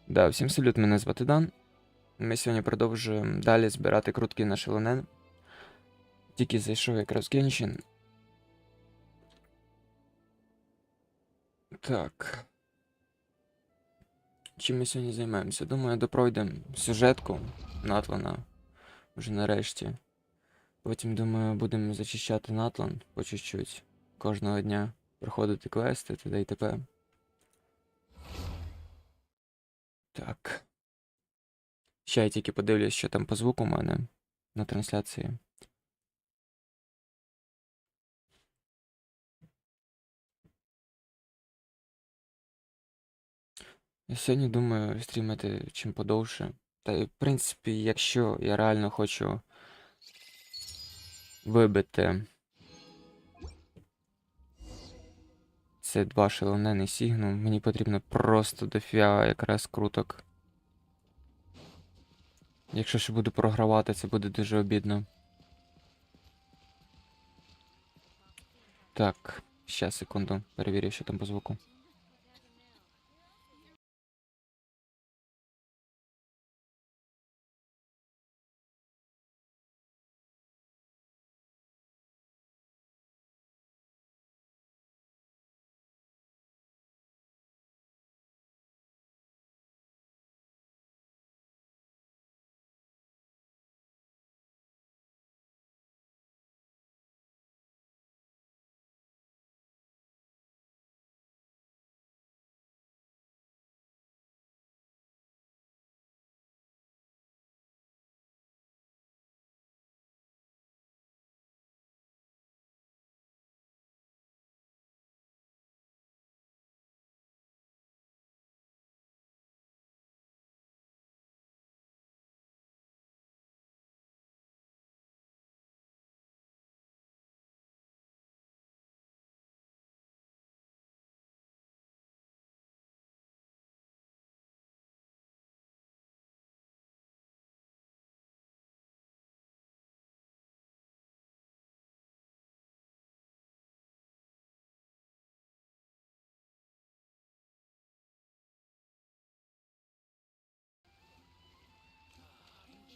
Да, всім салют, мене звати Дан. Ми сьогодні продовжуємо далі збирати крутки на Шилонен. Тільки зайшов якраз Genshin. Так. Чим ми сьогодні займаємося? Думаю, допройдемо сюжетку Натлана вже нарешті. Потім, думаю, будемо зачищати Натлан по чуть-чуть. Кожного дня проходити квести, т.д. і т.п. Так. Ще я тільки подивлюсь, що там по звуку у мене на трансляції. Я сьогодні думаю стрімити чим подовше. Та й, в принципі, якщо я реально хочу вибити це 2 шалонени сігну, мені потрібно просто дофіга якраз круток. Якщо ще буду програвати, це буде дуже обідно. Так, ще секунду, перевірю, що там по звуку.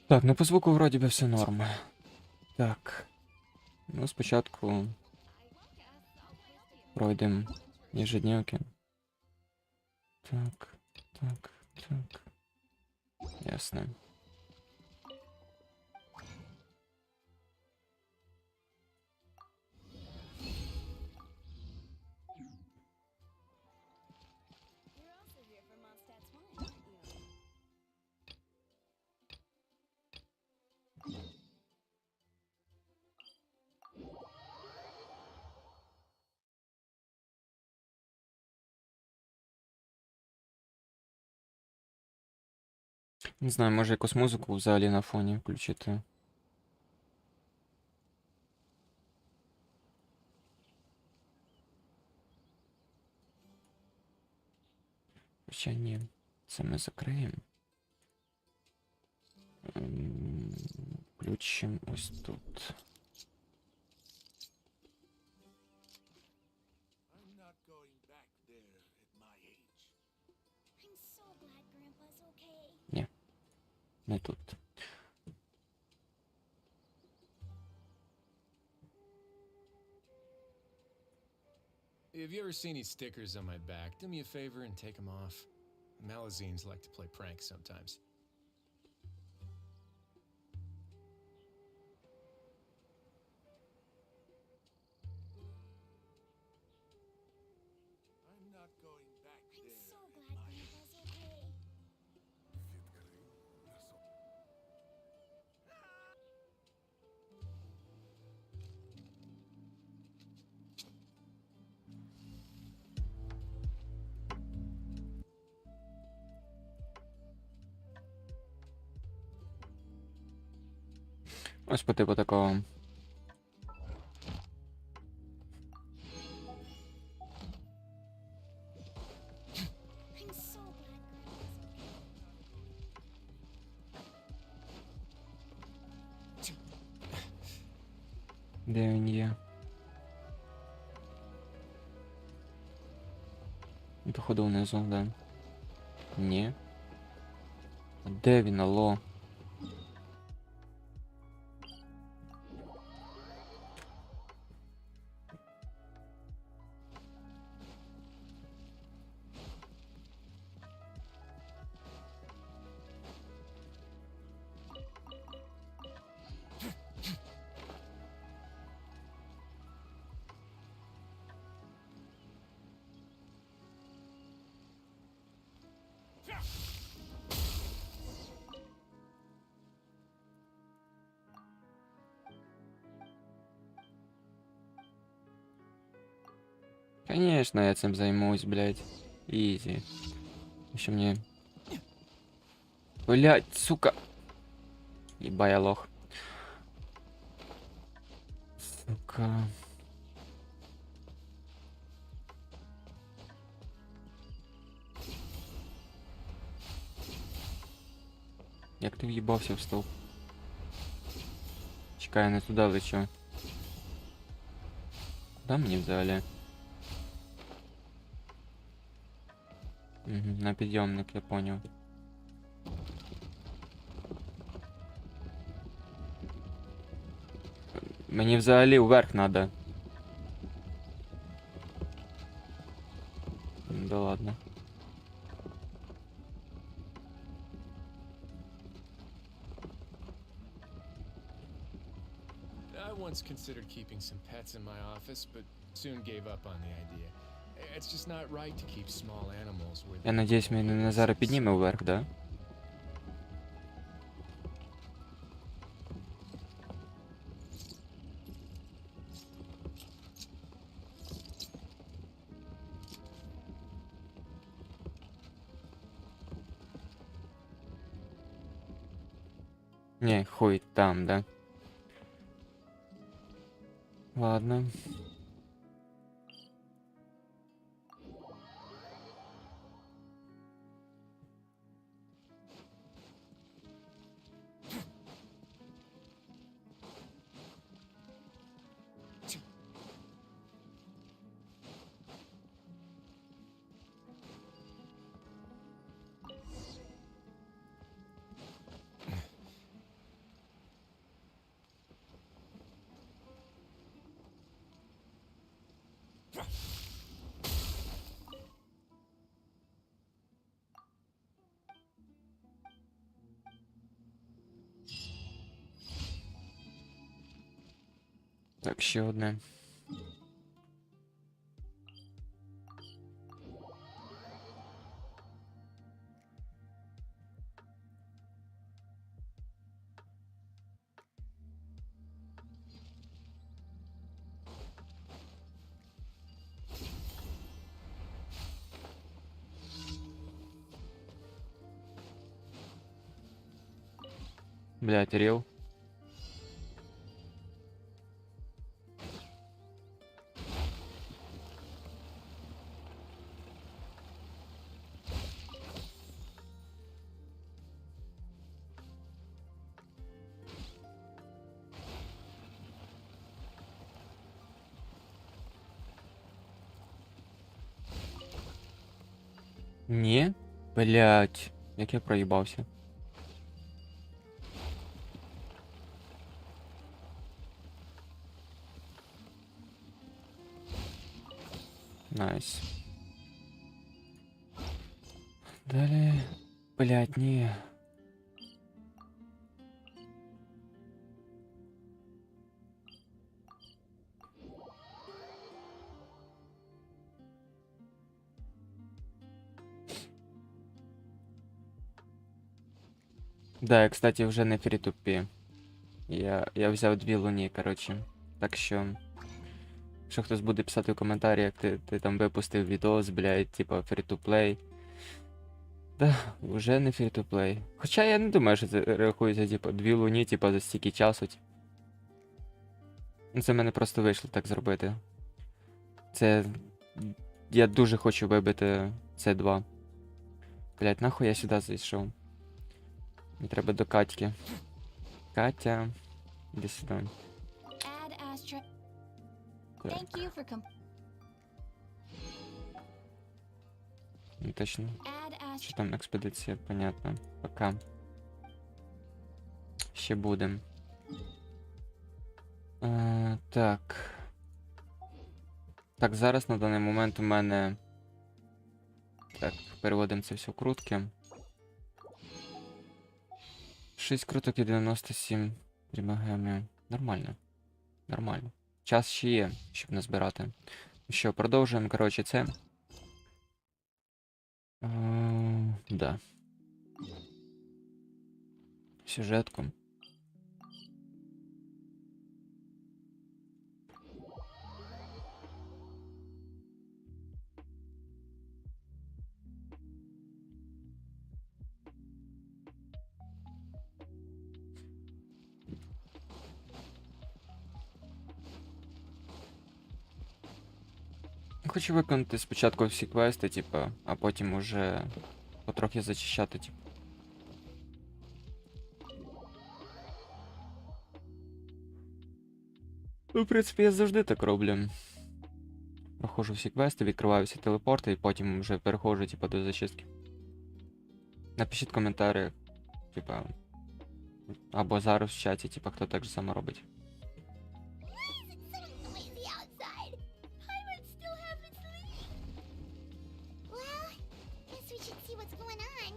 Так, ну по звуку вроді би все норм. Так. Ну, спочатку пройдемо ежедневки. Так, так, так. Ясно. Не знаю, може якусь музику взагалі на фоні включити. Хоча ні, це ми закриємо. Включимо ось тут. Ні, не тут. If you ever see any stickers on my back, do me a favor and take them off. Malazines like to play pranks sometimes. I'm not going back there. I'm so glad Grandpa's okay. Ось по типу такого. I'm so glad Grandpa's okay. Де він є? Походу внизу, да. Ні. А де він, алло? Конечно, я цим займусь, блядь. Изи. Еще мне... Блядь, сука. Еба я лох. Сука. Як ти в'їбався в стовп? Чекай, я не туди лечу. Куда мені взагалі? Угу, на підйомник, я понял. Мені взагалі вверх надо. Да ладно. I once considered keeping some pets in my office, but soon gave up on the idea. It's just not right to keep small animals where Я надіюсь, мене Назара підніме вверх, да? Не, хуй там, да? Ладно. Так, ще одне. Блядь, рил. Ні? Блядь, як я проїбався. Найс. Далі... Блядь, ні. Да, я, кстати, вже не фрі-тупі. Я взяв 2 луні, коротше. Так що... Якщо хтось буде писати в коментарях, ти там випустив відос, блядь, типа free-to-play. Да, вже не free-to-play. Хоча я не думаю, що це рахується, типа, 2 луні, типа, за стільки часу. Ну, це в мене просто вийшло так зробити. Це... Я дуже хочу вибити С2. Блядь, нахуй я сюди зайшов. Мені треба до Катьки. Катя, іди сюди. Add astra. Так, Thank you for ну точно. add astra. Що там експедиція, понятно. Пока. ще буде. Так. Так, зараз на даний момент у мене... Так, переводимо це все в крутки. 6 круток і 97 примогемів. Нормально. Нормально. Час ще є, щоб назбирати. Що, продовжуємо, коротше, це. Да. Сюжетку. Хочу виконати спочатку всі квести, типу, а потім уже потрохи зачищати, типу. Ну, в принципі, я завжди так роблю. Проходжу всі квести, відкриваю всі телепорти і потім вже переходжу, типу, до зачистки. Напишіть в коментарях, типа, або зараз в чаті, типа, хто так же само робить. Why is it so noisy outside? Teyvat still haven't sleep. Well, guess we should see what's going on.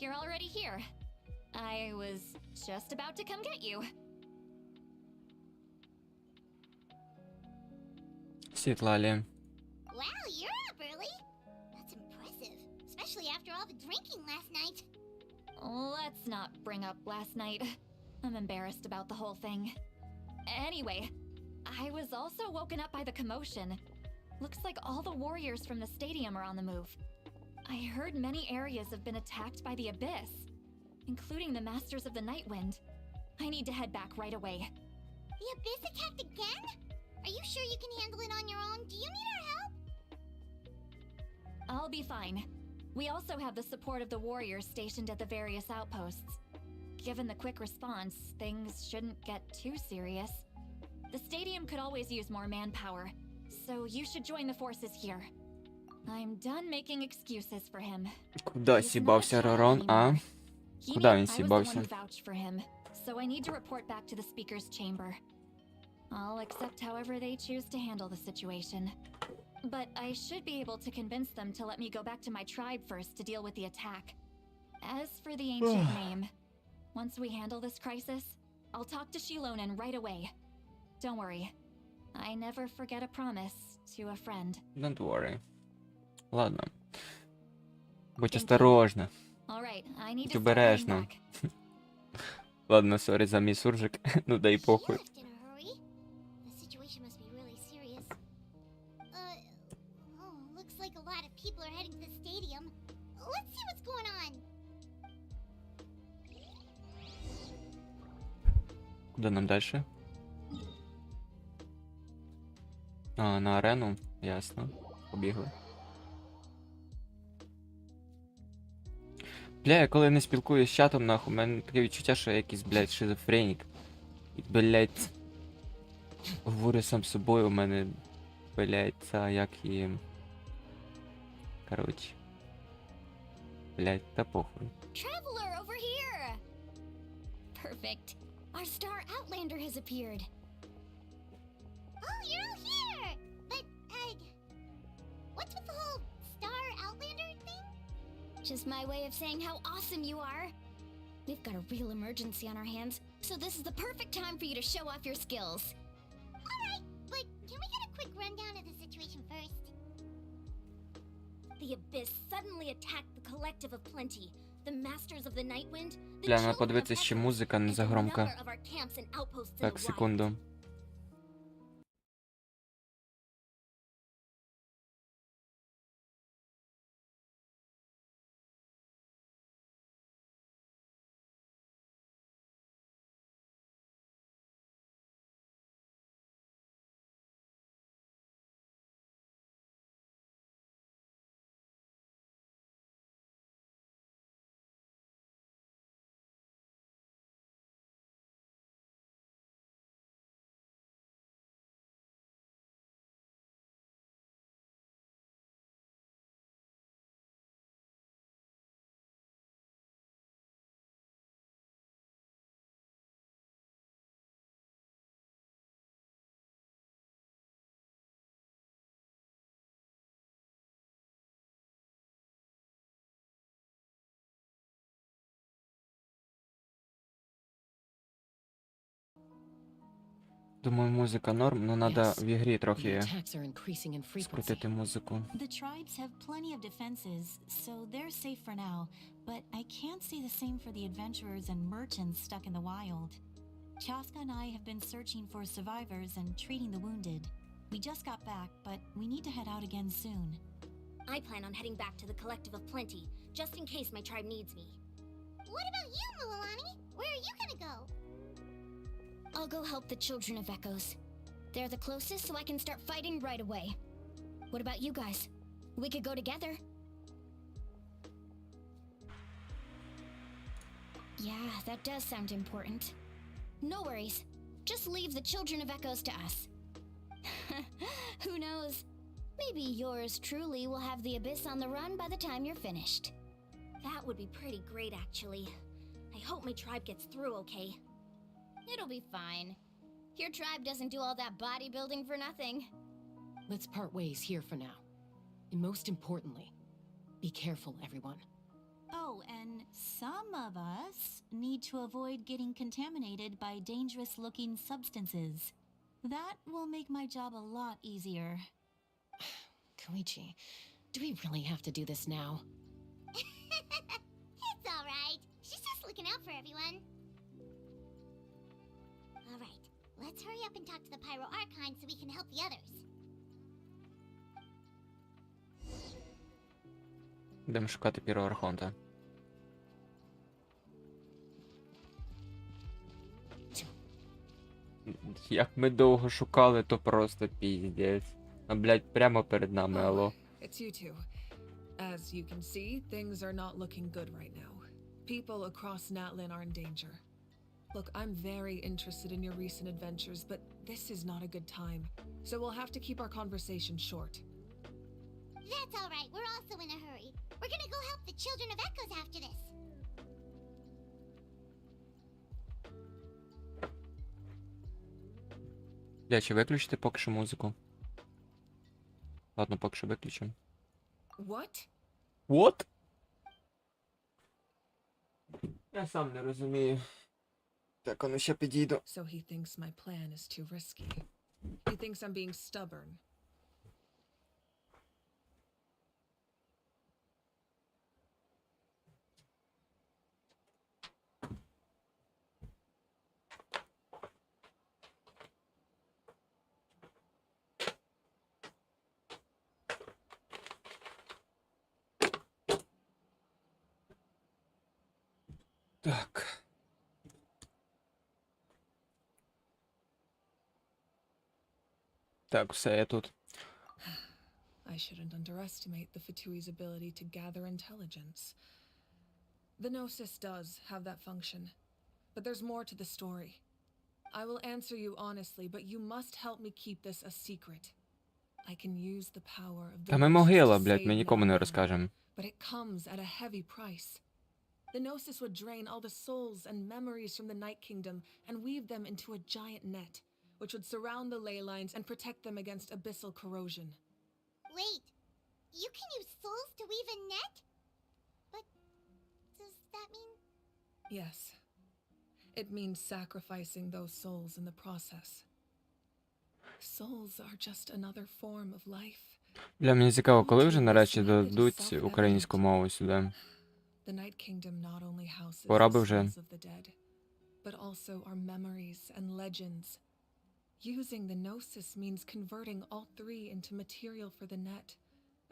You're already here. I was just about to come get you. Світлалі. Wow, you're up early. That's impressive, especially after all the drinking last night. Let's not bring up last night. I'm embarrassed about the whole thing. Anyway, I was also woken up by the commotion. Looks like all the warriors from the stadium are on the move. I heard many areas have been attacked by the Abyss, including the Masters of the Nightwind. I need to head back right away. The Abyss attacked again? Are you sure you can handle it on your own? Do you need our help? I'll be fine. We also have the support of the warriors stationed at the various outposts. Given the quick response, things shouldn't get too serious. The stadium could always use more manpower, so you should join the forces here. I'm done making excuses for him. Куда сібався Ророн, а? Куда він сібався? Vouch for him, so I need to report back to the speaker's chamber. I'll accept however they choose to handle the situation. But I should be able to convince them to let me go back to my tribe first to deal with the attack. As for the ancient name, once we handle this crisis, I'll talk to Szilonен right away. Don't worry, I never forget a promise to a friend. Don't worry. Ладно. Будь осторожна. Alright, I need Будь to start heading обережна. back. Ладно, сорі за мій суржик. Ну дай She похуй. left in a hurry. The situation must be really serious. Oh, looks like a lot of people are heading to the stadium. Let's see what's going on. Куди нам далі? А, на арену? Ясно. Побігли. Бля, я коли не спілкуюсь з чатом, нахуй, у мене таке відчуття, що я якийсь, блядь, шизофренік. І, блядь, говорю сам з собою, у мене, блядь, це як і... Коротше. Блядь, та похуй. Traveler over here! Perfect. Our star outlander has appeared. Oh, you're all here! But, what's with the whole star outlander thing? Just my way of saying how awesome you are. We've got a real emergency on our hands, so this is the perfect time for you to show off your skills. Alright, but can we get a quick rundown of the situation first? The Abyss suddenly attacked the Collective of Plenty, the Masters of the Nightwind, the Бля, Children треба of подивитися, чи Echoes, музика не and a загромка. number of our camps and outposts in Так, the wild. секунду. Думаю, музика норм, но надо Yes, в ігрі the трохи attacks are increasing in frequency. скрутити музику. The tribes have plenty of defenses, so they're safe for now, but I can't say the same for the adventurers and merchants stuck in the wild. Chaska and I have been searching for survivors and treating the wounded. We just got back, but we need to head out again soon. I plan on heading back to the Collective of Plenty, just in case my tribe needs me. What about you, Mualani? Where are you gonna go? I'll go help the Children of Echoes. They're the closest, so I can start fighting right away. What about you guys? We could go together. Yeah, that does sound important. No worries. Just leave the Children of Echoes to us. Who knows? Maybe yours truly will have the Abyss on the run by the time you're finished. That would be pretty great, actually. I hope my tribe gets through okay. It'll be fine. Your tribe doesn't do all that bodybuilding for nothing. Let's part ways here for now. And most importantly, be careful, everyone. Oh, and some of us need to avoid getting contaminated by dangerous-looking substances. That will make my job a lot easier. Koichi, do we really have to do this now? It's alright. She's just looking out for everyone. Alright, let's hurry up and talk to the Pyro Archon so we can help the others. Будемо шукати піроархонта. Як ми довго шукали, то просто піздець. А, блядь, прямо перед нами, алло. It's you two. As you can see, things are not looking good right now. People across Natlin are in danger. Look, I'm very interested in your recent adventures, but this is not a good time. So we'll have to keep our conversation short. That's alright, we're also in a hurry. We're gonna go help the Children of Echoes after this. Бля, чи виключити поки що музику? Ладно, поки що виключимо. What? What? Я сам не розумію. Так, а ну ще підійду. So he thinks my plan is too risky. He thinks I'm being stubborn. Так. Так, все, я тут. I shouldn't underestimate the Fatui's ability to gather intelligence. The Gnosis does have that function, but there's more to the story. I will answer you honestly, but you must help me keep this a secret. I can use the power of the Та ми Gnosis могила, to блядь, save ми нікому не Natlan, розкажемо. but it comes at a heavy price. The Gnosis would drain all the souls and memories from the Night Kingdom and weave them into a giant net, which would surround the ley lines and protect them against abyssal corrosion. Wait, you can use souls to weave a net? But does that mean... Yes. It means sacrificing those souls in the process. Souls are just another form of life. Бля, мені цікаво, коли вже нарешті дадуть українську мову сюди. The Night Kingdom not only houses Пора би the вже. souls of the dead, but also our memories and legends. Using the Gnosis means converting all three into material for the net,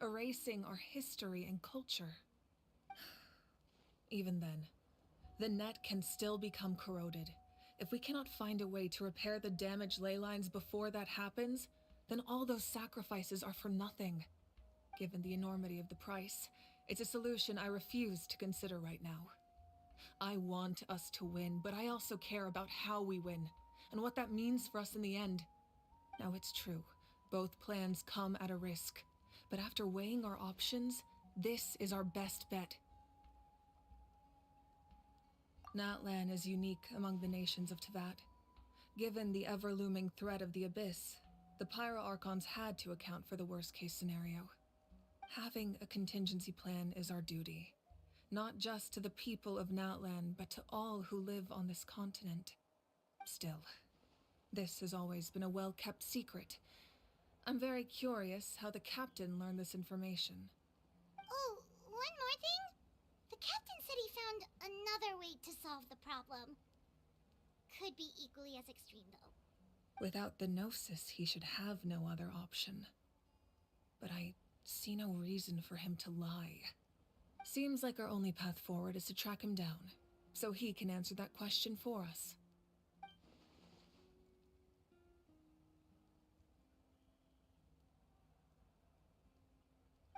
erasing our history and culture. Even then, the net can still become corroded. If we cannot find a way to repair the damaged ley lines before that happens, then all those sacrifices are for nothing. Given the enormity of the price, it's a solution I refuse to consider right now. I want us to win, but I also care about how we win, and what that means for us in the end. Now it's true, both plans come at a risk, but after weighing our options, this is our best bet. Natlan is unique among the nations of Teyvat. Given the ever-looming threat of the Abyss, the Pyro Archons had to account for the worst-case scenario. Having a contingency plan is our duty, not just to the people of Natlan, but to all who live on this continent. Still, This has always been a well-kept secret. I'm very curious how the captain learned this information. Oh, one more thing? The captain said he found another way to solve the problem. Could be equally as extreme, though. Without the Gnosis, he should have no other option. But I see no reason for him to lie. Seems like our only path forward is to track him down, so he can answer that question for us.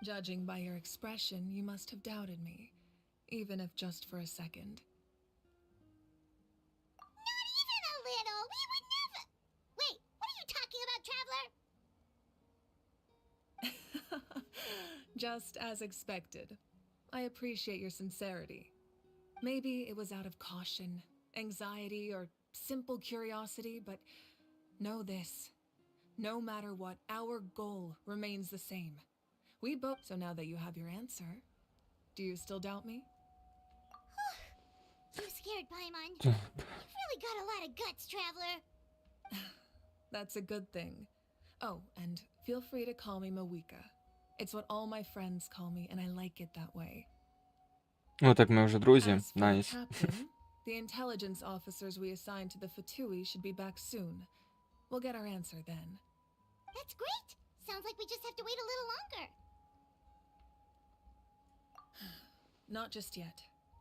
Judging by your expression, you must have doubted me, even if just for a second. Not even a little! We would never... Wait, what are you talking about, Traveler? Just as expected. I appreciate your sincerity. Maybe it was out of caution, anxiety, or simple curiosity, but know this. No matter what, our goal remains the same. We both... So now that you have your answer, do you still doubt me? I'm scared, Paimon. You've really got a lot of guts, Traveler. That's a good thing. Oh, and feel free to call me Mawika. It's what all my friends call me, and I like it that way. Ну так ми вже друзі. As for the Найс. captain, the intelligence officers we assigned to the Fatui should be back soon. We'll get our answer then. That's great! Sounds like we just have to wait a little longer. Not just yet.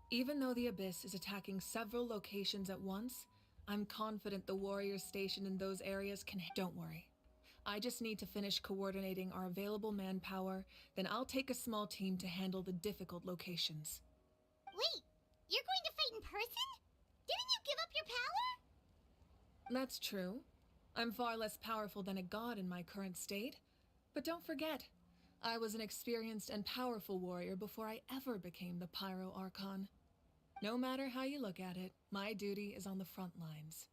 Even though the Abyss is attacking several locations at once, I'm confident the warriors stationed in those areas can... Don't worry. I just need to finish coordinating our available manpower, then I'll take a small team to handle the difficult locations. Wait, you're going to fight in person? Didn't you give up your power? That's true. I'm far less powerful than a god in my current state. But don't forget, I was an experienced and powerful warrior before I ever became the Pyro Archon. No matter how you look at it, my duty is on the front lines.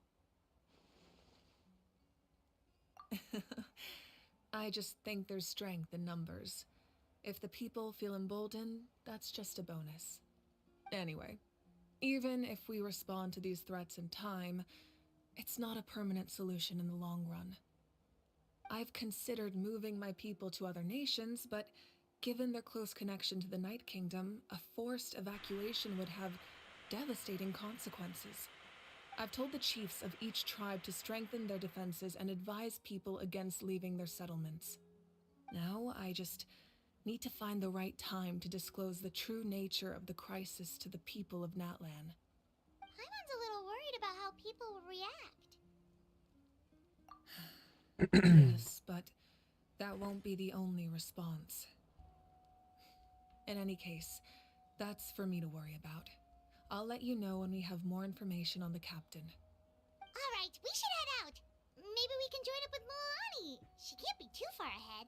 I just think there's strength in numbers. If the people feel emboldened, that's just a bonus. Anyway, even if we respond to these threats in time, it's not a permanent solution in the long run. I've considered moving my people to other nations, but given their close connection to the Night Kingdom, a forced evacuation would have devastating consequences. I've told the chiefs of each tribe to strengthen their defenses and advise people against leaving their settlements. Now I just need to find the right time to disclose the true nature of the crisis to the people of Natlan. Paimon's a little worried about how people will react. Yes, but that won't be the only response. In any case, that's for me to worry about. I'll let you know when we have more information on the captain. All right, we should head out. Maybe we can join up with Moani. She can't be too far ahead.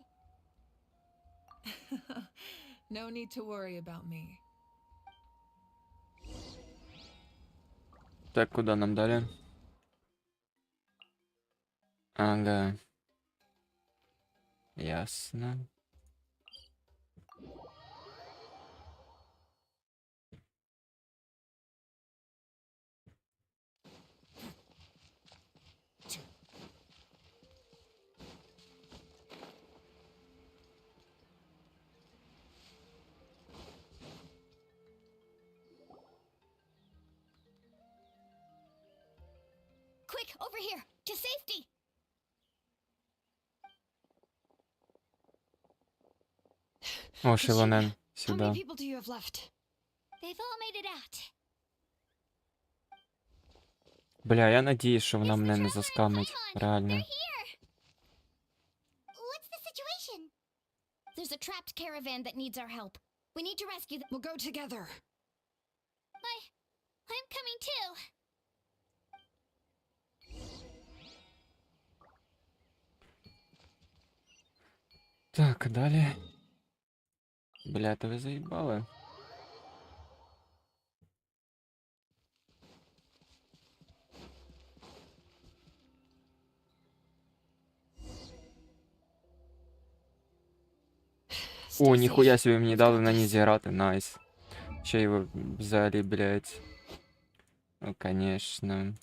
No need to worry about me. Так, куди нам далі? Ага. Ясно. Quick, over here, to safety! О, Шилонен, How сюди. many people do you have left? They've all made it out. Бля, я надіюсь, що вона It's the мене не Traveler and заскамить. Paimon. Реально. They're here. What's the situation? There's a trapped caravan that needs our help. We need to rescue them. We'll go together. I'm coming too. Так, далі. Бля, то ви заїбали. О, ніхуя собі мені дали на ній зіграти, найс. Ще й взагалі, блядь. Ну, конечно.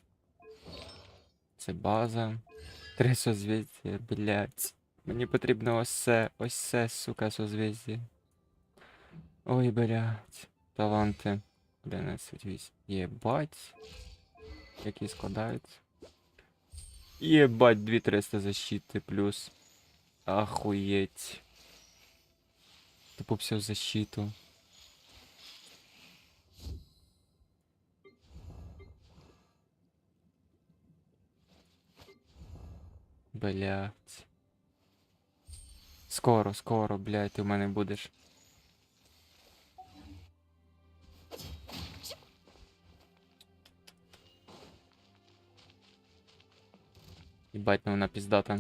Це база. 3 созвіздя, блядь. Мені потрібно ось це, сука, созвіздя. Ой, блядь. Таланти. 11-8. Єбать. Які складаються. Єбать, 2300 защити плюс. Охуеть. Тупо все в защиту. Блять. Скоро, блять, ти в мене будеш. Ебать, ну вона піздата.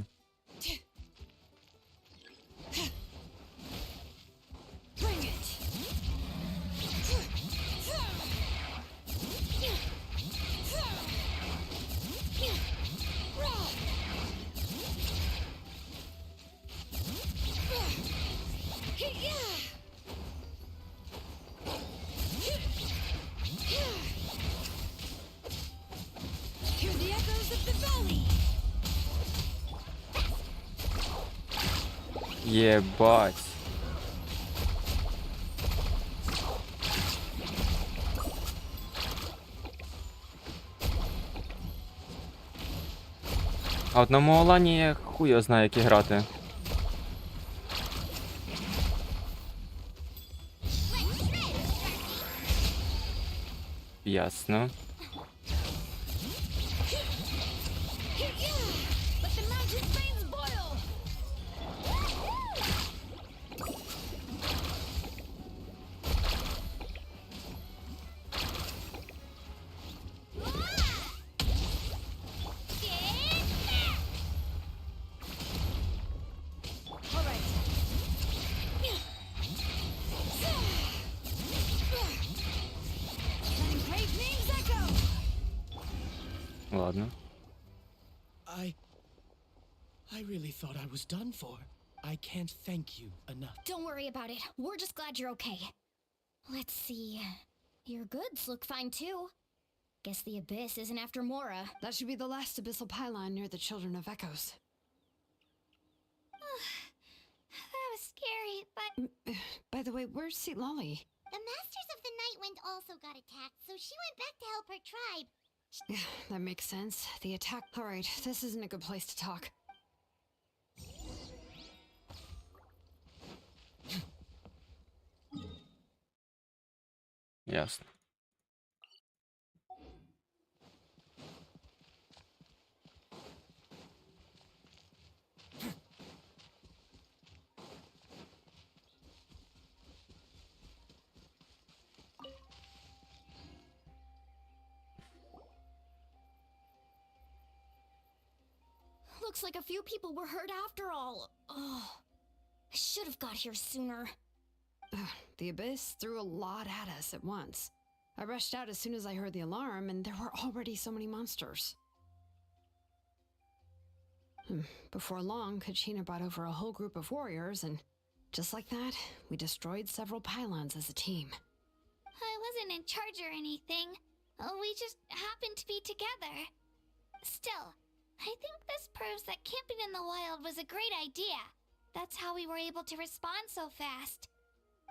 Ебать. А от на Моолані я хуй його знаю, як грати. Ясно. Ладно. I really thought I was done for. I can't thank you enough. Don't worry about it. We're just glad you're okay. Let's see. Your goods look fine too. Guess the abyss isn't after Mora. That should be the last abyssal pylon near the Children of Echoes. That was scary, but By the way, where's Seat Lolly? the Masters of the Night Wind also got attacked, so she went back to help her tribe. That makes sense. The attack. Alright, this isn't a good place to talk. Ясно. Looks like a few people were hurt after all. Oh, I should have got here sooner. The abyss threw a lot at us at once. I rushed out as soon as I heard the alarm, and there were already so many monsters. Before long, Kachina brought over a whole group of warriors, and just like that, we destroyed several pylons as a team. I wasn't in charge or anything. We just happened to be together. Still, I think this proves that camping in the wild was a great idea. That's how we were able to respond so fast.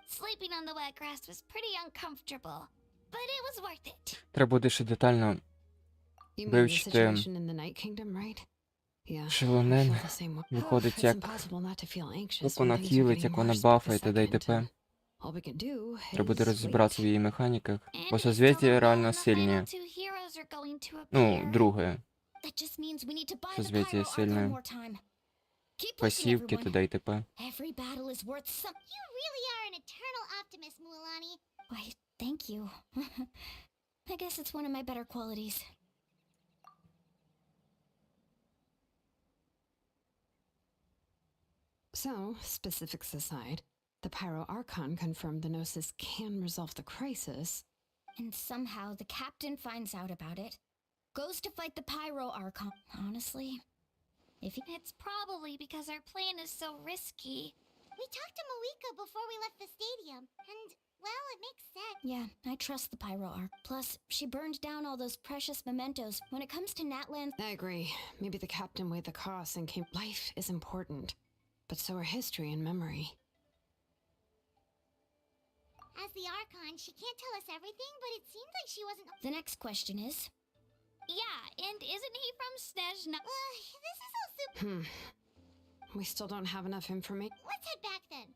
Sleeping on the wet grass was pretty uncomfortable, but it was worth it. Треба буде ще детально You mean the вивчити situation in the Night Kingdom, right? Yeah, I Шилонен. feel the same way. Виходить, It's як impossible not to feel anxious як when вона things are хілить, getting як вона worse by the бафає, т.д. і second, т.п. and all we can do Треба буде is розібратися в wait. її механіках. And Бо we созвездія still don't know реально when the сильні. final two heroes are going to Ну, appear. друге. That just means we need to buy the Созвездие pyro arc сильное. one more time. Keep pushing, Пасівки, everyone. т.д. і т.п. Every battle is worth some. You really are an eternal optimist, Mualani. Why, thank you. I guess it's one of my better qualities. So, specifics aside, the Pyro Archon confirmed the Gnosis can resolve the crisis. And somehow the captain finds out about it, goes to fight the Pyro Archon. Honestly, if he... It's probably because our plan is so risky. We talked to Moika before we left the stadium, and, well, it makes sense. Yeah, I trust the Pyro Arc. Plus, she burned down all those precious mementos. When it comes to Natlan, I agree. Maybe the captain weighed the costs and came. Life is important, but so are history and memory. As the Archon, she can't tell us everything, but it seems like she wasn't. the next question is... Yeah, and isn't he from Snezhna? This is all super. We still don't have enough information. Let's head back then.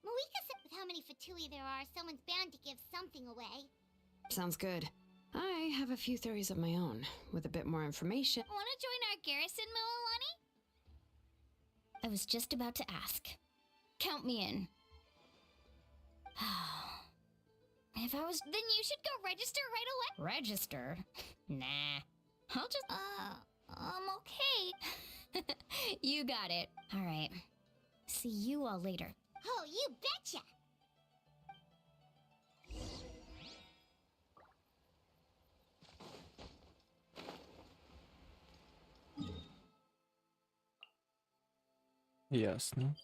Moika said with how many Fatui there are, someone's bound to give something away. Sounds good. I have a few theories of my own. With a bit more information. Want to join our garrison, Mililani? I was just about to ask. Count me in. If I was... Then you should go register right away. Register? Nah. I'll just... I'm okay. You got it. All right. See you all later. Oh, you betcha! Ясно.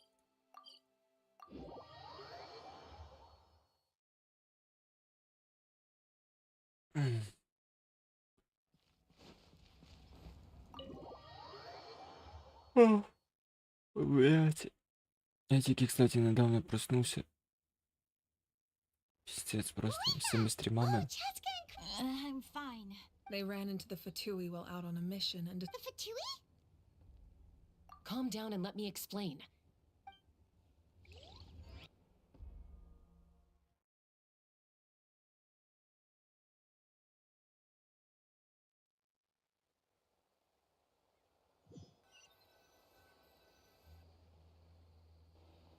Блять. Я тільки, кстати, недавно проснувся. Пиздец, просто з цими стрімами. I'm fine. They ran into the Fatui while out on a mission and... The Fatui? Calm down and let me explain.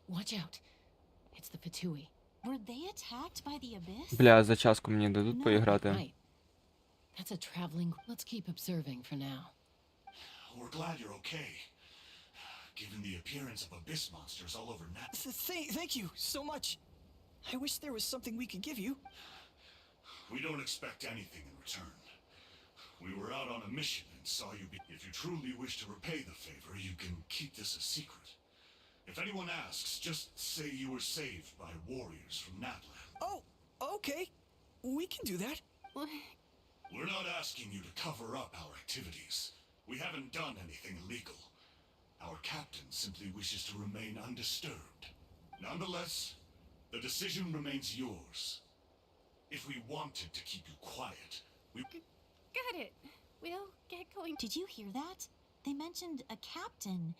Watch out. It's the Fatui. Were they attacked by the abyss? Бля, за часку мені дадуть поіграти. Right. That's a traveling... Let's keep observing for now. We're glad you're okay. Given the appearance of abyss monsters all over Nat. Thank you so much. I wish there was something we could give you. We don't expect anything in return. We were out on a mission and saw you be... If you truly wish to repay the favor, you can keep this a secret. If anyone asks, just say you were saved by warriors from Natlan. Oh, okay. We can do that. We're not asking you to cover up our activities. We haven't done anything illegal. Our captain simply wishes to remain undisturbed. Nonetheless, the decision remains yours. If we wanted to keep you quiet, we... Got it. We'll get going. Did you hear that? They mentioned a captain.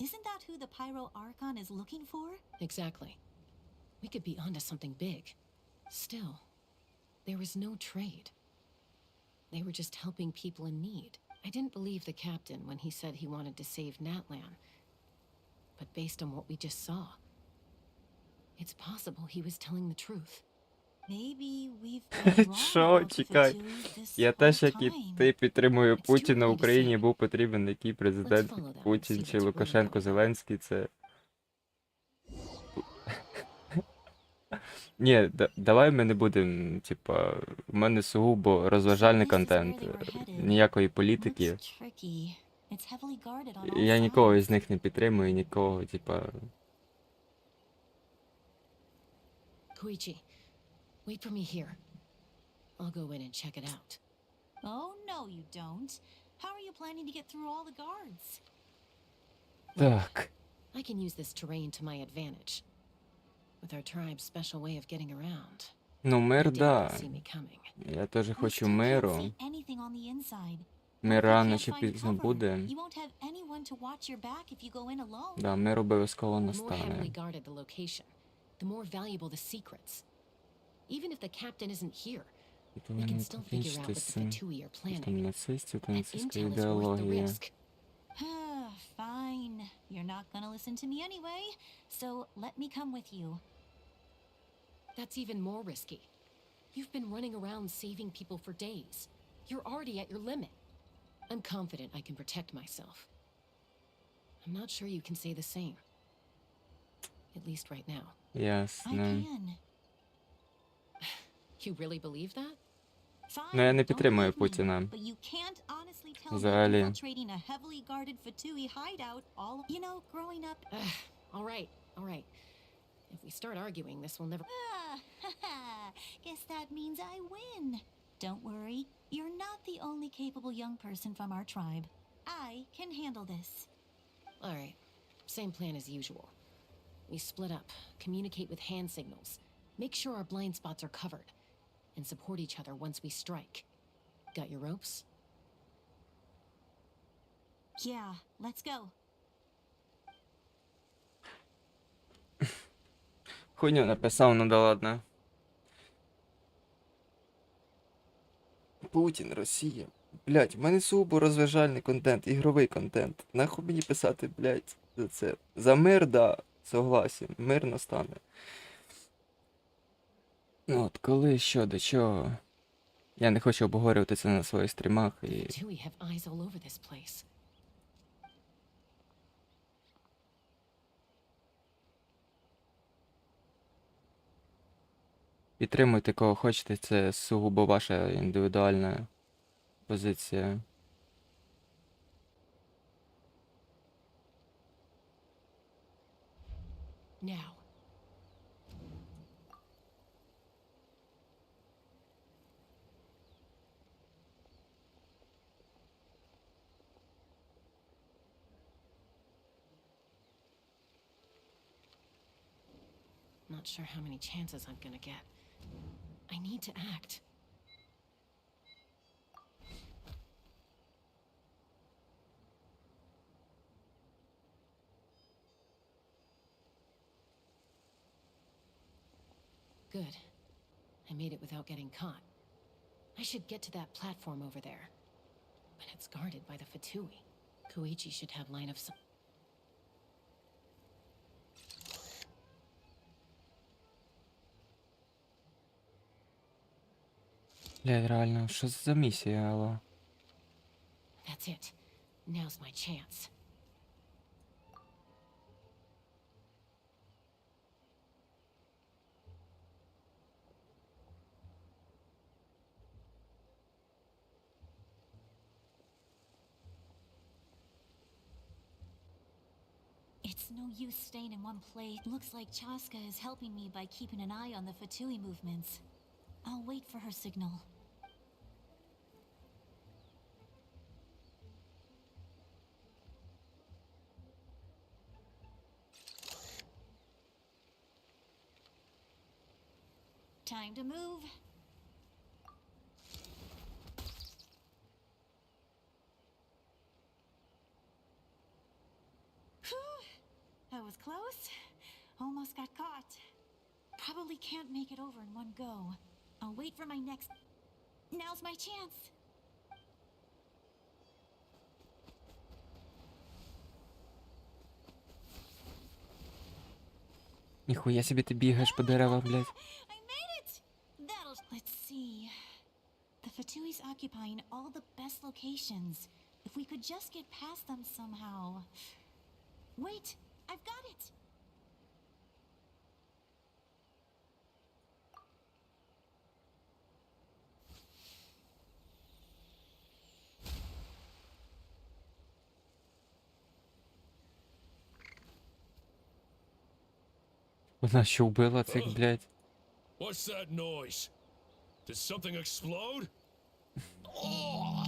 Isn't that who the Pyro Archon is looking for? Exactly. We could be onto something big. Still, there was no trade. They were just helping people in need. I didn't believe the captain when he said he wanted to save Natlan. But based on what we just saw, it's possible he was telling the truth. Maybe we've been wrong Що? about the Чекай. Fatui this Я whole теж, як і time. ти, підтримую It's too Путіна. early to Україні say. був потрібен який президент Let's follow them and Путін see чи what's really Лукашенко, going on. Зеленський. Це... Ні, давай ми не будемо, типа, в мене сугубо розважальний контент, ніякої політики. Looks tricky. It's heavily guarded on all Я нікого sides. із них не підтримую, нікого, типа... Koichi, wait for me here. I'll go in and check it out. Oh, no, you don't. How are you planning to get through all the guards? Так. I can use this terrain to my advantage. With our tribe's special way of getting around. Ну, мир, They didn't да. see me coming. Я теж We хочу still can't миру. see anything on the inside. Мир If you рано can't чи find пізно cover, буде. You won't have anyone to watch your back if you go in alone. Да, мир обов'язково The more настане. heavily guarded the location, the more valuable the secrets. Even if the captain isn't here, we can Повинні still figure out покінчити what з the цим Fatui are там planning. нацистів та That нацистською intel is worth the ідеологією. risk. Fine. You're not gonna listen to me anyway, so let me come with you. That's even more risky. You've been running around saving people for days. You're already at your limit. I'm confident I can protect myself. I'm not sure you can say the same. At least right now. I Ясно. can. You really believe that? Fine, Ну, я не don't підтримую believe me, Путіна. but you can't honestly tell me Взагалі. infiltrating a heavily guarded Fatui hideout all... You know, growing up... All right, all right. If we start arguing, this will never... Guess that means I win. Don't worry, you're not the only capable young person from our tribe. I can handle this. All right, same plan as usual. We split up, communicate with hand signals, make sure our blind spots are covered, and support each other once we strike. Got your ropes? Yeah, let's go. Хуйню написав, ну да ладно. Путін, Росія. Блять, в мене сугубо розважальний контент, ігровий контент. Нахуй мені писати, блять, за це. За мир, да, согласен, мир настане. Ну от, коли, що, до чого. Я не хочу обговорювати це на своїх стрімах і... Teyvat have eyes all over this place. Підтримуйте кого хочете, це сугубо ваша індивідуальна позиція. Now. Not sure how many chances I'm gonna get. I need to act. Good. I made it without getting caught. I should get to that platform over there. But it's guarded by the Fatui. Koichi should have line of sight. Блядь, реально, що за місія, алло? That's it. Now's my chance. It's no use staying in one place. Looks like Chaska is helping me by keeping an eye on the Fatui movements. I'll wait for her signal. Time to move. Whew. That was close. Almost got caught. Probably can't make it over in one go. I'll wait for my next... Now's my chance. Ніхуя собі ти бігаєш по деревах, блядь. I made it! That'll... Let's see... The Fatui's occupying all the best locations. If we could just get past them somehow... Wait! I've got it! Вона що вбила цих, блядь? What's that noise? Did something explode? Oh,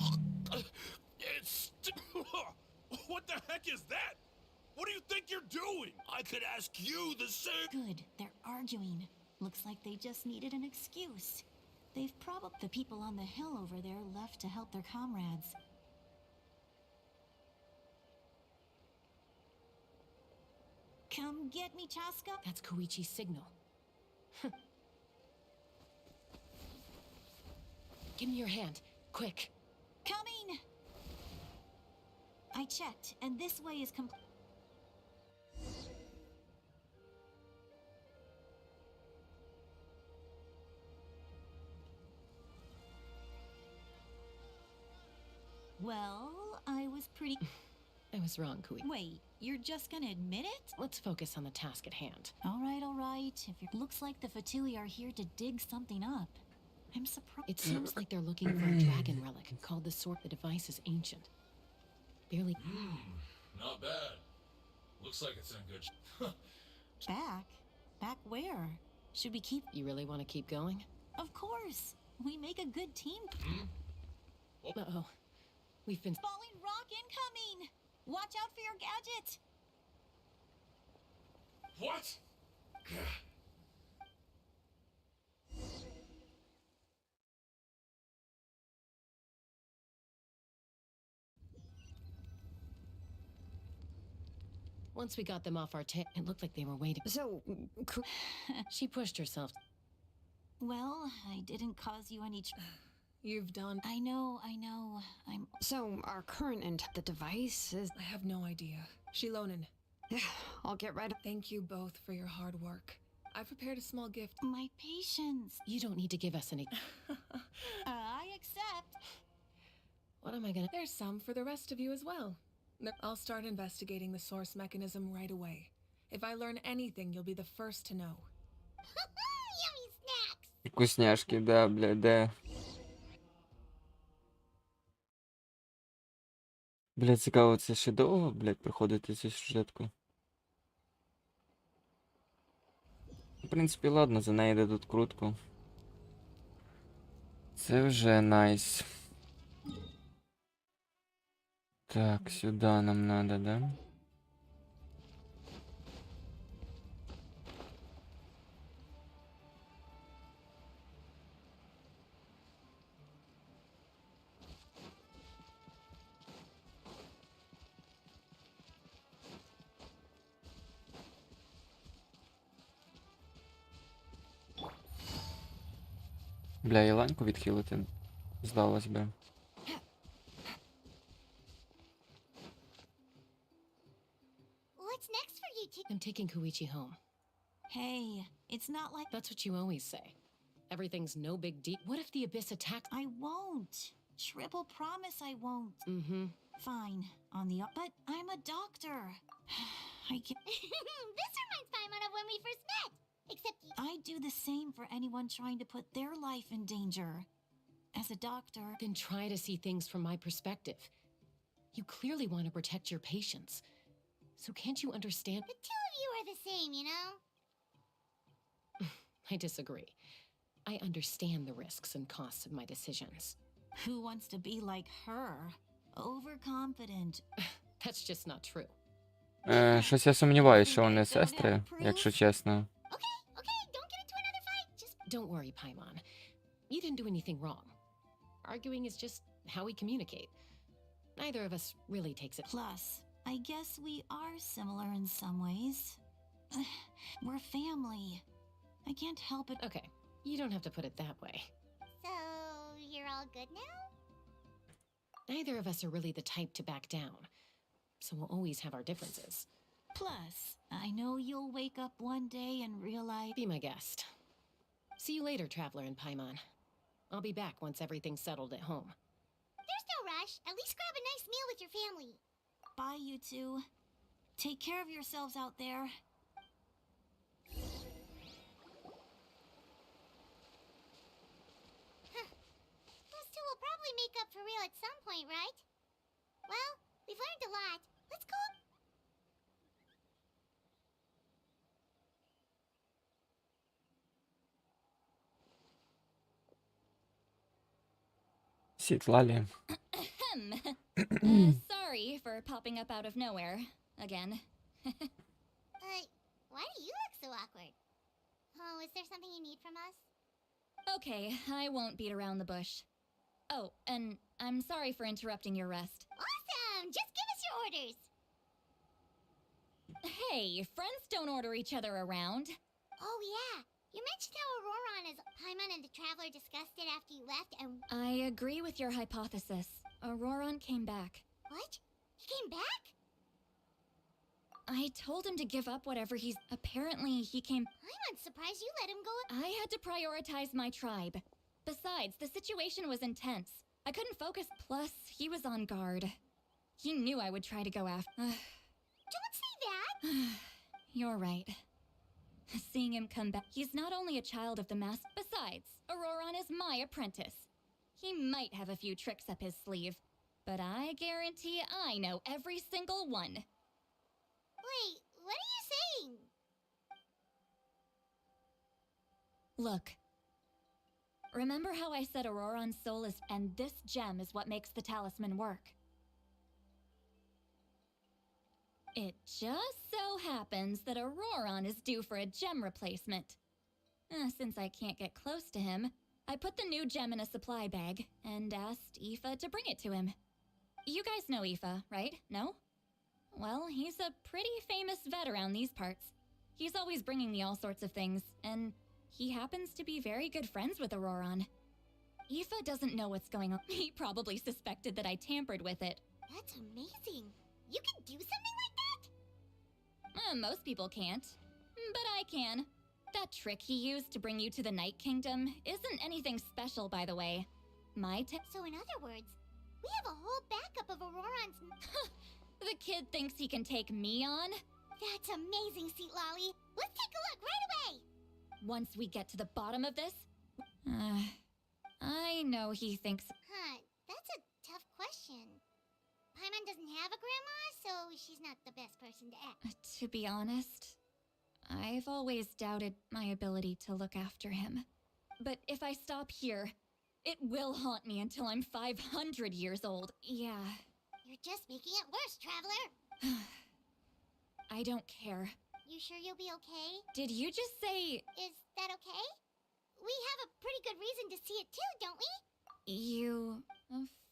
it's... What the heck is that? What do you think you're doing? I could ask you the same... Good, they're arguing. Looks like they just needed an excuse. They've probably... The people on the hill over there left to help their comrades. Come get me, Chaska. That's Koichi's signal. Give me your hand, quick. Coming! I checked, and this way is complete. Well, I was pretty... I was wrong, Koichi. Wait, you're just gonna admit it? Let's focus on the task at hand. All right. If you're... Looks like the Fatui are here to dig something up. I'm surprised... It seems like they're looking for a dragon relic called the sword. The device is ancient. Barely... Not bad. Looks like it's in good Back? Back where? Should we keep? You really want to keep going? Of course. We make a good team. Uh-oh. We've been... Falling rock incoming! Watch out for your gadget! What? Once we got them off our tail, it looked like they were waiting. So, She pushed herself. Well, I didn't cause you any You've done. I know. I'm... so our current the device is... I have no idea. Shilonен, I'll get right... thank you both for your hard work. I prepared a small gift. My patience. You don't need to give us any... I accept. What am I gonna... There's some for the rest of you as well. I'll start investigating the source mechanism right away. If I learn anything, you'll be the first to know. Yummy snacks! Вкусняшки, да, бля, да. Бля, цікаво, це ще довго, блядь, проходити цю сюжетку. В принципі, ладно, за неї дадуть крутку. Це вже найс. Так, сюди нам надо, да? Бля, і ланьку відхилити, здалось би. What's next for you two? I'm taking Koichi home. Hey, it's not like... That's what you always say. Everything's no big deal. What if the Abyss attacks? I won't. Triple promise I won't. Mm-hmm. Fine. On the... But I'm a doctor. I can't... This reminds Paimon of when we first met. Except I do the same for anyone trying to put their life in danger. As a doctor... Then try to see things from my perspective. You clearly want to protect your patients. So can't you understand? the two of you are the same, you know? I disagree. I understand the risks and costs of my decisions. Who wants to be like her? Overconfident. That's just not true. Щось я сумніваюсь, що вони сестри, якщо чесно. Okay, don't get into another fight. Just Don't worry, Paimon. You didn't do anything wrong. Arguing is just how we communicate. Neither of us really takes it. Plus, I guess we are similar in some ways. We're family. I can't help it. Okay, you don't have to put it that way. so you're all good now? Neither of us are really the type to back down. So we'll always have our differences. Plus, I know you'll wake up one day and realize... Be my guest. See you later, Traveler and Paimon. I'll be back once everything's settled at home. There's no rush. At least grab a nice meal with your family. Bye, you two. Take care of yourselves out there. Those two will probably make up for real at some point, right? Well, we've learned a lot. Let's go. Сітлалі. Sorry for popping up out of nowhere again. Why do you look so awkward? Oh, is there something you need from us? Okay, I won't beat around the bush. Oh, and I'm sorry for interrupting your rest. Awesome! Just give us your orders. Hey, friends don't order each other around. Oh, yeah. You mentioned how Aurora and Paimon and the Traveler discussed it after you left, and I agree with your hypothesis. Auroron came back. what? He came back? I told him to give up whatever he's... Apparently, he came... I'm surprised you let him go. I had to prioritize my tribe. Besides, the situation was intense. I couldn't focus. Plus, he was on guard. He knew I would try to go after... Don't say that. You're right. Seeing him come back... He's not only a child of the mask... Besides, Auroron is my apprentice. He might have a few tricks up his sleeve, but I guarantee I know every single one. Wait, what are you saying? Look. Remember how I said Auroron's soul is... And this gem is what makes the talisman work. It just so happens that Auroron is due for a gem replacement. Since I can't get close to him, I put the new gem in a supply bag and asked Aoife to bring it to him. You guys know Aoife, right? No? Well, he's a pretty famous vet around these parts. He's always bringing me all sorts of things, and he happens to be very good friends with Auroron. Aoife doesn't know what's going on. He probably suspected that I tampered with it. That's amazing. You can do something like that? Most people can't, but I can. That trick he used to bring you to the Night Kingdom isn't anything special, by the way. So in other words, we have a whole backup of Auroron's... The kid thinks he can take me on? That's amazing, Seat Lolly. Let's take a look right away. Once we get to the bottom of this... I know he thinks... Huh, that's a tough question. Paimon doesn't have a grandma, so she's not the best person to ask. To be honest, I've always doubted my ability to look after him. But if I stop here, it will haunt me until I'm 500 years old. Yeah. You're just making it worse, Traveler. I don't care. You sure you'll be okay? Did you just say... Is that okay? We have a pretty good reason to see it too, don't we? You...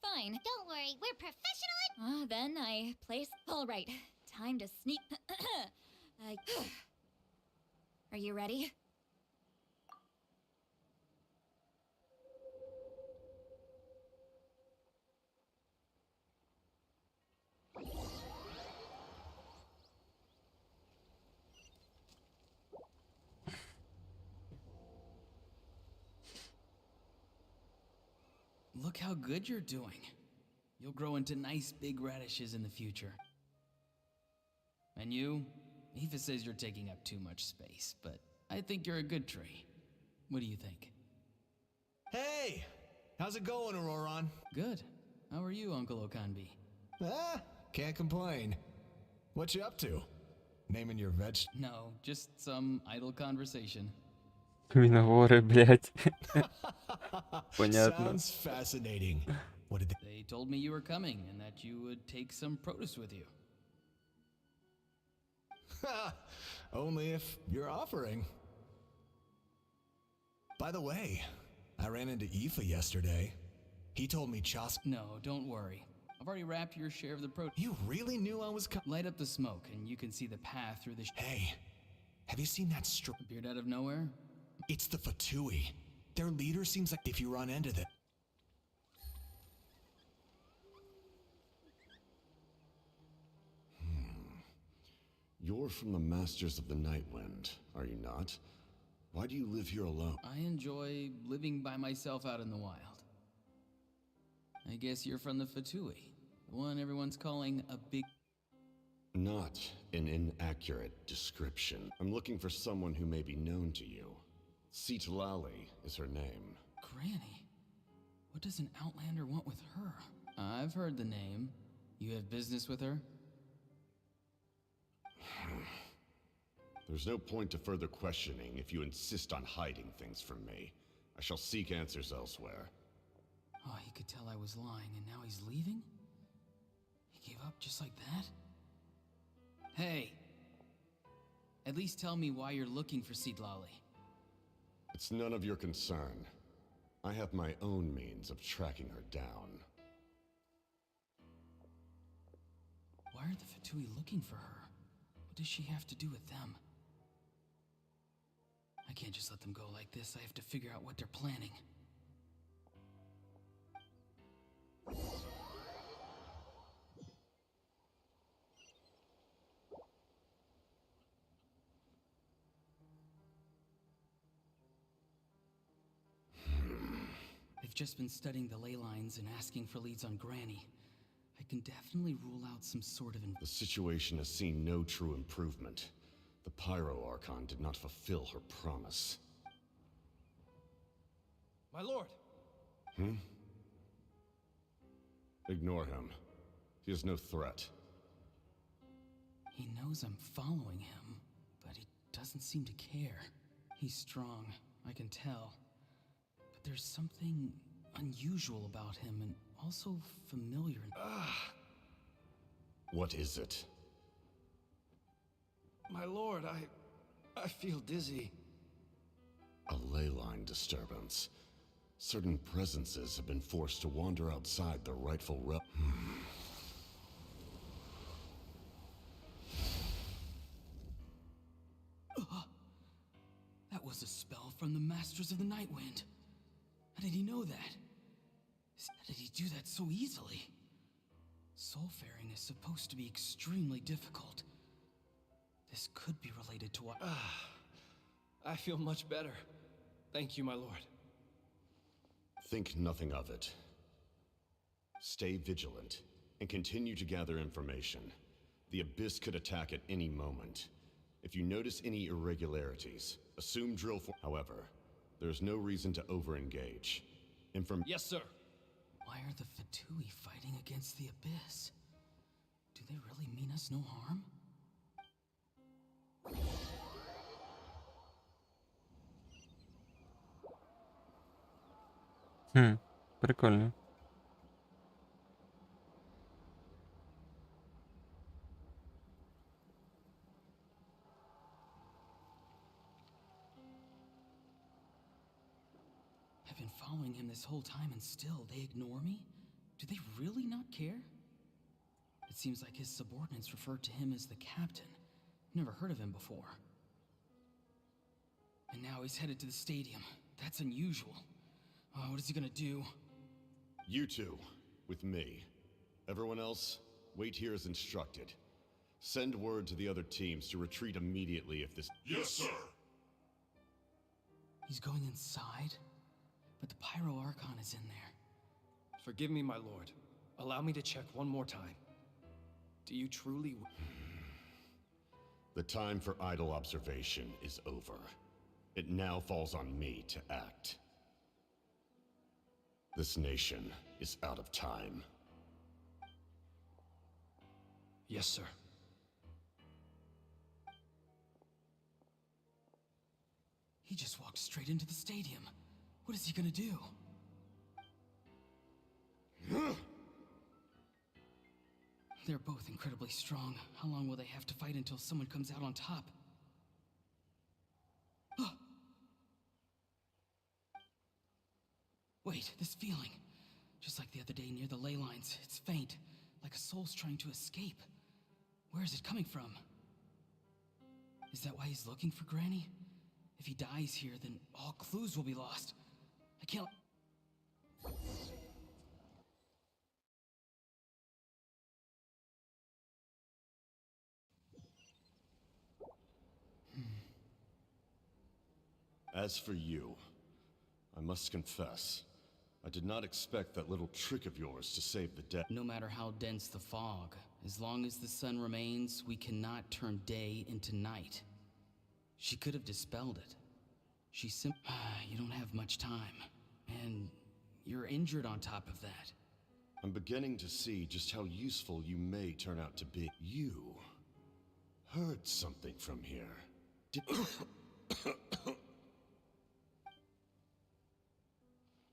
fine. Don't worry, we're professional at... Then I place... All right, time to sneak... Are you ready? Look how good you're doing. You'll grow into nice big radishes in the future. And you? Aoife says you're taking up too much space, but I think you're a good tree. What do you think? Hey! How's it going, Auroron? Good. How are you, Uncle Okanbi? Can't complain. What you up to? Naming your veg... No, just some idle conversation. Він говорить, блядь. Понятно. Sounds fascinating. What did They told me you were coming and that you would take some produce with you. Only if you're offering. By the way, I ran into Aoife yesterday. He told me No, don't worry. I've already wrapped your share of the produce. You really knew I was Light up the smoke and you can see the path through the... Hey, have you seen that Appeared out of nowhere? It's the Fatui. Their leader seems like if you run into them. You're from the Masters of the Night Wind, are you not? Why do you live here alone? I enjoy living by myself out in the wild. I guess you're from the Fatui, the one everyone's calling a big... Not an inaccurate description. I'm looking for someone who may be known to you. Citlali is her name. Granny? What does an Outlander want with her? I've heard the name. You have business with her? There's no point to further questioning if you insist on hiding things from me. I shall seek answers elsewhere. Oh, he could tell I was lying and now he's leaving? He gave up just like that? Hey! At least tell me why you're looking for Citlali. It's none of your concern. I have my own means of tracking her down. Why are the Fatui looking for her? What does she have to do with them? I can't just let them go like this. I have to figure out what they're planning. They've just been studying the ley lines and asking for leads on Granny. I can definitely rule out some sort of... The situation has seen no true improvement. The Pyro Archon did not fulfill her promise. My lord! Ignore him. He is no threat. He knows I'm following him, but he doesn't seem to care. He's strong, I can tell. But there's something unusual about him and also familiar. What is it? My lord, I feel dizzy. A ley line disturbance. Certain presences have been forced to wander outside their rightful That was a spell from the Masters of the Night Wind. How did he know that? How did he do that so easily? Soulfaring is supposed to be extremely difficult. This could be related to what... I feel much better. Thank you, my lord. Think nothing of it. Stay vigilant and continue to gather information. The Abyss could attack at any moment. If you notice any irregularities, assume drill for... However, there's no reason to over-engage. Yes, sir. Why are the Fatui fighting against the Abyss? Do they really mean us no harm? Прикольно. I've been following him this whole time and still they ignore me? Do they really not care? It seems like his subordinates referred to him as the captain. Never heard of him before. And now he's headed to the stadium. That's unusual. Oh, what is he gonna do? You two, with me. Everyone else, wait here as instructed. Send word to the other teams to retreat immediately if this... Yes, sir. He's going inside? But the Pyro Archon is in there. Forgive me, my lord. Allow me to check one more time. Do you truly... The time for idle observation is over. It now falls on me to act. This nation is out of time. Yes, sir. He just walked straight into the stadium. What is he gonna do? They're both incredibly strong. How long will they have to fight until someone comes out on top? Wait, this feeling. Just like the other day near the ley lines. It's faint, like a soul's trying to escape. Where is it coming from? Is that why he's looking for Granny? If he dies here, then all clues will be lost. I can't... As for you, I must confess, I did not expect that little trick of yours to save the day. No matter how dense the fog, as long as the sun remains, we cannot turn day into night. She could have dispelled it. She You don't have much time. And you're injured on top of that. I'm beginning to see just how useful you may turn out to be. You heard something from here.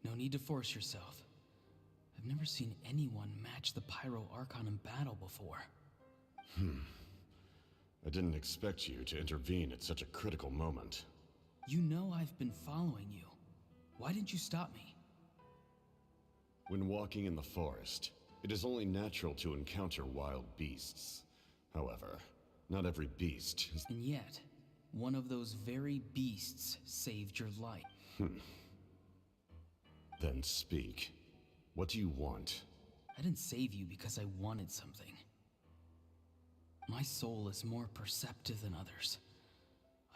No need to force yourself. I've never seen anyone match the Pyro Archon in battle before. I didn't expect you to intervene at such a critical moment. You know I've been following you. Why didn't you stop me? When walking in the forest, it is only natural to encounter wild beasts. However, not every beast is... And yet, one of those very beasts saved your life. Then speak. What do you want? I didn't save you because I wanted something. My soul is more perceptive than others.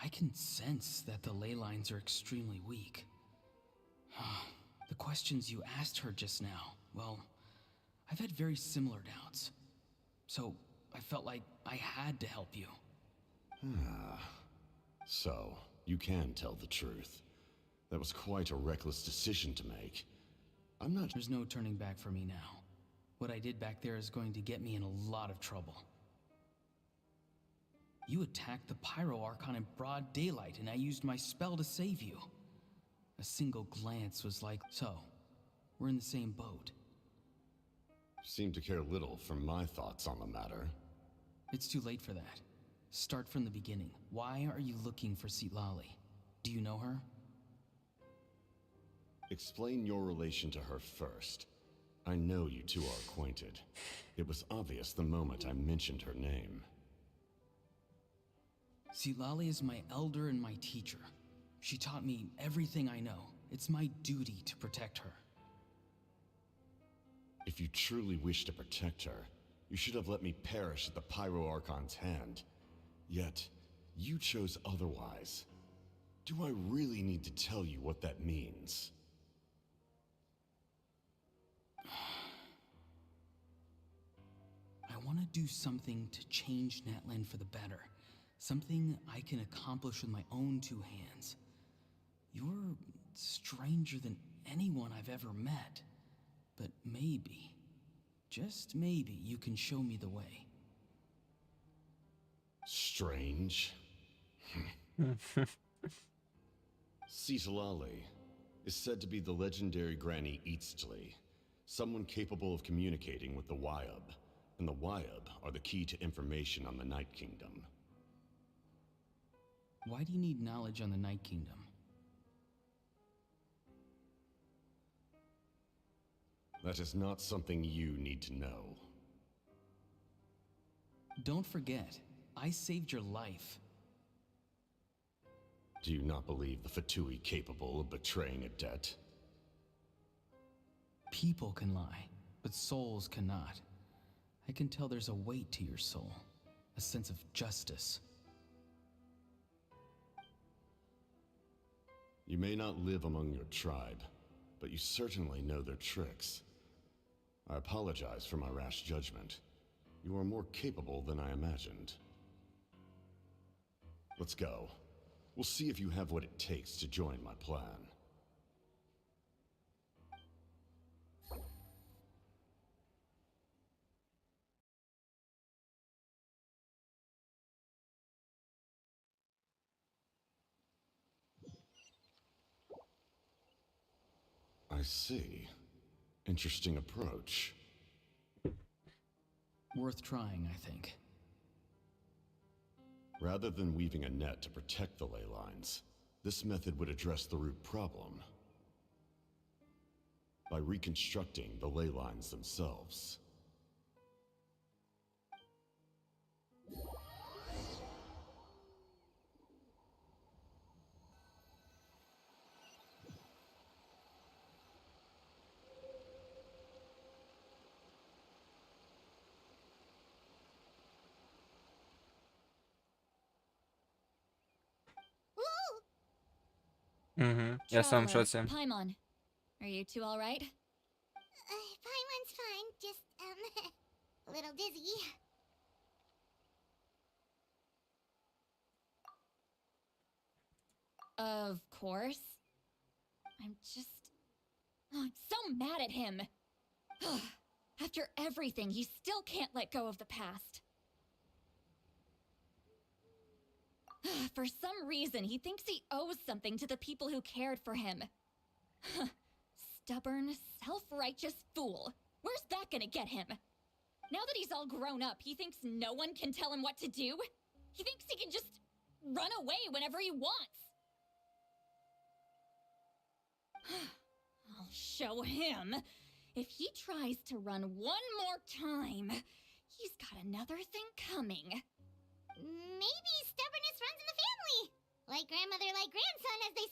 I can sense that the ley lines are extremely weak. The questions you asked her just now, well, I've had very similar doubts. So, I felt like I had to help you. So, you can tell the truth. That was quite a reckless decision to make. I'm not... There's no turning back for me now. What I did back there is going to get me in a lot of trouble. You attacked the Pyro Archon in broad daylight, and I used my spell to save you. A single glance was like, so, we're in the same boat. Seem to care little for my thoughts on the matter. It's too late for that. Start from the beginning. Why are you looking for Sitlali? Do you know her? Explain your relation to her first. I know you two are acquainted. It was obvious the moment I mentioned her name. Sitlali is my elder and my teacher. She taught me everything I know. It's my duty to protect her. If you truly wish to protect her, you should have let me perish at the Pyro Archon's hand. Yet, you chose otherwise. Do I really need to tell you what that means? I want to do something to change Natlan for the better. Something I can accomplish with my own two hands. You're stranger than anyone I've ever met. But maybe, just maybe, you can show me the way. Strange. Sitlali is said to be the legendary Granny Eastly, someone capable of communicating with the Wyab, and the Wyab are the key to information on the Night Kingdom. Why do you need knowledge on the Night Kingdom? That is not something you need to know. Don't forget, I saved your life. Do you not believe the Fatui capable of betraying a debt? People can lie, but souls cannot. I can tell there's a weight to your soul, a sense of justice. You may not live among your tribe, but you certainly know their tricks. I apologize for my rash judgment. You are more capable than I imagined. Let's go. We'll see if you have what it takes to join my plan. I see. Interesting approach. Worth trying, I think. Rather than weaving a net to protect the ley lines, this method would address the root problem by reconstructing the ley lines themselves. Я сам в шоці. Paimon, are you two all right? Paimon's fine, just, a little dizzy. Of course. I'm so mad at him. After everything, he still can't let go of the past. For some reason, he thinks he owes something to the people who cared for him. Stubborn, self-righteous fool. Where's that gonna get him? Now that he's all grown up, he thinks no one can tell him what to do? He thinks he can just run away whenever he wants. I'll show him. If he tries to run one more time, he's got another thing coming. Maybe stubbornness runs in the family. Like grandmother, like grandson, as they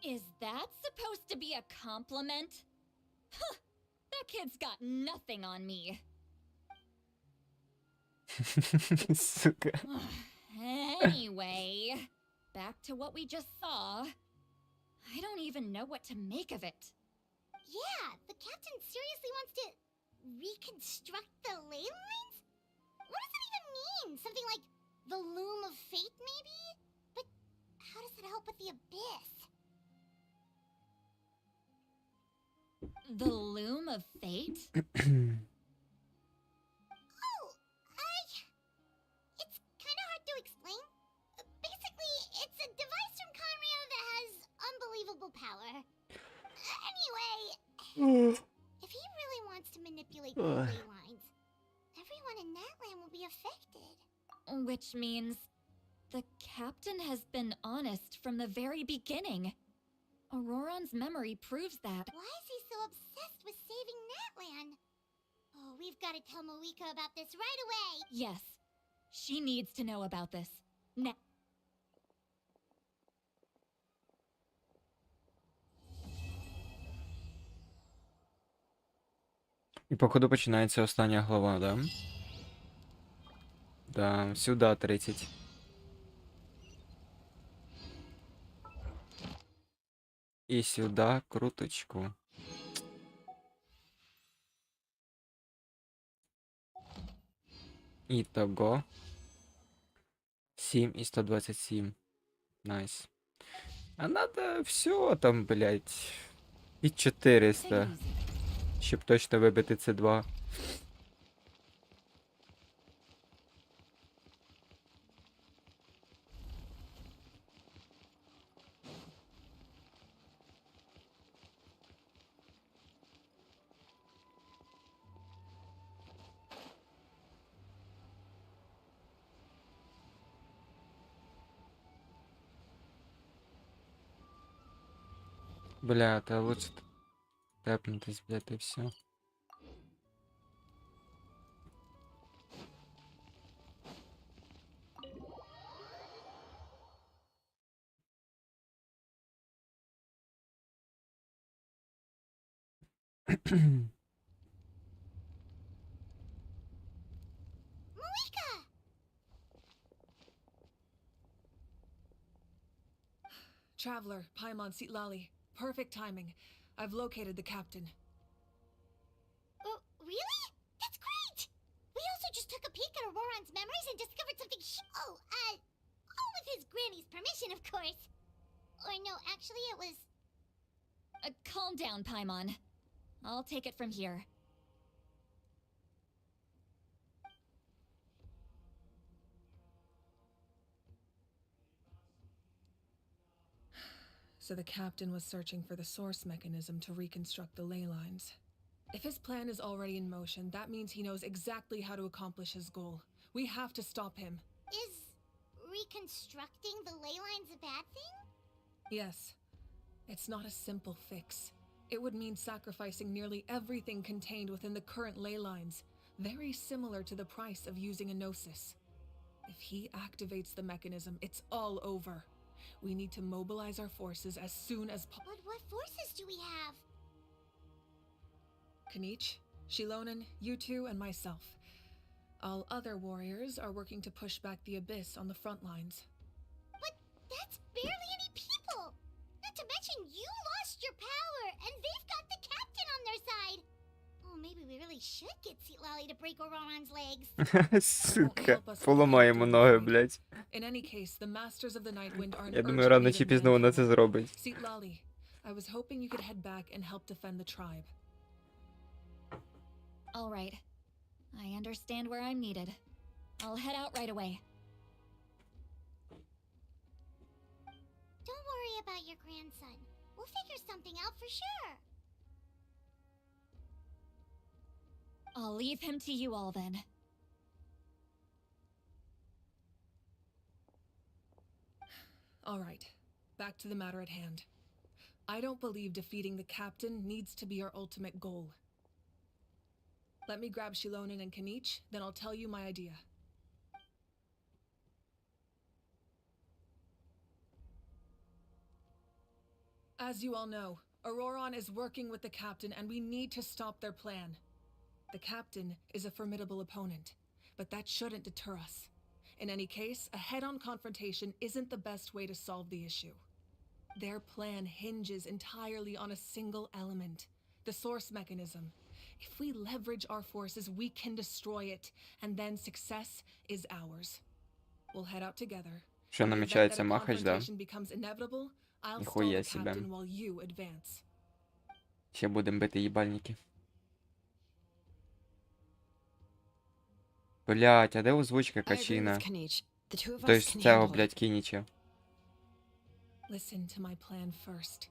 say. Is that supposed to be a compliment? Huh, that kid's got nothing on me. Сука. Anyway, back to what we just saw. I don't even know what to make of it. Yeah, the captain seriously wants to reconstruct the ley lines? What does that even mean? Something like the loom of fate, maybe? But how does that help with the abyss? The loom of fate? Oh, Which means the captain has been honest from the very beginning. Auroron's memory proves that. Why is he so obsessed with saving Natlan? Oh, we've got to tell Moeka about this right away. Yes, she needs to know about this. Now. І походу починається остання глава, да? Да, сюди 30. І сюди круточку. Ітого 7 і 127. Найс. А надо все там, блять, і 400. Щоб точно вибити це 2. Бля, та лучше тепнутись, блядь, і все. Moeka! Traveler, Paimon Sitlali. Perfect timing. I've located the captain. Oh, really? That's great! We also just took a peek at Auroron's memories and discovered something all with his granny's permission, of course. Or no, actually it was... Calm down, Paimon. I'll take it from here. So the captain was searching for the source mechanism to reconstruct the ley lines. If his plan is already in motion, that means he knows exactly how to accomplish his goal. We have to stop him. Is reconstructing the ley lines a bad thing? Yes. It's not a simple fix. It would mean sacrificing nearly everything contained within the current ley lines, very similar to the price of using a gnosis. If he activates the mechanism, it's all over. We need to mobilize our forces as soon as possible. But what forces do we have? Kanich, Shilonen, you two, and myself. All other warriors are working to push back the abyss on the front lines. But that's barely any people! Not to mention you lost your power, and they've got the captain on their side! Oh, maybe we really should get Sitlali to break Auroron's legs. Сука, поламаємо ноги, блядь. In any case, the masters of the Nightwind are in Я думаю, рано urgent чи need of пізно вона це manpower. зробить. Sitlali, I was hoping you could head back and help defend the tribe. All right. I understand where I'm needed. I'll head out right away. Don't worry about your grandson. We'll figure something out for sure. I'll leave him to you all then. All right, back to the matter at hand. I don't believe defeating the captain needs to be our ultimate goal. Let me grab Shilonen and Kanich, then I'll tell you my idea. As you all know, Auroron is working with the captain and we need to stop their plan. The captain is a formidable opponent, but that shouldn't deter us. In any case, a head-on confrontation isn't the best way to solve the issue. Their plan hinges entirely on a single element, the source mechanism. If we leverage our forces, we can destroy it, and then success is ours. We'll head out together. Що In the event намічається that a махач, да? confrontation becomes inevitable, I'll stall Ніхуя the себе. captain while you advance. Ще будемо бити їбальники. Блять, а де озвучка I agree with качина? Kanich. The two of То us есть can цього, handle it. блять, Киніча. Listen to my plan first.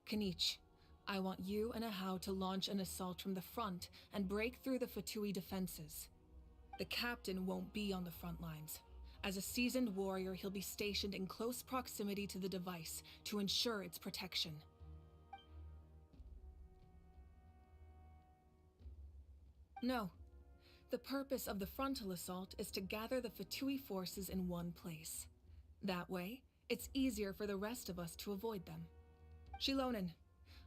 Kanich, I want you and Ahau to launch an assault from the front and break through the Fatui defenses. The captain won't be on the front lines. As a seasoned warrior, he'll be stationed in close proximity to the device to ensure its protection. No. The purpose of the frontal assault is to gather the Fatui forces in one place. That way, it's easier for the rest of us to avoid them. Shilonen,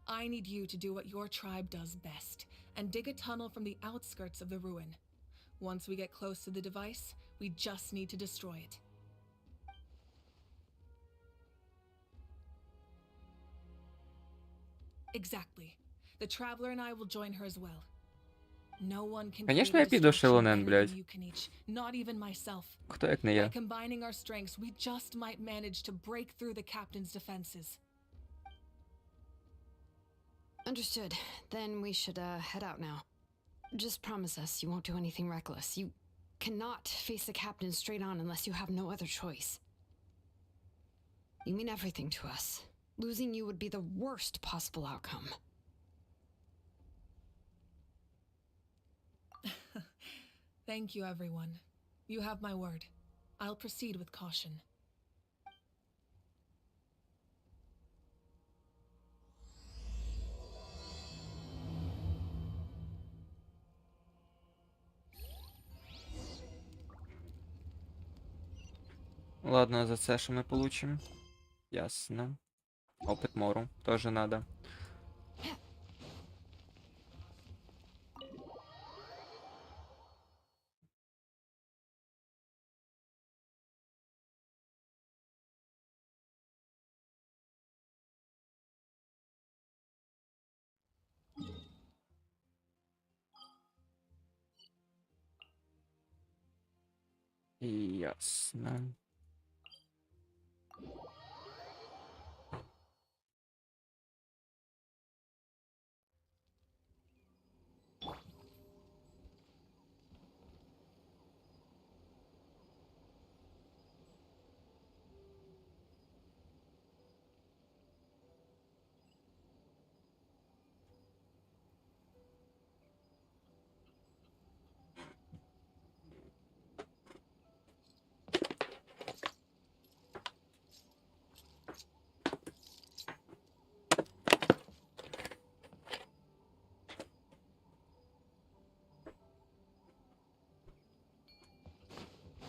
I need you to do what your tribe does best, and dig a tunnel from the outskirts of the ruin. Once we get close to the device, we just need to destroy it. Exactly. The Traveler and I will join her as well. No one can Конечно, я піду Шилонен, блядь. Not even myself. Хто як не я? By combining our strengths, we just might manage to break through the captain's defenses. Understood. Then we should head out now. Just promise us you won't do anything reckless. You cannot face the captain straight on unless you have no other choice. You mean everything to us. Losing you would be the worst possible outcome. Thank you, everyone. You have my word. I'll proceed with caution. Ладно, за це що ми получим. Ясно. Опыт мору тоже надо. Ясно.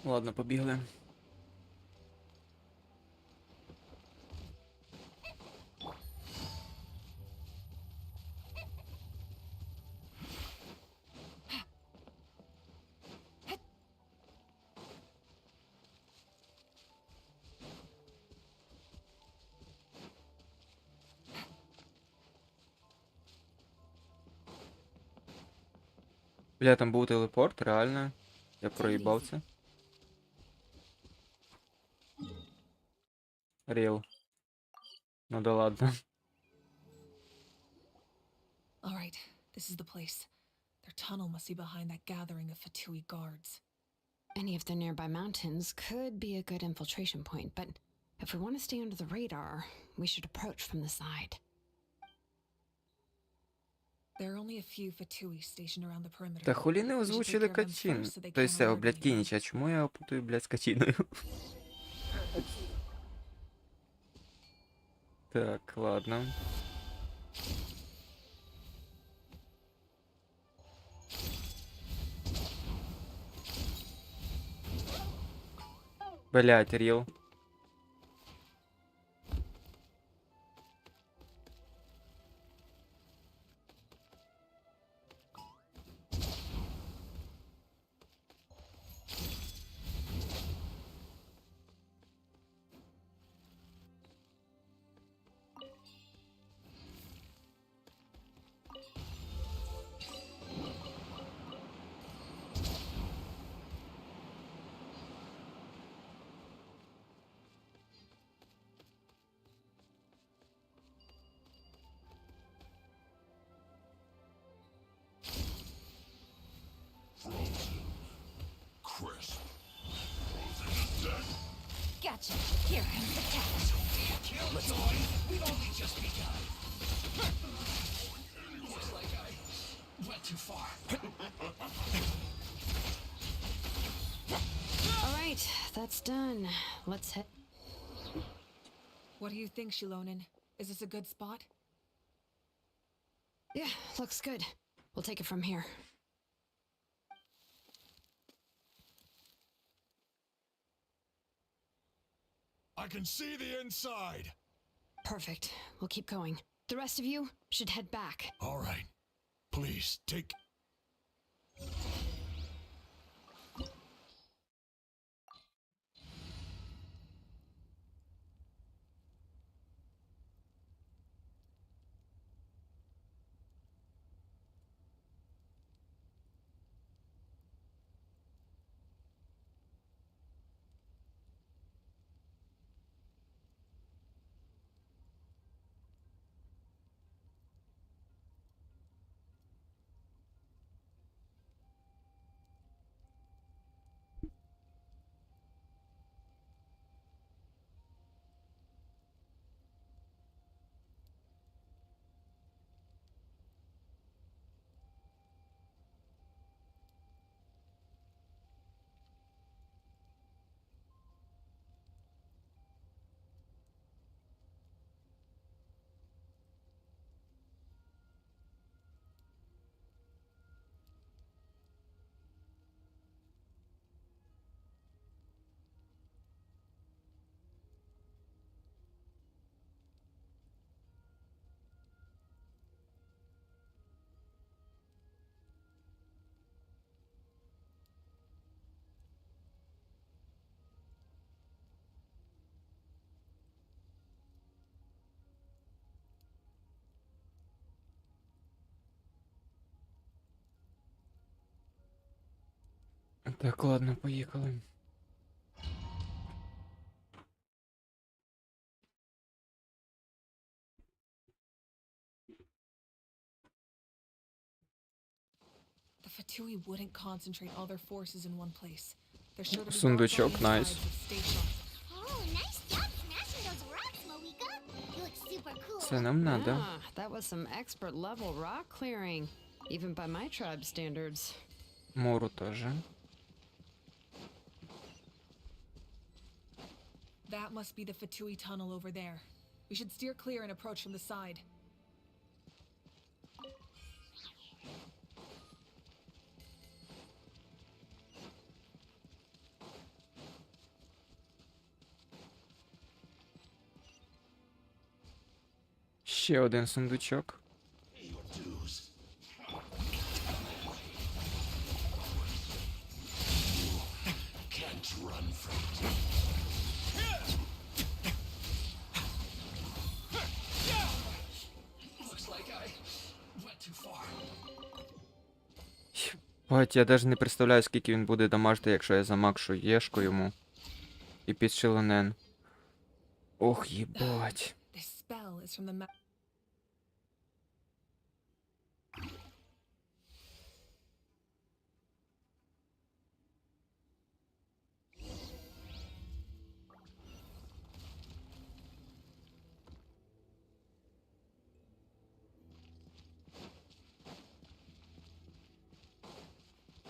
Ладно, побігли. Бля, там був телепорт, реально. Я проїбав це. Ріл. Ну да ладно. All right, this is the place. Their tunnel must be behind that gathering of Fatui guards. Any of the nearby mountains could be a good infiltration point, but if we want to stay under the radar, we should approach from the side. There are only a few Fatui stationed around the perimeter. Та хулі не озвучили качин. То есть, блядь, Кініч, а чому я опутаю, блядь, з качиною? Так, ладно. Блядь, Ріл. Crisp. Gotcha. Here comes the catch. Let's go. We've only just begun. Looks like I went too far. All right. right, that's done. Let's head. What do you think, Shilonen? Is this a good spot? Yeah, looks good. We'll take it from here. I can see the inside. Perfect. We'll keep going. The rest of you should head back. All right. Please, take... Так, ладно, поїхали. The Fatui wouldn't concentrate all their forces in one place. They're sure to be Сундучок, guards on each nice. side, so stay sharp. Oh, nice job smashing those rocks, Moika. You look super cool. Це нам надо. Ah, that was some expert level rock clearing, even by my tribe standards. Мору теж. That must be the Fatui tunnel over there. We should steer clear and approach from the side. Ще один сундучок. Can't run from it. Looks like I went too far. Бать, я навіть не представляю, скільки він буде дамажити, якщо я замакшу єшку йому. І під Шилонен. Ох, їбать. This spell is from the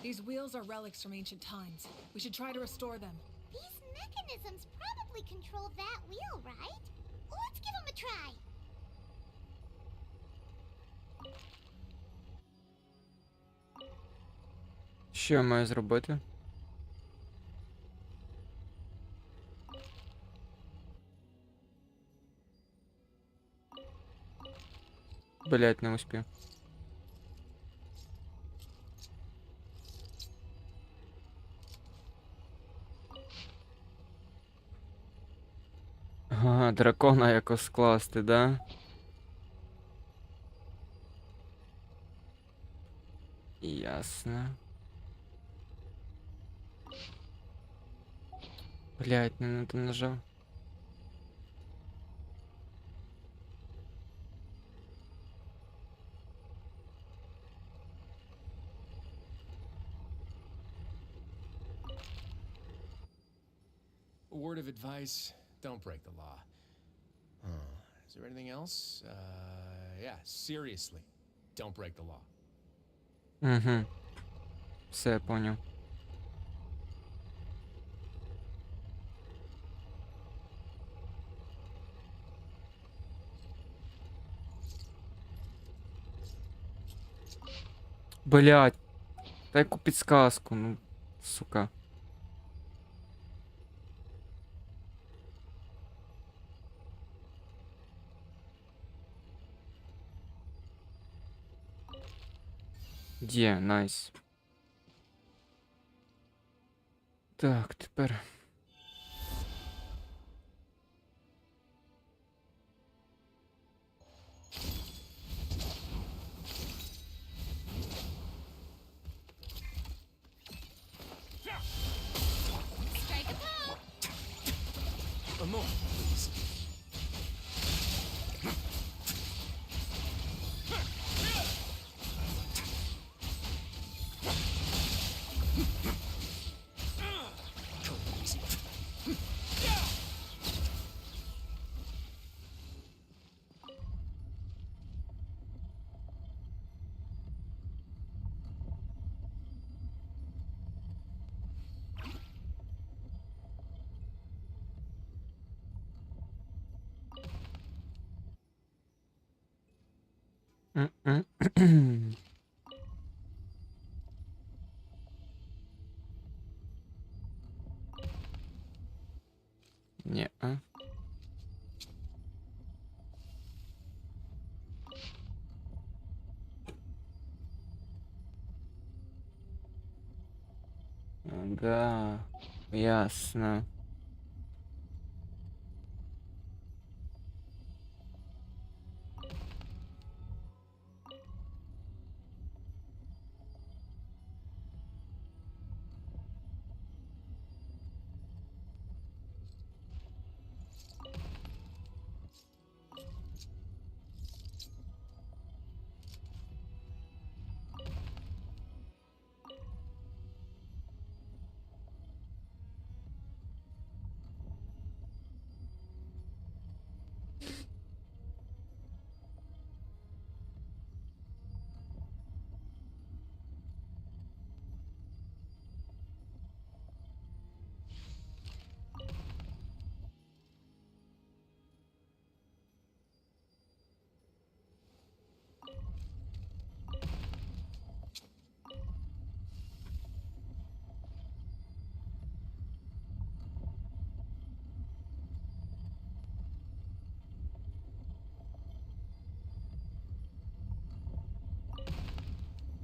These wheels are relics from ancient times. We should try to restore them. These mechanisms probably control that wheel, right? Let's give them a try. Що я маю зробити? Блять, не успів. Ага, дракона якось скласти, да? Ясно. Блять, не на то нажав. A word of advice, don't break the law. Is there anything else? Yeah, seriously, don't break the law. Угу. Все, поняв. Блять. Дай яку підсказку, ну, сука. Є, найс. Так, тепер. Strike a pose! A moment, please. Go easy. М-м. Ні, а? Ага, ясно.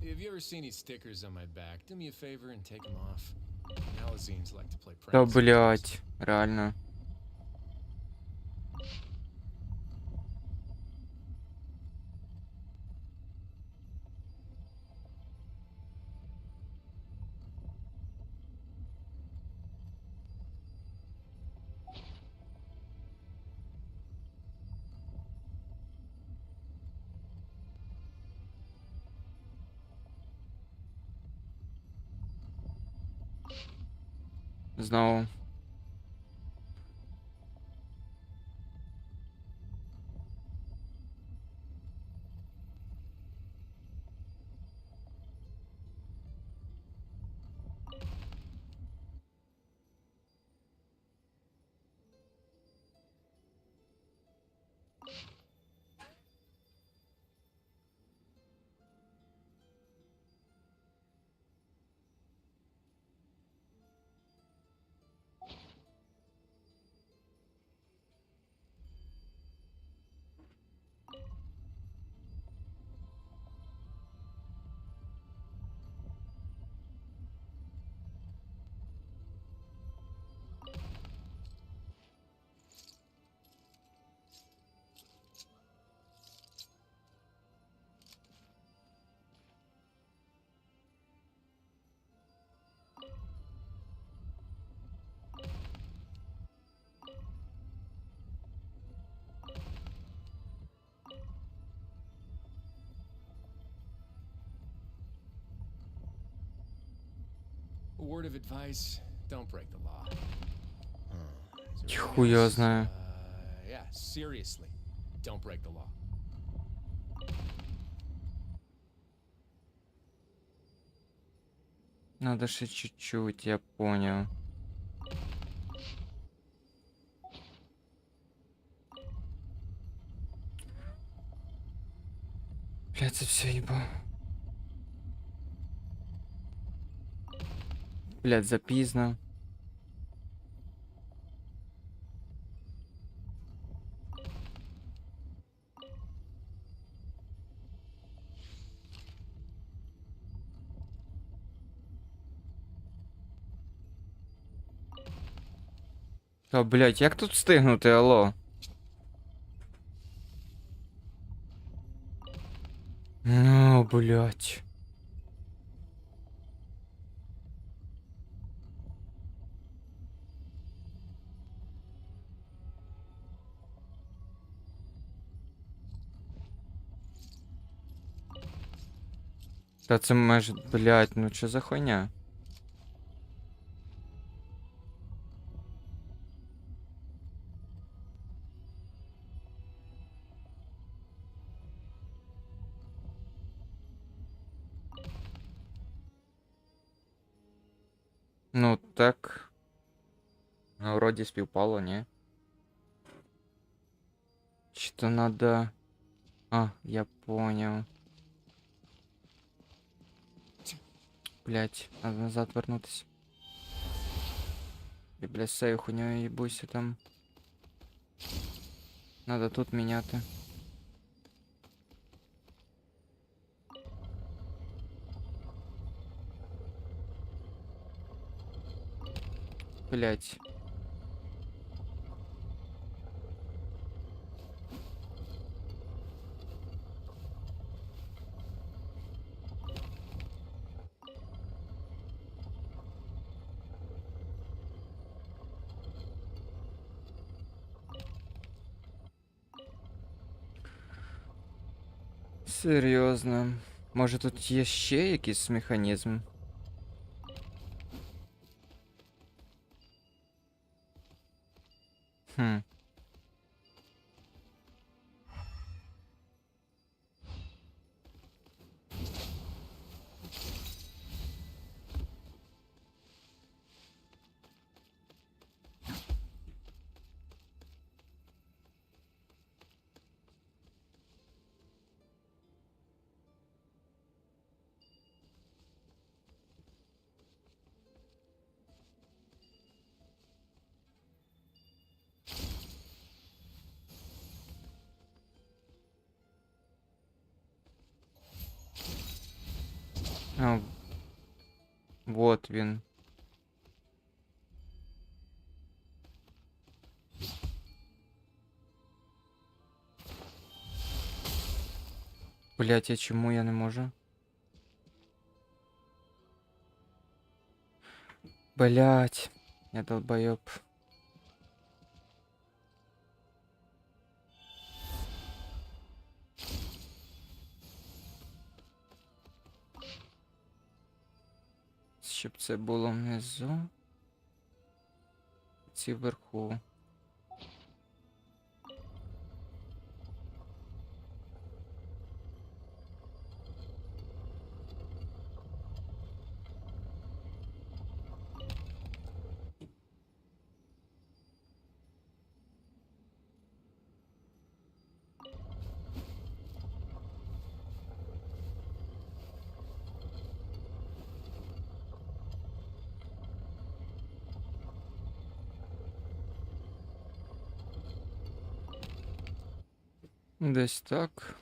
If you ever see any stickers on my back, do me a favor and take them off. Malazines like to play Та pranks. блять, реально. Знову. A word of advice, don't break the law. Is there anything Хуй его else? знаю. Yeah, seriously, don't break the law. Надо ще чуть-чуть, я понял. Блять, це все їбав. Блядь, запізно. Та, блядь, як тут встигнути, алло? Ну, блядь. Та це майже, блядь, ну що за хуйня? Ну так. Ну, вроді співпало, ні? Что надо... А, я понял. Блять, надо назад вернуться. И, блядь, с этой хуйнёй ебуйся там. Надо тут міняти. Блять. Серйозно. Може тут є ще якийсь механізм? Хм. А, вот він. Блять, а чому я не можу? Блять, я долбоёб. Щоб це було внизу. Ці вверху. Десь так.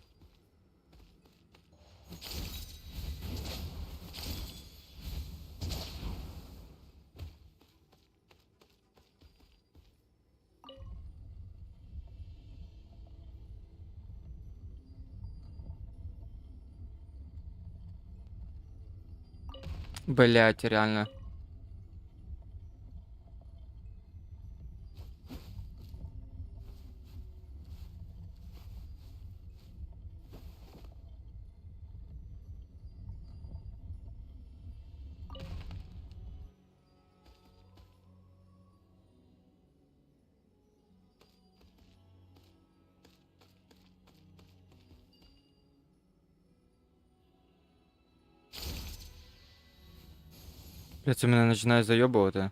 Блять, реально. Блять, це мене починає зайобувати.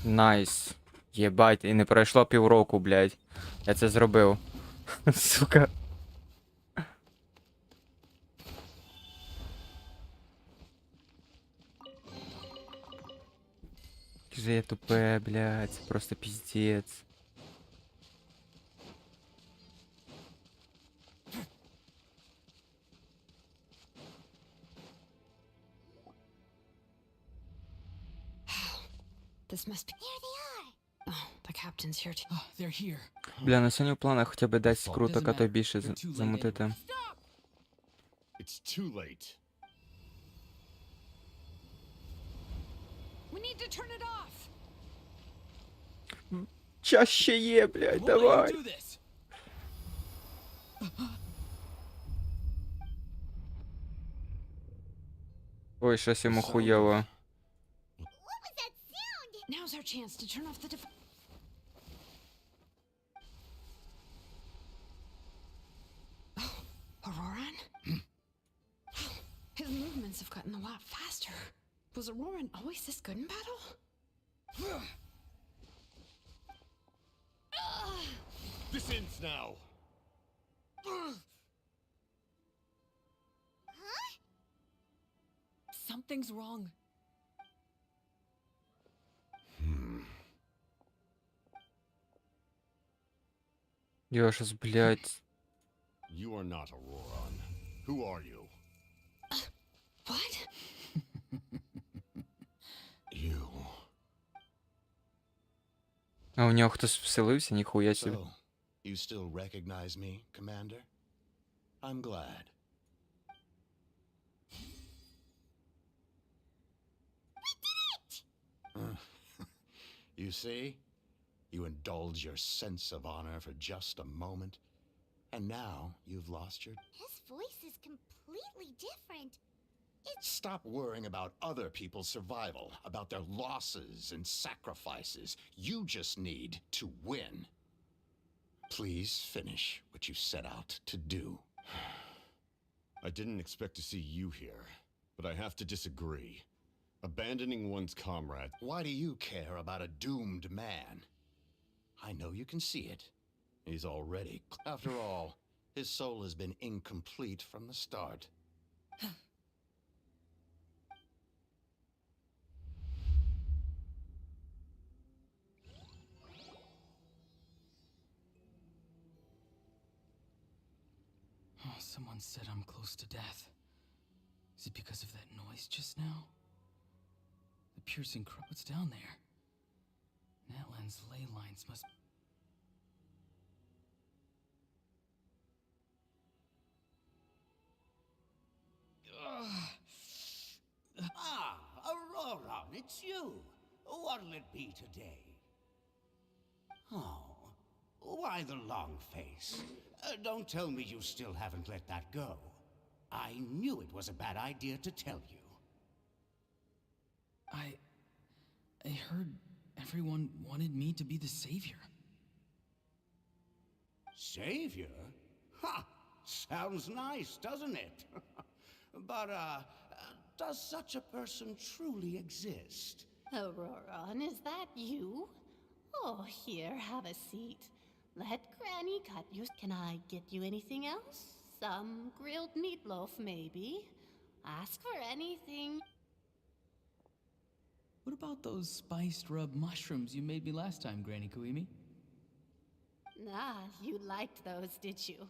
Найс. Єбать, і не пройшло півроку, блядь. Я це зробив. Сука. Же я тупе, блядь, це просто піздець. This must be. There they are. Oh, the captain's here too. Oh, they're here. Бля, на сьогодні в планах хоча б 10 круток, а то й більше They're too late замутити. anyway. It's too late. We need to turn it off. Час ще є, блядь, Won't let you давай. do this. Ой, щось йому хуєво. What was that sound? Now's our chance to turn off the device. Oh, Auroran? His movements have gotten a lot faster. Was Auroran always this good in battle? This ends now. Something's wrong. Йо, щось, блядь. You are not Auroran. Who are you? What? You. А у нього хтось вселився, ніхуя собі. So, you still recognize me, Commander? I'm glad. You see? You indulge your sense of honor for just a moment, and now you've lost your... His voice is completely different. Stop worrying about other people's survival, about their losses and sacrifices. You just need to win. Please finish what you set out to do. I didn't expect to see you here, but I have to disagree. Abandoning one's comrade. Why do you care about a doomed man? I know you can see it. He's already... After all, his soul has been incomplete from the start. Oh, someone said I'm close to death. Is it because of that noise just now? The piercing what's down there? Natlan's ley lines must... Ah, Auroran, it's you. What'll it be today? Oh, why the long face? Don't tell me you still haven't let that go. I knew it was a bad idea to tell you. I heard everyone wanted me to be the savior. Savior? Ha! Sounds nice, doesn't it? But, does such a person truly exist? Auroran, is that you? Oh, here, have a seat. Let Granny cut you. Can I get you anything else? Some grilled meatloaf, maybe? Ask for anything. What about those spiced rub mushrooms you made me last time, Granny Kuimi? Ah, you liked those, did you?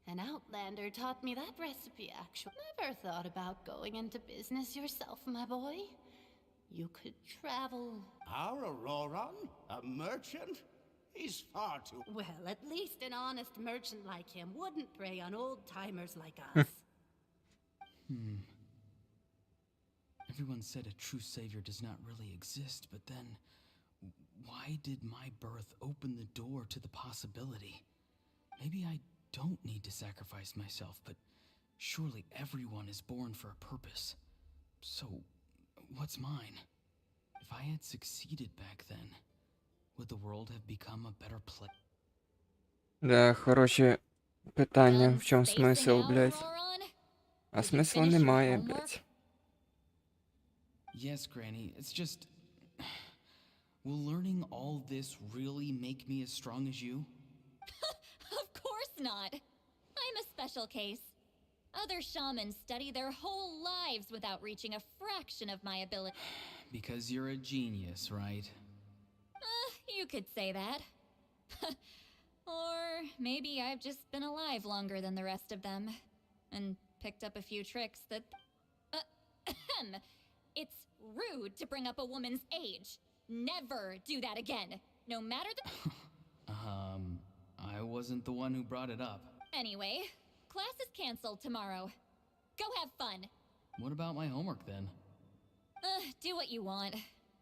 An outlander taught me that recipe, actually. Never thought about going into business yourself, my boy. You could travel. Our Auroran? A merchant? He's far too... Well, at least an honest merchant like him wouldn't prey on old-timers like us. Everyone said a true savior does not really exist, but then why did my birth open the door to the possibility? Maybe I don't need to sacrifice myself, but surely everyone is born for a purpose. So, what's mine? If I had succeeded back then, would the world have become a better place? Да, хороші питання. В чому смисл, блядь? А смисла немає, блядь. Yes, Granny, it's just... Will learning all this really make me as strong as you? Of course not. I'm a special case. Other shamans study their whole lives without reaching a fraction of my ability. Because you're a genius, right? You could say that. Or maybe I've just been alive longer than the rest of them. And picked up a few tricks that... It's rude to bring up a woman's age. Never do that again. No matter the... I wasn't the one who brought it up. Anyway, class is canceled tomorrow. Go have fun. What about my homework then? Do what you want.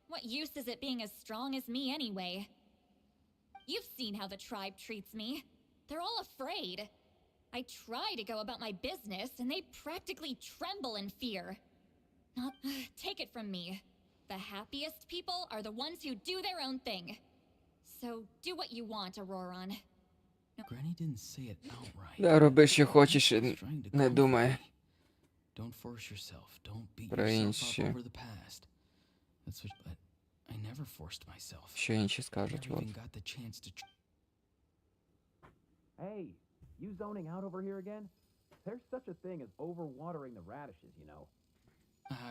What use is it being as strong as me anyway? You've seen how the tribe treats me. They're all afraid. I try to go about my business, and they practically tremble in fear. Not... Take it from me. The happiest people are the ones who do their own thing. So do what you want, Auroron. Granny didn't say it outright. Да, роби, що хочеш, і не думай. Don't force yourself. Don't beat Про yourself інші. up over the past. That's what... But I never forced myself. Що інші скажуть, Never вот. even got the chance to... Hey, you zoning out over here again? There's such a thing as overwatering the radishes, you know.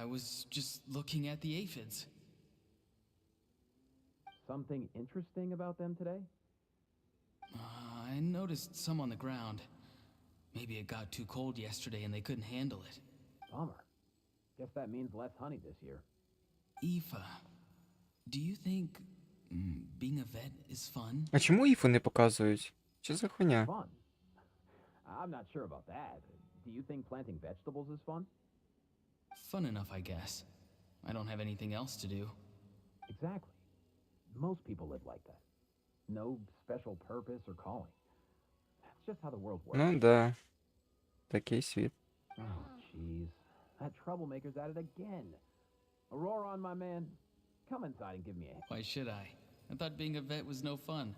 I was just looking at the aphids. Something interesting about them today? I noticed some on the ground. Maybe it got too cold yesterday and they couldn't handle it. Bummer. Guess that means less honey this year. Aoife, do you think being a vet is fun? А чому Іфу не показують? Що за хуйня? Fun? I'm not sure about that. Do you think planting vegetables is fun? Fun enough, I guess. I don't have anything else to do. Exactly. Most people live like that. No special purpose or calling. That's just how the world works. Ну да. Такий світ. Oh, jeez. That troublemaker's at it again. Auroron, my man, come inside and give me a hand. Why should I? I thought being a vet was no fun.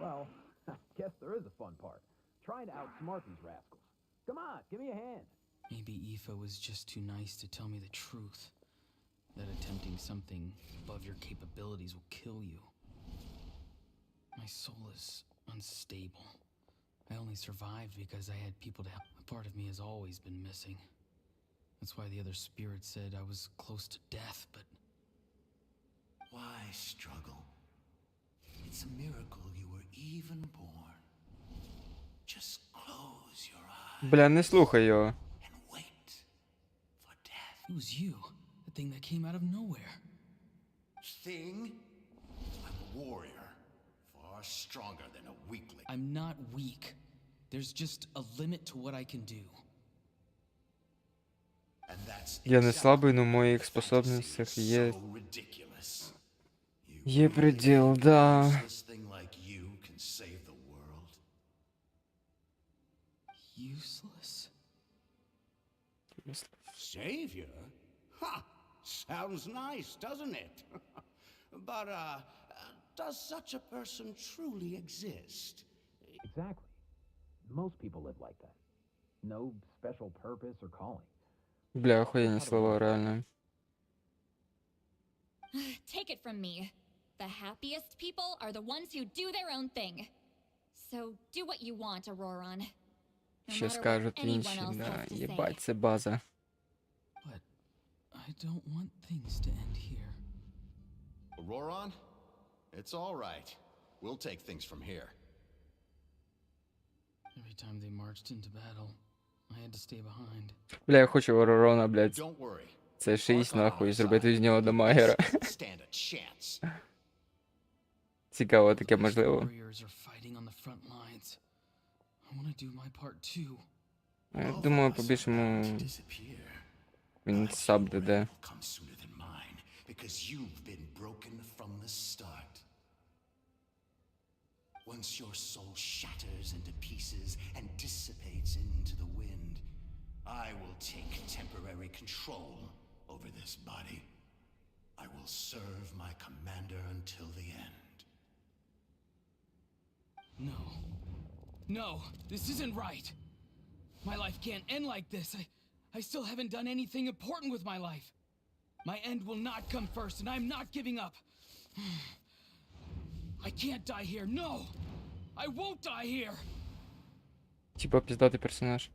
Well, I guess there is a fun part. Trying to outsmart these rascals. Come on, give me a hand. Maybe Aoife was just too nice to tell me the truth. That attempting something above your capabilities will kill you. My soul is unstable. I only survived because I had people to help. A part of me has always been missing. That's why the other spirits said I was close to death, but... Why struggle? It's a miracle you were even born. Just close your eyes. Бля, не слухай його. And wait for death. It was you, the thing that came out of nowhere. Thing? I'm a warrior, far stronger than a weakling. I'm not weak. There's just a limit to what I can do. And that's Я не слабий, но в моїх способностях є предел, да. Useless? Savior? Ha! Sounds nice, doesn't it? But, does such a person truly exist? Exactly. Most people live like that. No special purpose or calling. Бля, охуєнні слова, реально. Take it from me. The happiest people are the ones who do their own thing. So do what you want, Auroron. No Що matter what скажуть anyone інші, else да, has to say. єбать, це база. But I don't want things to end here. Auroron? It's all right. We'll take things from here. Every time they marched into battle, I had to stay behind. Бля, я хочу Auroron, блядь. Don't worry. Це 6 нахуй, зробити з нього дамагера. Stand a chance. Цікаво, таке можливо. Warriors are fighting on the front lines. I want to do my part too. Я думаю, по-більшому він саб даде. Come sooner than mine, because you've been broken from the start. Once your soul shatters into pieces and dissipates into the wind, I will take temporary control over this body. I will serve my commander until the end. No. No, this isn't right. My life can't end like this. I still haven't done anything important with my life. My end will not come first, and I'm not giving up. I can't die here. No! I won't die here! Типа пиздатый персонаж.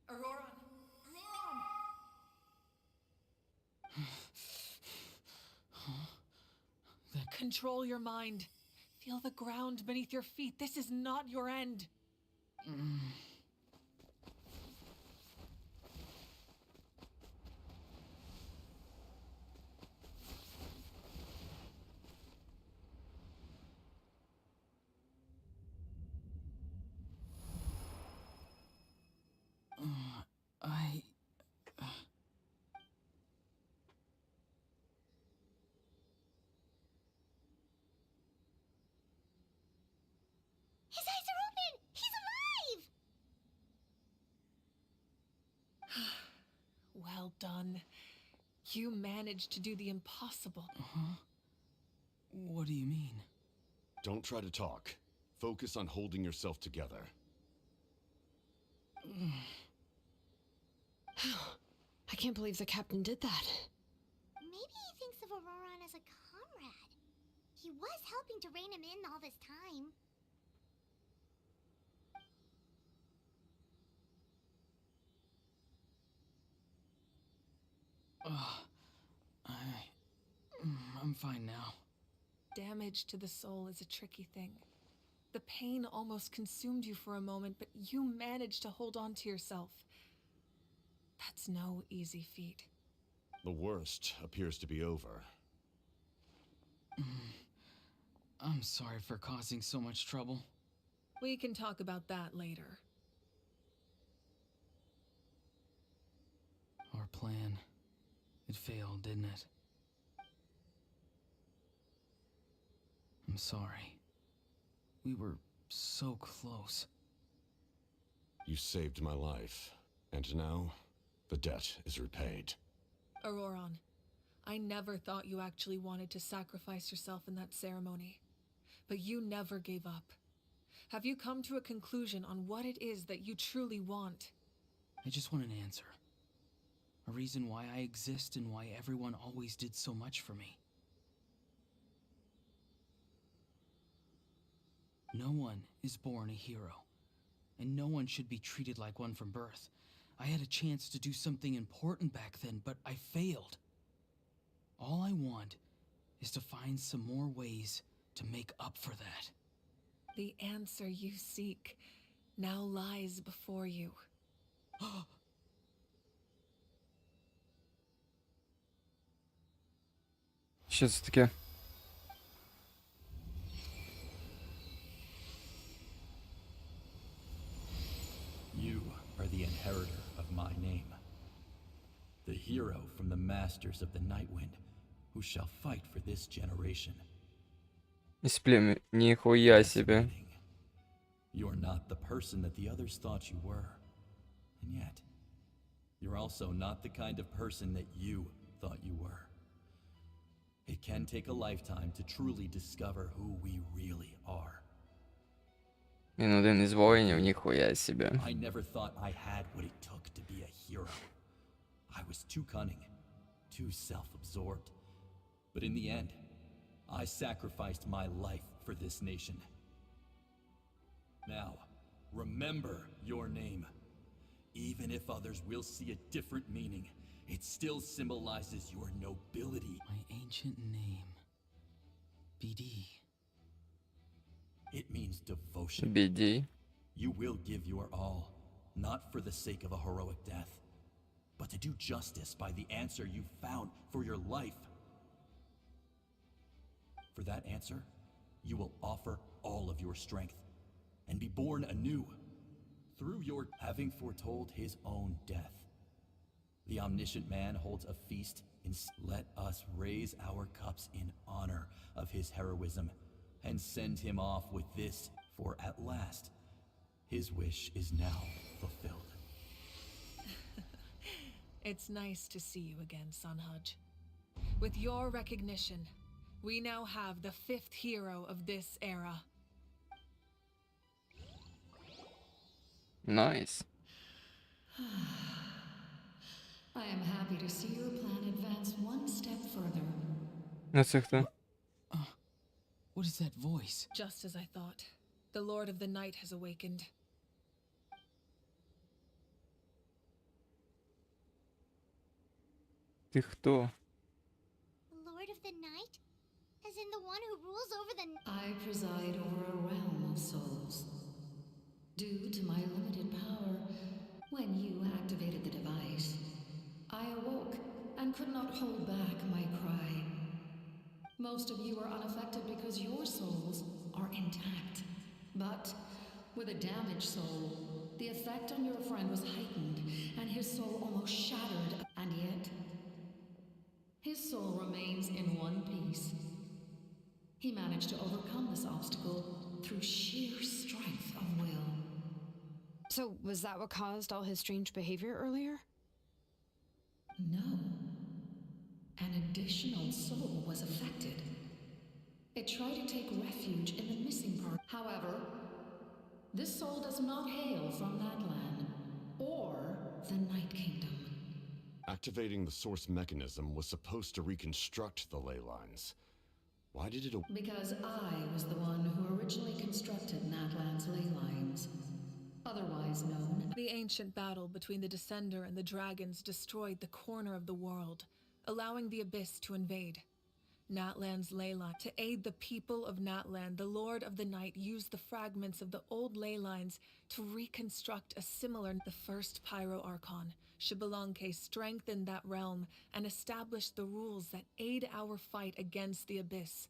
Aurora. Control your mind. Feel the ground beneath your feet. This is not your end. His eyes are open! He's alive! Well done. You managed to do the impossible. What do you mean? Don't try to talk. Focus on holding yourself together. I can't believe the captain did that. Maybe he thinks of Auroran as a comrade. He was helping to rein him in all this time. I'm fine now. Damage to the soul is a tricky thing. The pain almost consumed you for a moment, but you managed to hold on to yourself. That's no easy feat. The worst appears to be over. I'm sorry for causing so much trouble. We can talk about that later. Our plan, it failed, didn't it? I'm sorry. We were so close. You saved my life, and now the debt is repaid. Auroran, I never thought you actually wanted to sacrifice yourself in that ceremony. But you never gave up. Have you come to a conclusion on what it is that you truly want? I just want an answer. A reason why I exist and why everyone always did so much for me. No one is born a hero, and no one should be treated like one from birth. I had a chance to do something important back then, but I failed. All I want is to find some more ways to make up for that. The answer you seek now lies before you. Що це таке? You are the inheritor of my name. The hero from the masters of the Nightwind, who shall fight for this generation. Из племя. Нихуя себе. You're not the person that the others thought you were. And yet, you're also not the kind of person that you thought you were. It can take a lifetime to truly discover who we really are. Він один із воїнів, ніхуя себе. I never thought I had what it took to be a hero. I was too cunning, too self-absorbed. But in the end, I sacrificed my life for this nation. Now, remember your name. Even if others will see a different meaning, it still symbolizes your nobility. My ancient name. BD. It means devotion. BD. You will give your all, not for the sake of a heroic death, but to do justice by the answer you found for your life. For that answer, you will offer all of your strength and be born anew through your having foretold his own death. The omniscient man holds a feast. Let us raise our cups in honor of his heroism and send him off with this, for at last, his wish is now fulfilled. It's nice to see you again, Sunhudge. With your recognition, we now have the 5th hero of this era. Nice. I am happy to see your plan advance one step further. А це хто? What is that voice? Just as I thought. The Lord of the Night has awakened. Ти хто? Lord of the Night? As in the one who rules over the... I preside over a realm of souls. Due to my limited power, when you activated the device, I awoke and could not hold back my cry. Most of you are unaffected because your souls are intact. But with a damaged soul, the effect on your friend was heightened and his soul almost shattered. And yet, his soul remains in one piece. He managed to overcome this obstacle through sheer strength of will. So, was that what caused all his strange behavior earlier? No. An additional soul was affected. It tried to take refuge in the missing part. However, this soul does not hail from that land or the Night Kingdom. Activating the source mechanism was supposed to reconstruct the ley lines. Why did it... Because I was the one who originally constructed Natlan's ley lines. Otherwise known... The ancient battle between the Descender and the dragons destroyed the corner of the world, allowing the Abyss to invade. Natlan's ley line. To aid the people of Natlan, the Lord of the Night used the fragments of the old ley lines to reconstruct a similar... The first Pyro Archon, Xbalanque, strengthened that realm and established the rules that aid our fight against the Abyss.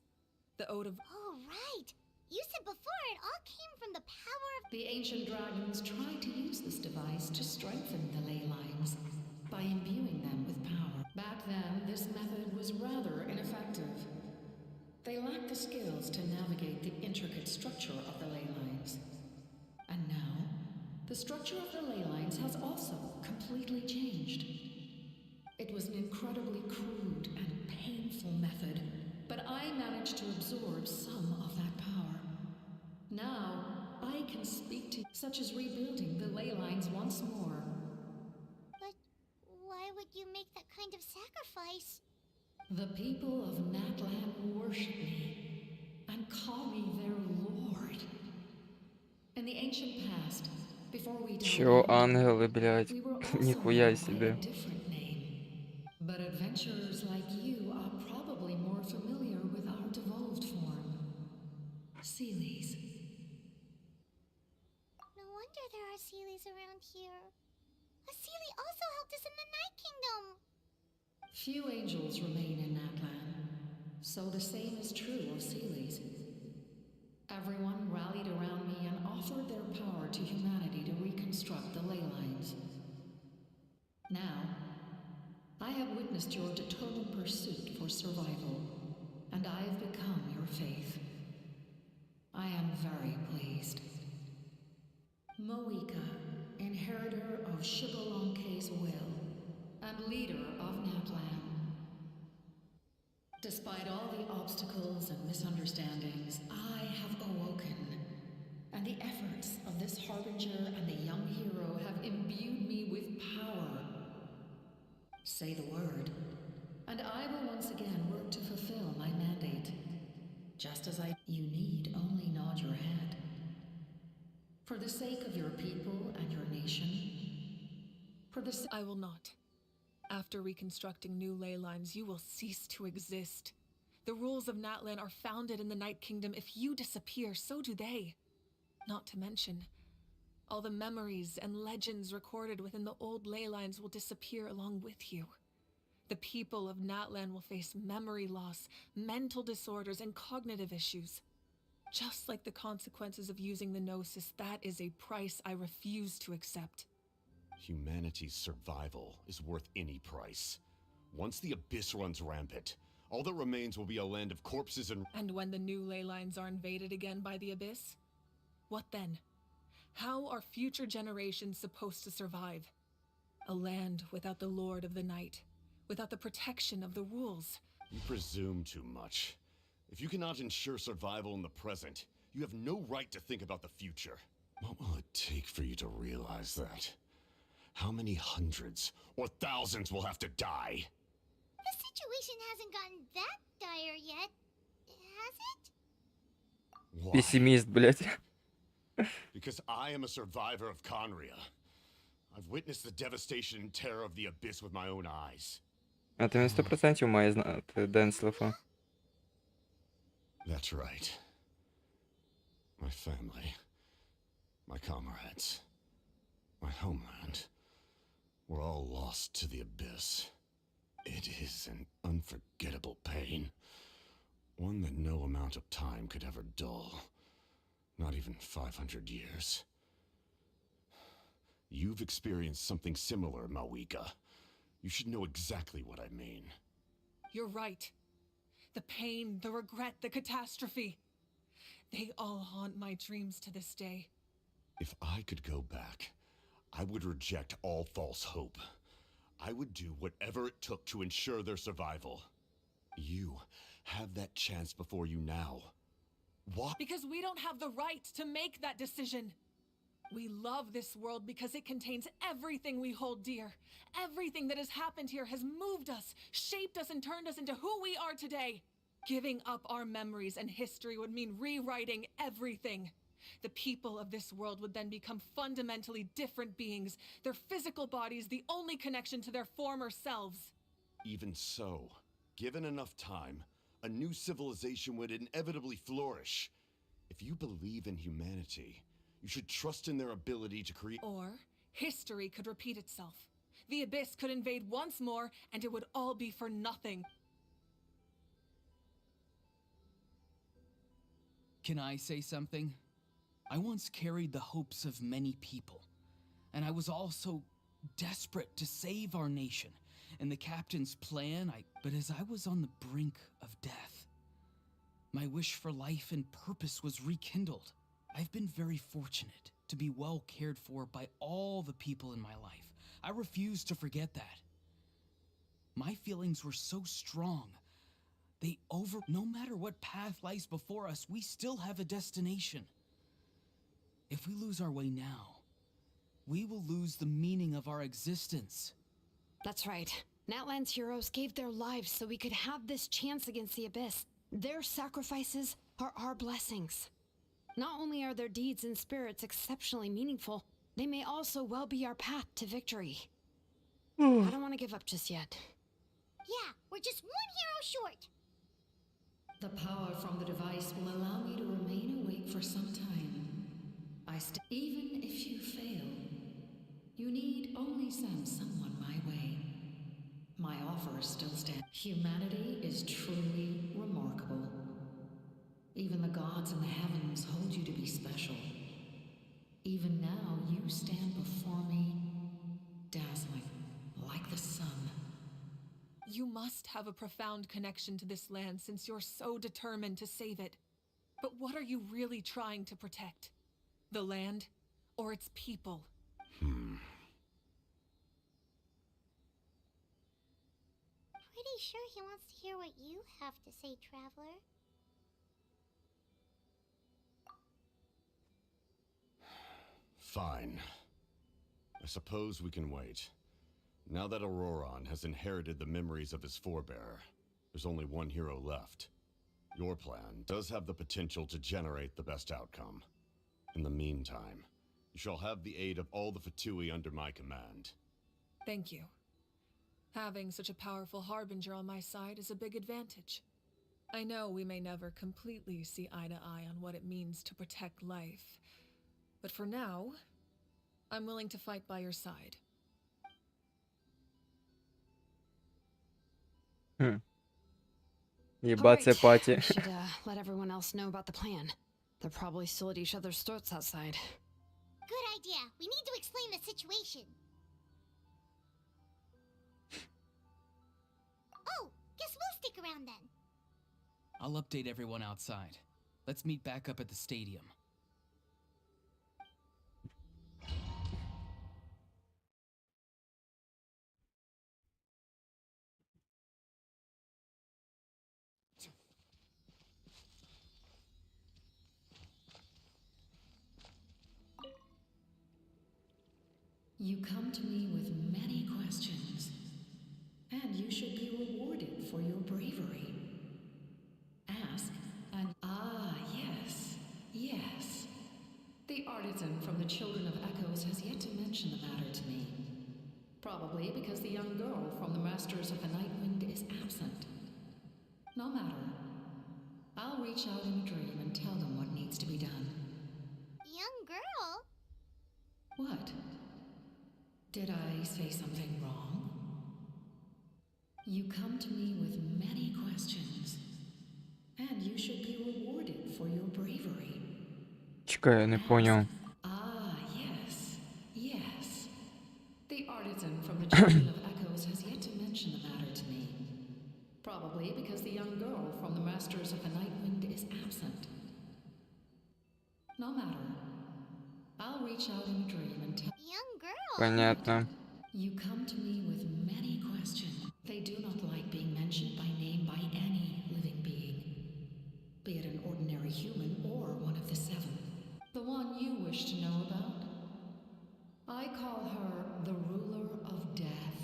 The Ode of... Oh, right! You said before it all came from the power of... The ancient dragons tried to use this device to strengthen the ley lines by imbuing them with power. Back then, this method was rather ineffective. They lacked the skills to navigate the intricate structure of the ley lines. And now, the structure of the ley lines has also completely changed. It was an incredibly crude and painful method, but I managed to absorb some of that power. Now, I can speak to such as rebuilding the ley lines once more. But why would you make that kind of sacrifice? The people of Natlan worship me and call me their lord. In the ancient past, before we died, Чё, ангелы, блядь? we were also Нихуя known by a себе. different name. But adventurers like you are probably more familiar with our devolved form. Sealies. No wonder there are Sealies around here. A Sealie also helped us in the Night Kingdom. Few angels remain in Natlan, so the same is true of Sealies. Everyone rallied around me and offered their power to humanity to reconstruct the ley lines. Now, I have witnessed your determined pursuit for survival, and I have become your faith. I am very pleased. Moika, inheritor of Xbalanque's will, and leader of Natlan. Despite all the obstacles and misunderstandings, I have awoken, and the efforts of this harbinger and the young hero have imbued me with power. Say the word, and I will once again work to fulfill my mandate. Just as you need only nod your head. For the sake of your people and your nation, for the I will not. After reconstructing new ley lines, you will cease to exist. The rules of Natlan are founded in the Night Kingdom. If you disappear, so do they. Not to mention, all the memories and legends recorded within the old ley lines will disappear along with you. The people of Natlan will face memory loss, mental disorders, and cognitive issues. Just like the consequences of using the Gnosis, that is a price I refuse to accept. Humanity's survival is worth any price. Once the Abyss runs rampant, all that remains will be a land of corpses and... And when the new ley lines are invaded again by the Abyss? What then? How are future generations supposed to survive? A land without the Lord of the Night, without the protection of the rules. You presume too much. If you cannot ensure survival in the present, you have no right to think about the future. What will it take for you to realize that? How many hundreds or thousands will have to die? The situation hasn't gotten that dire yet, has it? Why? Пессимист, блядь. Because I am a survivor of Conria. I've witnessed the devastation and terror of the abyss with my own eyes. А ти не 100% має знати Денслифа. That's right. My family, my comrades, my homeland, were all lost to the abyss. It is an unforgettable pain. One that no amount of time could ever dull. Not even 500 years. You've experienced something similar, Mawika. You should know exactly what I mean. You're right. The pain, the regret, the catastrophe. They all haunt my dreams to this day. If I could go back, I would reject all false hope. I would do whatever it took to ensure their survival. You have that chance before you now. What? Because we don't have the right to make that decision. We love this world because it contains everything we hold dear. Everything that has happened here has moved us, shaped us, and turned us into who we are today. Giving up our memories and history would mean rewriting everything. The people of this world would then become fundamentally different beings, their physical bodies the only connection to their former selves. Even so, given enough time, a new civilization would inevitably flourish. If you believe in humanity, you should trust in their ability to create. Or history could repeat itself. The abyss could invade once more, and it would all be for nothing. Can I say something? I once carried the hopes of many people, and I was also desperate to save our nation and the captain's plan. But as I was on the brink of death, my wish for life and purpose was rekindled. I've been very fortunate to be well cared for by all the people in my life. I refuse to forget that. My feelings were so strong. No matter what path lies before us, we still have a destination. If we lose our way now, we will lose the meaning of our existence. That's right. Natlan's heroes gave their lives so we could have this chance against the abyss. Their sacrifices are our blessings. Not only are their deeds and spirits exceptionally meaningful, they may also well be our path to victory. I don't want to give up just yet. Yeah, we're just one hero short. The power from the device will allow me to remain awake for some time. Even if you fail, you need only send someone my way. My offer still stands. Humanity is truly remarkable. Even the gods in the heavens hold you to be special. Even now, you stand before me, dazzling, like the sun. You must have a profound connection to this land since you're so determined to save it. But what are you really trying to protect? The land or its people? Pretty sure he wants to hear what you have to say, Traveler. Fine. I suppose we can wait. Now that Auroron has inherited the memories of his forebearer, there's only one hero left. Your plan does have the potential to generate the best outcome. In the meantime, you shall have the aid of all the Fatui under my command. Thank you. Having such a powerful harbinger on my side is a big advantage. I know we may never completely see eye to eye on what it means to protect life, but for now, I'm willing to fight by your side. Ебаться пати. We should let everyone else know about the plan. They're probably still at each other's throats outside. Good idea. We need to explain the situation. Oh, guess we'll stick around then. I'll update everyone outside. Let's meet back up at the stadium. You come to me with many questions, and you should be rewarded for your bravery. Ask, and yes, yes. The artisan from the Children of Echoes has yet to mention the matter to me. Probably because the young girl from the Masters of the Nightwind is absent. No matter. I'll reach out in a dream and tell them what needs to be done. Young girl? What? Did I say something wrong? You come to me with many questions, and you should be rewarded for your bravery. Чекай, я не поняв. Yes, yes. The artisan from the Children of Echoes has yet to mention the matter to me. Probably because the young girl from the Masters of the Nightwind is absent. No matter. I'll reach out in a dream and tell. Young girl? Понятно. You come to me with many questions. They do not like being mentioned by name by any living being, be it an ordinary human or one of the seven. The one you wish to know about? I call her the ruler of death.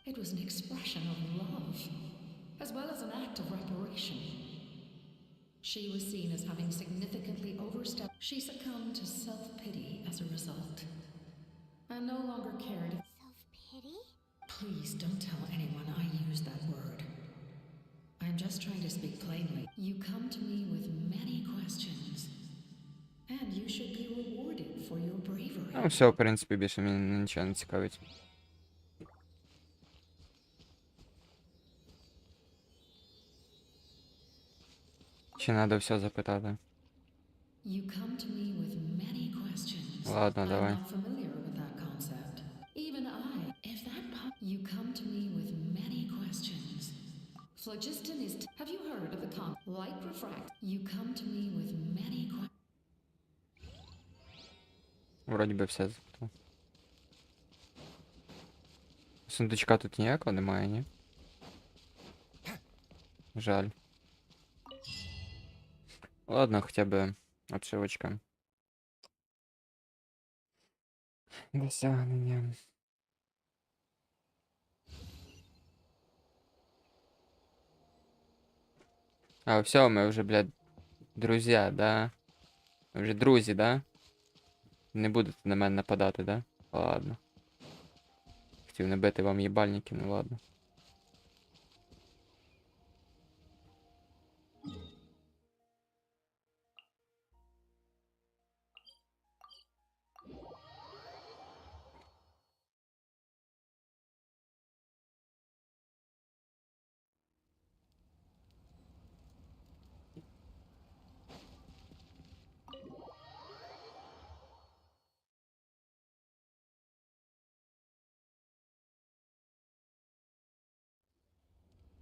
It was an expression of love, as well as an act of reparation. She was seen as having significantly overstepped. She succumbed to self-pity as a result, and no longer cared. Self-pity? Please don't tell anyone I used that word. I'm just trying to speak plainly. You come to me with many questions, and you should be rewarded for your bravery. Ну, все, в принципі, більше мені нічого не цікавить. Чи надо все запитати? You come to me with many questions. Ладно, I'm давай. not familiar with that concept. Even I, if that you come to me with many questions. Phlogiston is. Have you heard of the light refract? You come to me with many questions. Вроді би все запитав. Сундучка тут ніякого немає, ні? Жаль. Ладно, хоча б обшивочка. Досягнення. А, все, ми вже, блядь, друзі, да? Ми вже друзі, да? Не будете на мене нападати, да? Ладно. Хотів набити вам їбальники, ну ладно.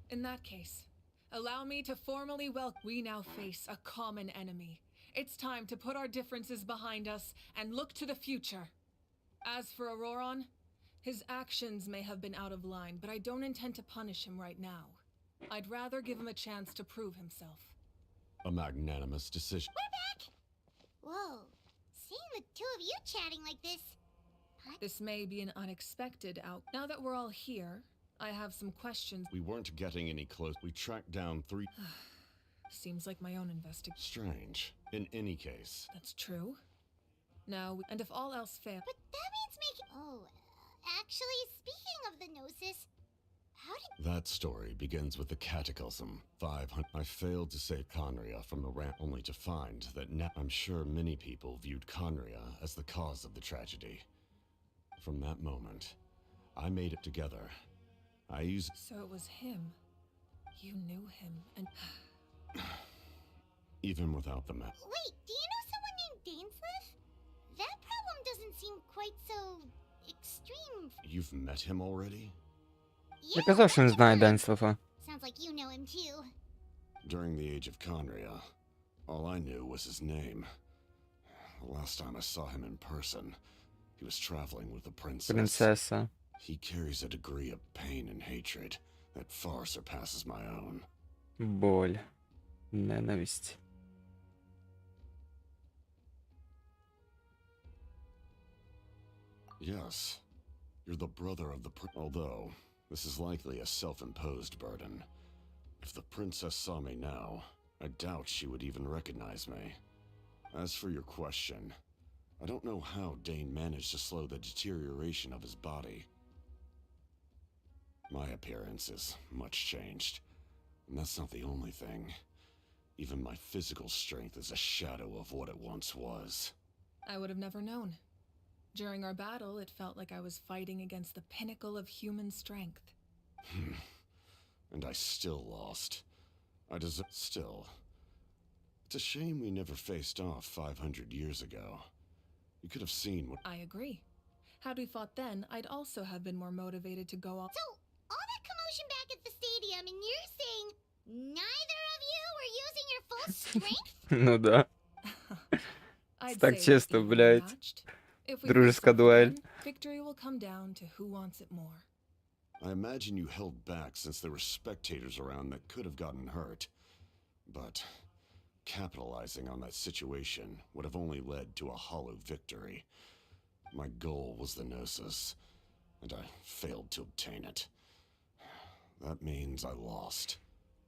In that case, allow me to formally welcome. We now face a common enemy. It's time to put our differences behind us and look to the future. As for Auroron, his actions may have been out of line, but I don't intend to punish him right now. I'd rather give him a chance to prove himself. A magnanimous decision. We're back! Whoa, seeing the two of you chatting like this. This may be an unexpected out. Now that we're all here, I have some questions. We weren't getting any close. We tracked down 3. Seems like my own investigation. Strange. In any case. That's true. Now, and if all else fails. But that means making. Oh, actually, speaking of the Gnosis, how did. That story begins with the Cataclysm. 500. I failed to save Conria from the ramp, only to find that now. I'm sure many people viewed Conria as the cause of the tragedy. From that moment, I made it together. I used. So it was him. You knew him, and. Even without the map. Wait, do you know someone named Dainsleif? That problem doesn't seem quite so extreme. You've met him already? Я казав, що не знаю Денслифа. Sounds like you know him too. During the age of Conria, all I knew was his name. The last time I saw him in person, he was traveling with the princess. Принцеса. He carries a degree of pain and hatred that far surpasses my own. Боль. Ненависть. — Yes. You're the brother of the although, this is likely a self-imposed burden. If the princess saw me now, I doubt she would even recognize me. As for your question, I don't know how Dane managed to slow the deterioration of his body. My appearance is much changed, and that's not the only thing. Even my physical strength is a shadow of what it once was. I would have never known. During our battle, it felt like I was fighting against the pinnacle of human strength. And I still lost. Still. It's a shame we never faced off 500 years ago. You could have seen what— I agree. Had we fought then, I'd also have been more motivated to go off. So, all that commotion back at the stadium, and you're saying neither of you were using your full strength? Ну да. I'd Так say we're чисто, evenly блядь. matched. If we Дружеская face off дуэль. again, victory will come down to who wants it more. I imagine you held back since there were spectators around that could have gotten hurt. But capitalizing on that situation would have only led to a hollow victory. My goal was the Gnosis, and I failed to obtain it. That means I lost.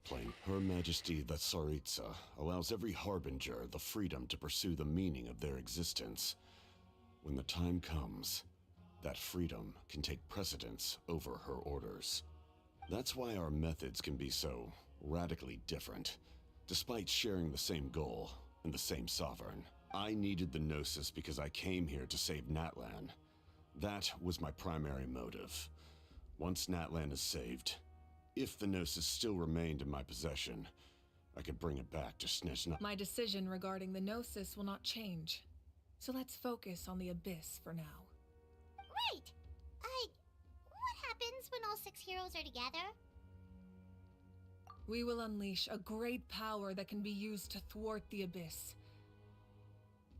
Plain Her Majesty the Tsaritsa allows every harbinger the freedom to pursue the meaning of their existence. When the time comes, that freedom can take precedence over her orders. That's why our methods can be so radically different, despite sharing the same goal and the same sovereign. I needed the Gnosis because I came here to save Natlan. That was my primary motive. Once Natlan is saved, if the Gnosis still remained in my possession, I could bring it back to Snezhna. My decision regarding the Gnosis will not change. So let's focus on the Abyss for now. Right. What happens when all 6 heroes are together? We will unleash a great power that can be used to thwart the Abyss.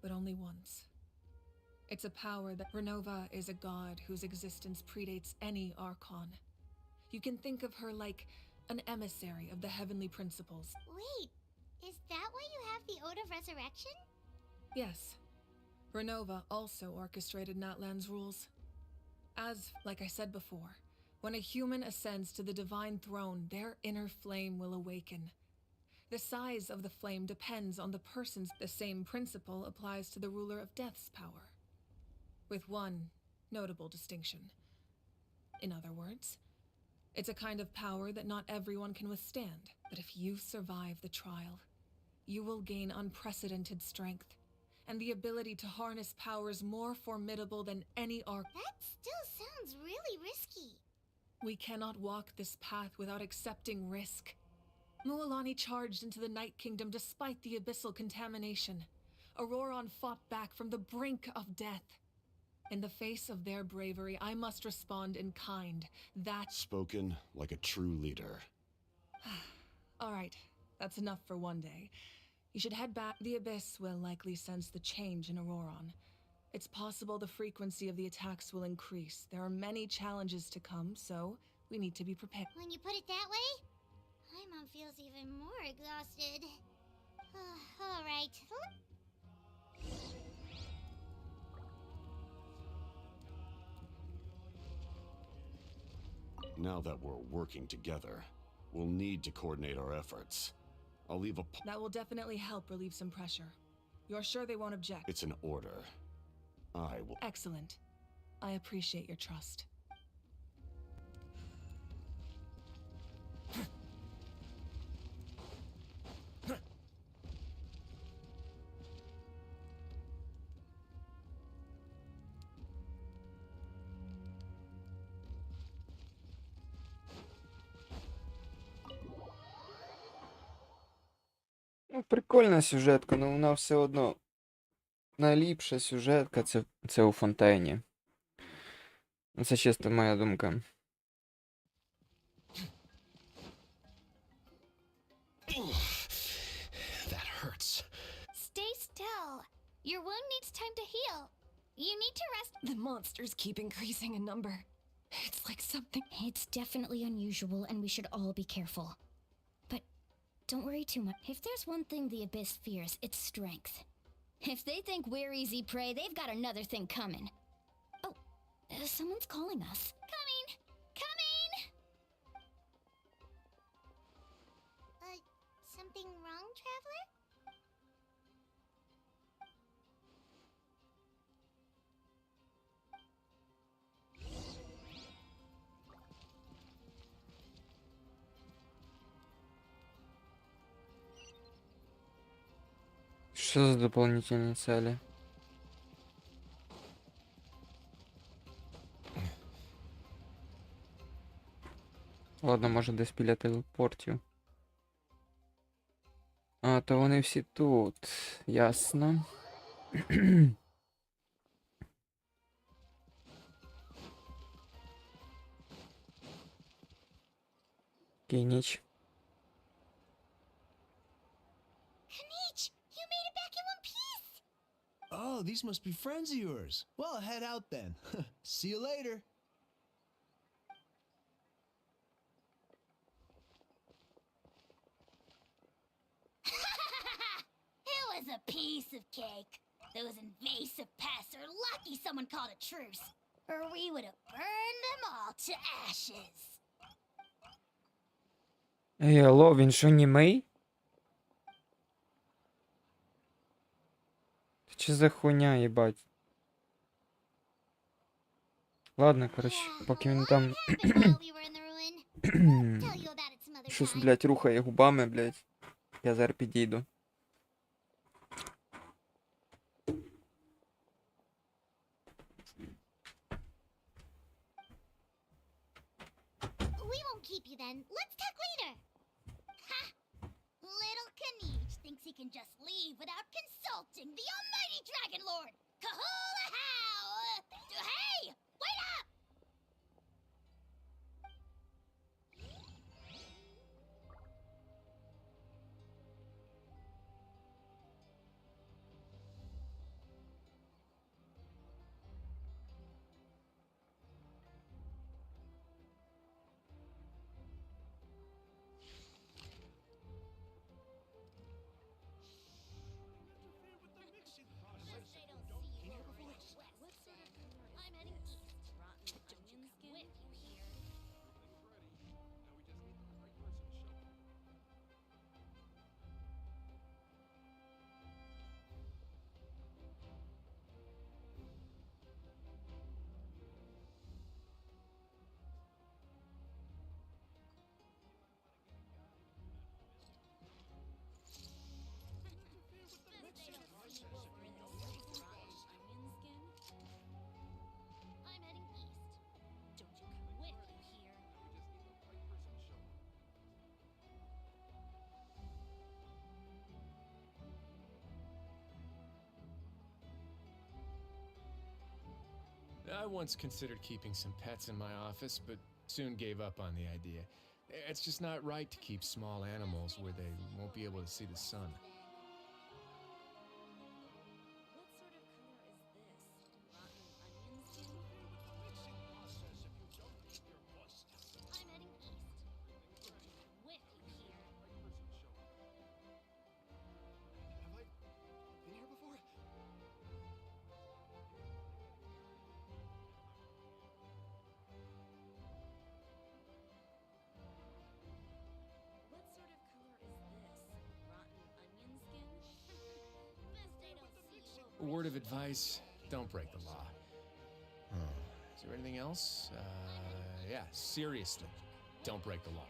But only once. It's a power that— Renova is a god whose existence predates any Archon. You can think of her like an emissary of the heavenly principles. Wait, is that why you have the Ode of Resurrection? Yes. Renova also orchestrated Natlan's rules. As, like I said before, when a human ascends to the divine throne, their inner flame will awaken. The size of the flame depends on the person's— The same principle applies to the ruler of Death's power, with one notable distinction. In other words, it's a kind of power that not everyone can withstand. But if you survive the trial, you will gain unprecedented strength and the ability to harness powers more formidable than any Arch— That still sounds really risky. We cannot walk this path without accepting risk. Mualani charged into the Night Kingdom despite the abyssal contamination. Auroron fought back from the brink of death. In the face of their bravery, I must respond in kind. That— Spoken like a true leader. All right, that's enough for one day. You should head back. The Abyss will likely sense the change in Auroron. It's possible the frequency of the attacks will increase. There are many challenges to come, so we need to be prepared. When you put it that way, my mom feels even more exhausted. All right. Now that we're working together, we'll need to coordinate our efforts. I'll leave a— That will definitely help relieve some pressure. You're sure they won't object? It's an order. I will— Excellent. I appreciate your trust. Ну, прикольна сюжетка, але вона все одно. Найліпша сюжетка це у Фонтейні. Це чисто моя думка. That hurts. Stay still. Your wound needs time to heal. You need to rest. The monsters keep increasing in number. It's like something. It's definitely unusual, and we should all be careful. But don't worry too much. If there's one thing the Abyss fears, it's strength. If they think we're easy prey, they've got another thing coming. Oh, Someone's calling us. Coming! Coming! Something wrong, traveler? Что за дополнительные цели? Ладно, може десь біля телепортів. А, то вони всі тут. Ясно. Киніч. Kanich, you made it back in one piece! Oh, these must be friends of yours. Well, head out then. See you later. It was a piece of cake. Those invasive pests are lucky someone called a truce, or we would have burned them all to ashes. Ей, алло, він що, німий? Чи за хуйня, їбать? Ладно, коротше, поки він там щось, блядь, рухає губами, блядь. Я зараз підійду. We won't keep you then. Let's talk later. Ha! Little Kanich thinks he can just leave without consulting the almighty Dragon Lord. Kahula how! Hey! Wait up! I once considered keeping some pets in my office, but soon gave up on the idea. It's just not right to keep small animals where they won't be able to see the sun. A word of advice, don't break the law. Is there anything else? Yeah, seriously, don't break the law.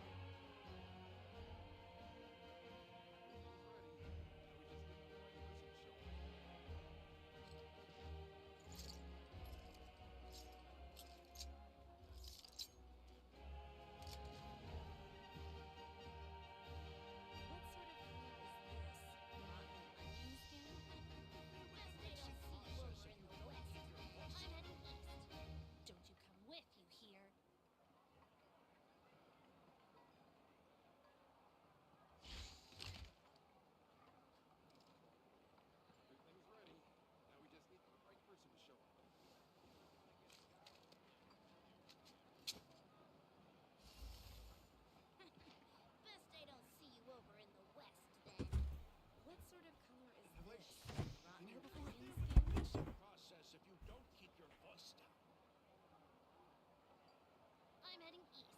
I'm heading east.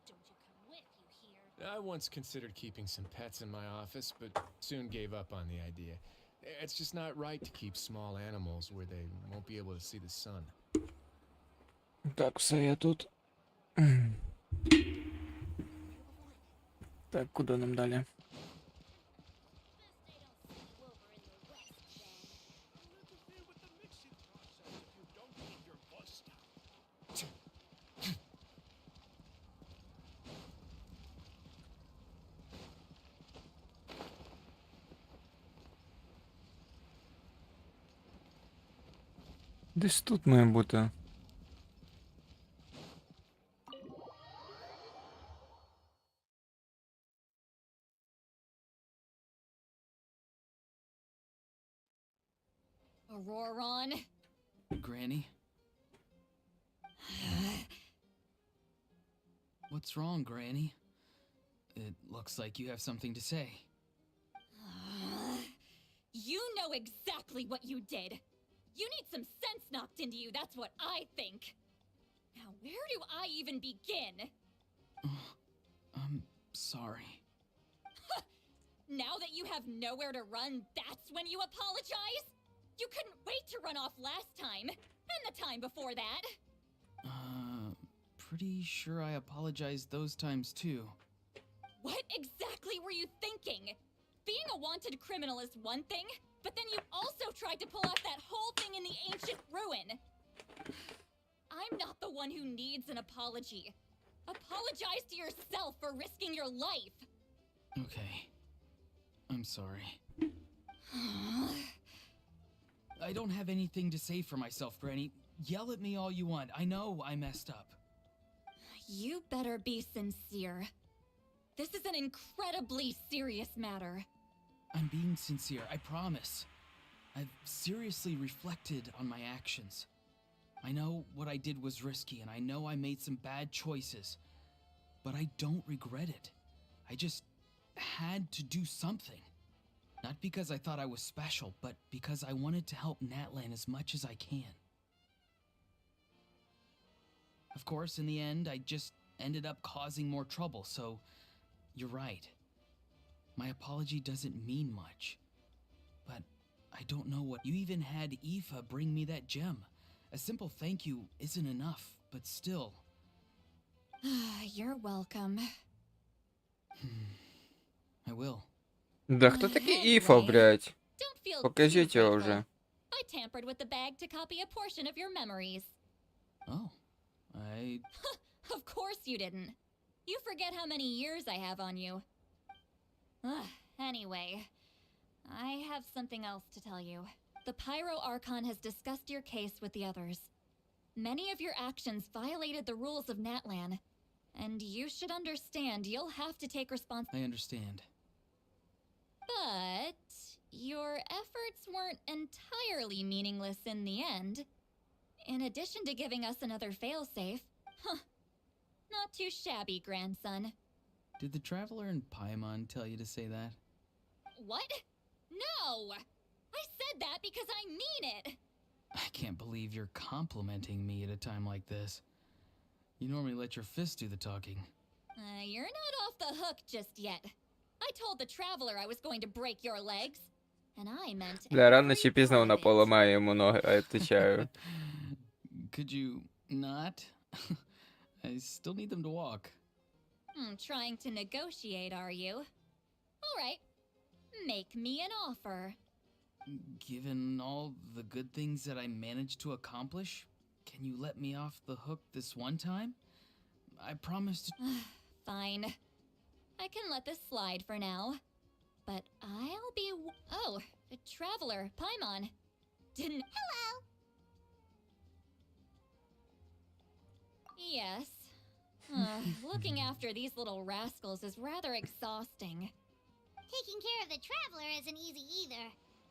Don't you come with, you hear? I once considered keeping some pets in my office, but soon gave up on the idea. It's just not right to keep small animals where they won't be able to see the sun. Так, все, я тут. Так, куди нам далі? Десь тут має бути. Auroron. Granny? What's wrong, Granny? It looks like you have something to say. You know exactly what you did. You need some sense knocked into you, that's what I think. Now, where do I even begin? I'm sorry. Now that you have nowhere to run, that's when you apologize? You couldn't wait to run off last time, and the time before that. Pretty sure I apologized those times too. What exactly were you thinking? Being a wanted criminal is one thing, but then you also tried to pull off that whole thing in the ancient ruin. I'm not the one who needs an apology. Apologize to yourself for risking your life. Okay. I'm sorry. I don't have anything to say for myself, Granny. Yell at me all you want. I know I messed up. You better be sincere. This is an incredibly serious matter. I'm being sincere, I promise. I've seriously reflected on my actions. I know what I did was risky, and I know I made some bad choices. But I don't regret it. I just had to do something. Not because I thought I was special, but because I wanted to help Natlan as much as I can. Of course, in the end, I just ended up causing more trouble, so you're right. My apology doesn't mean much. But I don't know what... You even had Aoife bring me that gem. A simple thank you isn't enough, but still. You're welcome. I will. Да хто такий Іфа, блядь? Don't feel Покажіть too його grateful. вже. I tampered with the bag to copy a portion of your memories. Oh, I... Of course you didn't. You forget how many years I have on you. Anyway, I have something else to tell you. The Pyro Archon has discussed your case with the others. Many of your actions violated the rules of Natlan, and you should understand you'll have to take responsibility. I understand. But your efforts weren't entirely meaningless in the end. In addition to giving us another failsafe, not too shabby, grandson. Did the Traveler and Paimon tell you to say that? What? No! I said that because I mean it! I can't believe you're complimenting me at a time like this. You normally let your fist do the talking. You're not off the hook just yet. I told the Traveler I was going to break your legs. And I meant... Бля, рано чи пізно вона поламає йому ноги, а я відвічаю. Could you not? I still need them to walk. Trying to negotiate, are you? All right. Make me an offer. Given all the good things that I managed to accomplish, can you let me off the hook this one time? I promise to... Fine. I can let this slide for now. But I'll be... Oh, the Traveler, Paimon. Didn't... Hello! Yes. Looking after these little rascals is rather exhausting. Taking care of the Traveler isn't easy either.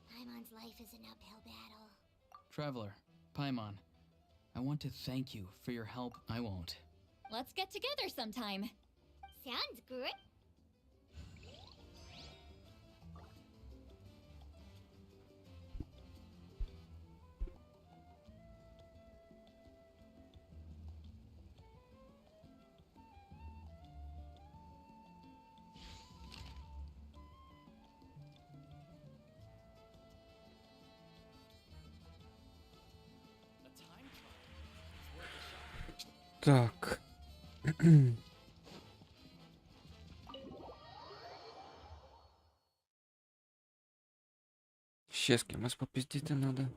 Paimon's life is an uphill battle. Traveler, Paimon, I want to thank you for your help. I won't. Let's get together sometime. Sounds good. Так. Ще з кимось попіздіти надо.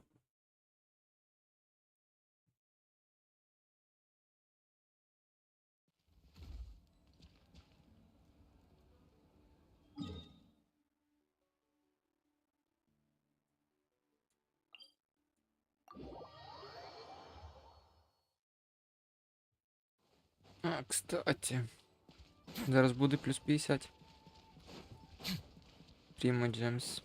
А, кстати. Зараз буде плюс 50. Primo Gems.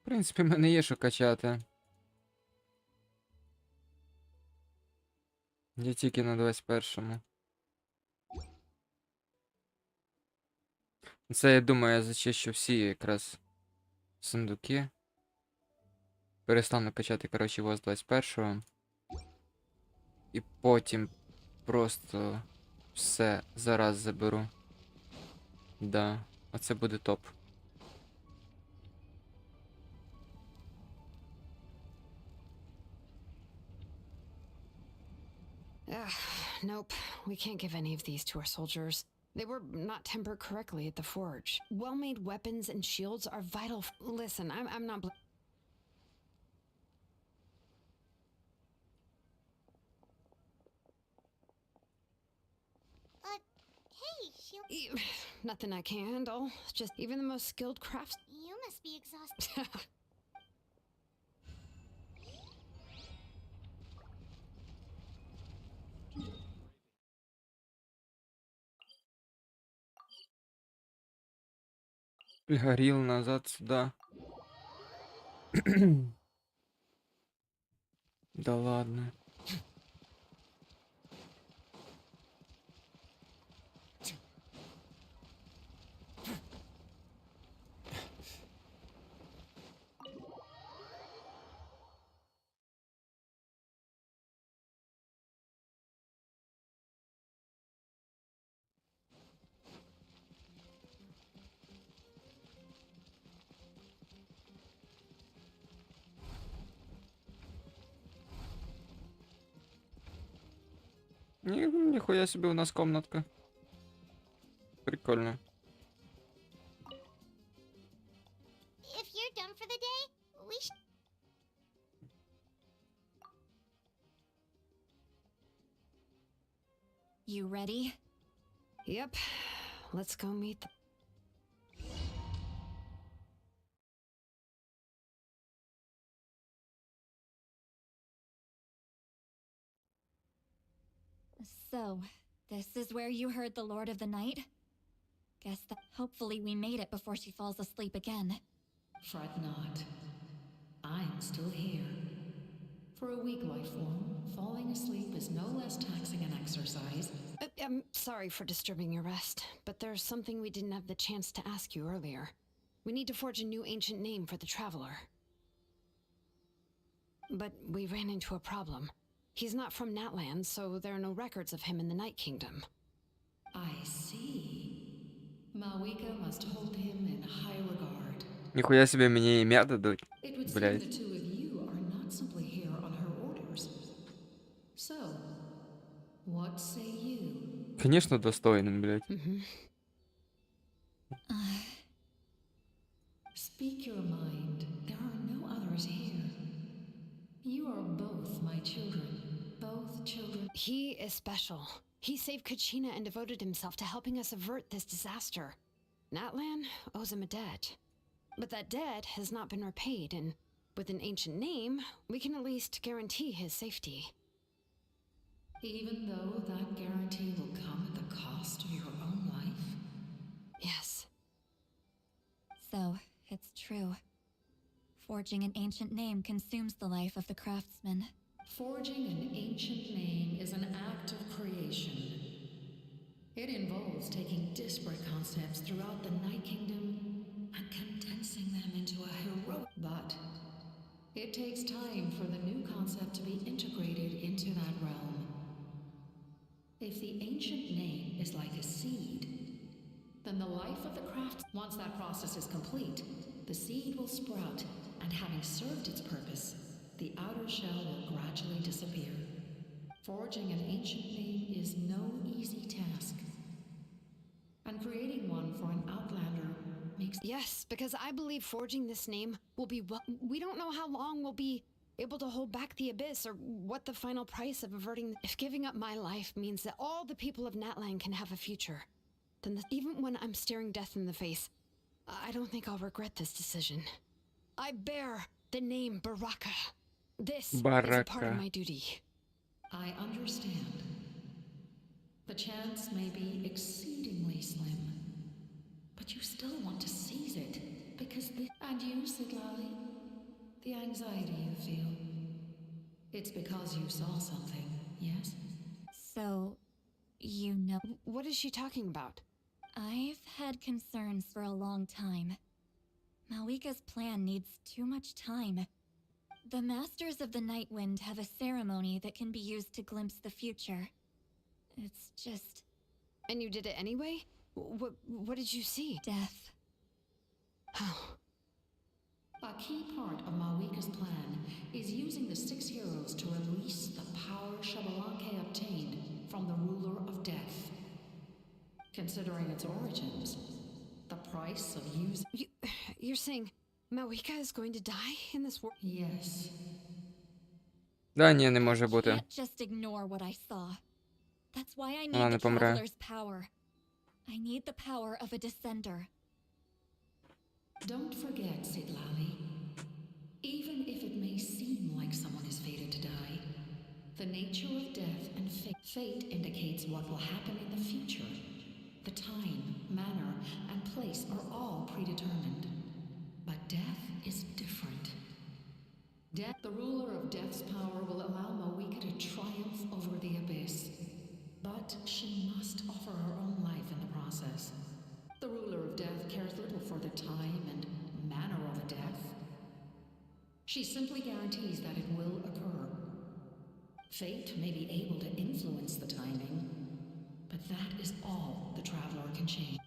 В принципі, в мене є що качати. Я тільки на 21-му. Це, я думаю, я зачищу всі якраз сундуки. Перестану качати, коротше, його з 21-го. І потім просто все зараз заберу. Да, оце буде топ. Nope, we can't give any of these to our soldiers. They were not tempered correctly at the forge. Well-made weapons and shields are vital. Listen, I'm not. Hey, Nothing I can't handle. Just even the most skilled crafts. you must be exhausted. Горіл назад сюди. Да ладно. Нихуя себе у нас комнатка. Прикольно. If you're done for the day, we should. You ready? Yep, let's go meet the. So, this is where you heard the Lord of the Night? Guess that hopefully we made it before she falls asleep again. Fret not. I'm still here. For a weak life form, falling asleep is no less taxing an exercise. I'm sorry for disturbing your rest, but there's something we didn't have the chance to ask you earlier. We need to forge a new ancient name for the Traveler. But we ran into a problem. He's not from Natland, so there are no records of him in the Night Kingdom. I see. Mawika must hold him in high regard. Нихуя себе мне имя дадут. It would seem Блядь. the two of you are not simply here on her orders. So, what say you? Конечно, достойным, блядь. Speak your mind. There are no others here. You are both my children. Both children. He is special. He saved Kachina and devoted himself to helping us avert this disaster. Natlan owes him a debt. But that debt has not been repaid, and with an ancient name, we can at least guarantee his safety. Even though that guarantee will come at the cost of your own life? Yes. So, it's true. Forging an ancient name consumes the life of the craftsman. Forging an ancient name is an act of creation. It involves taking disparate concepts throughout the Night Kingdom and condensing them into a heroic. But it takes time for the new concept to be integrated into that realm. If the ancient name is like a seed, then the life of the craft, once that process is complete, the seed will sprout, and having served its purpose, the outer shell will gradually disappear. Forging an ancient name is no easy task. And creating one for an outlander makes... Yes, because I believe forging this name will be we don't know how long we'll be able to hold back the abyss, or what the final price of averting... If giving up my life means that all the people of Natlan can have a future, then even when I'm staring death in the face, I don't think I'll regret this decision. I bear the name Baraka. This is a part of my duty. I understand. The chance may be exceedingly slim, but you still want to seize it, because the... And you, Siglali? The anxiety you feel. It's because you saw something, yes? So, you know... What is she talking about? I've had concerns for a long time. Malika's plan needs too much time. The Masters of the Night Wind have a ceremony that can be used to glimpse the future. It's just... And you did it anyway? What did you see? Death. Oh. A key part of Malika's plan is using the 6 heroes to release the power Xbalanque obtained from the ruler of death. Considering its origins, the price of using... You're saying Malika is going to die in this world? Yes. Да, ні, не може бути. Can't just ignore what I saw. That's why I Вона need не the помре. Traveler's power. I need the power of a Descender. Don't forget, Siglali. Even if it may seem like someone is fated to die, the nature of death and fate indicates what will happen in the future. The time, manner, and place are all predetermined. But death is different. Death, the ruler of death's power, will allow Malika to triumph over the abyss. But she must offer her own life in the process. The ruler of death cares little for the time and manner of a death. She simply guarantees that it will occur. Fate may be able to influence the timing, but that is all the Traveler can change.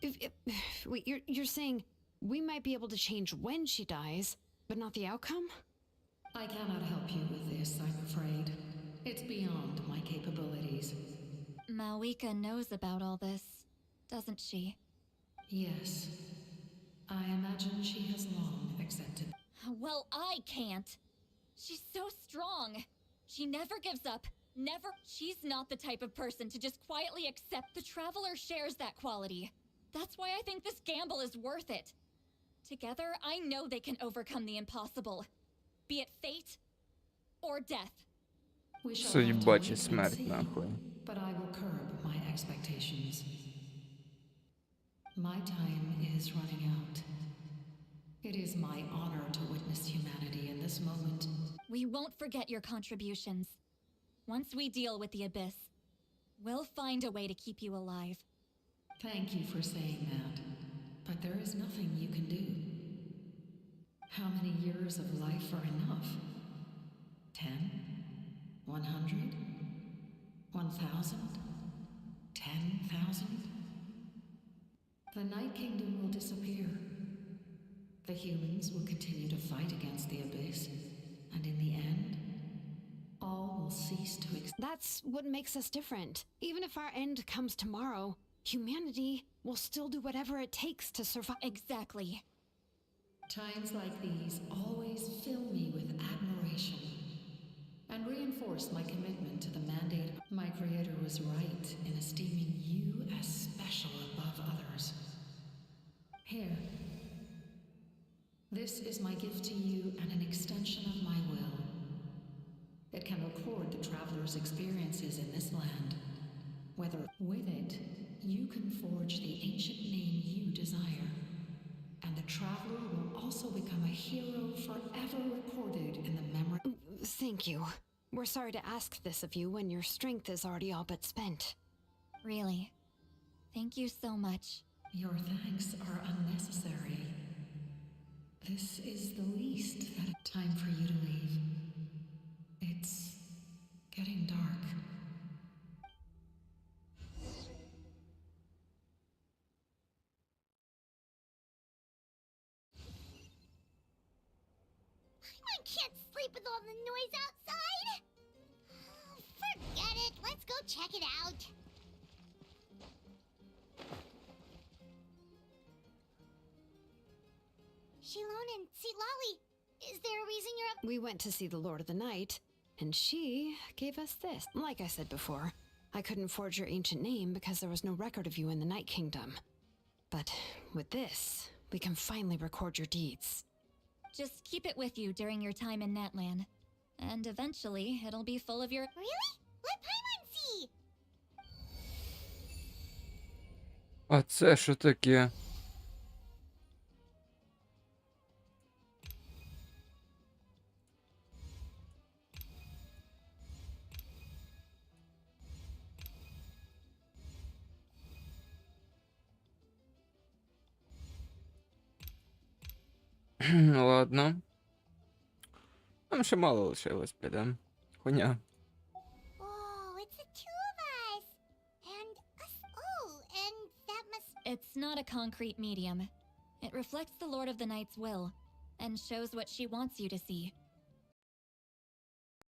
Wait, you're saying we might be able to change when she dies, but not the outcome? I cannot help you with this, I'm afraid. It's beyond my capabilities. Malika knows about all this, doesn't she? Yes. I imagine she has long accepted. Well, I can't. She's so strong. She never gives up. Never. She's not the type of person to just quietly accept. The Traveler shares that quality. That's why I think this gamble is worth it. Together, I know they can overcome the impossible. Be it fate or death. Судьба чи смерть, нахуй. But I will curb my expectations. My time is running out. It is my honor to witness humanity in this moment. We won't forget your contributions. Once we deal with the abyss, we'll find a way to keep you alive. Thank you for saying that, but there is nothing you can do. How many years of life are enough? 10? 100? 1,000? 10,000? The Night Kingdom will disappear. The humans will continue to fight against the abyss, and in the end, all will cease to exist. That's what makes us different. Even if our end comes tomorrow, humanity will still do whatever it takes to survive. Exactly. Times like these always fill me with admiration and reinforce my commitment to the mandate. My Creator was right in esteeming you as special above others. Here. This is my gift to you and an extension of my will. It can record the Traveler's experiences in this land. Whether with it, you can forge the ancient name you desire. And the Traveler will also become a hero forever recorded in the memory. Thank you. We're sorry to ask this of you when your strength is already all but spent. Really. Thank you so much. Your thanks are unnecessary. This is the least that time for you to leave. It's getting dark. I can't sleep with all the noise outside. Forget it. Let's go check it out. Shilonен, Lolly, is there a reason you're up? We went to see the Lord of the Night, and she gave us this. Like I said before, I couldn't forge your ancient name because there was no record of you in the Night Kingdom. But with this, we can finally record your deeds. Just keep it with you during your time in Natlan. And eventually, it'll be full of your... Really? Let Paimon see. А це що таке? Ладно. Нам ще мало лишилось, піде. Хуйня. Oh, it's the two of us. And us. Oh, and that must... It's not a concrete medium. It reflects the Lord of the Night's will, and shows what she wants you to see.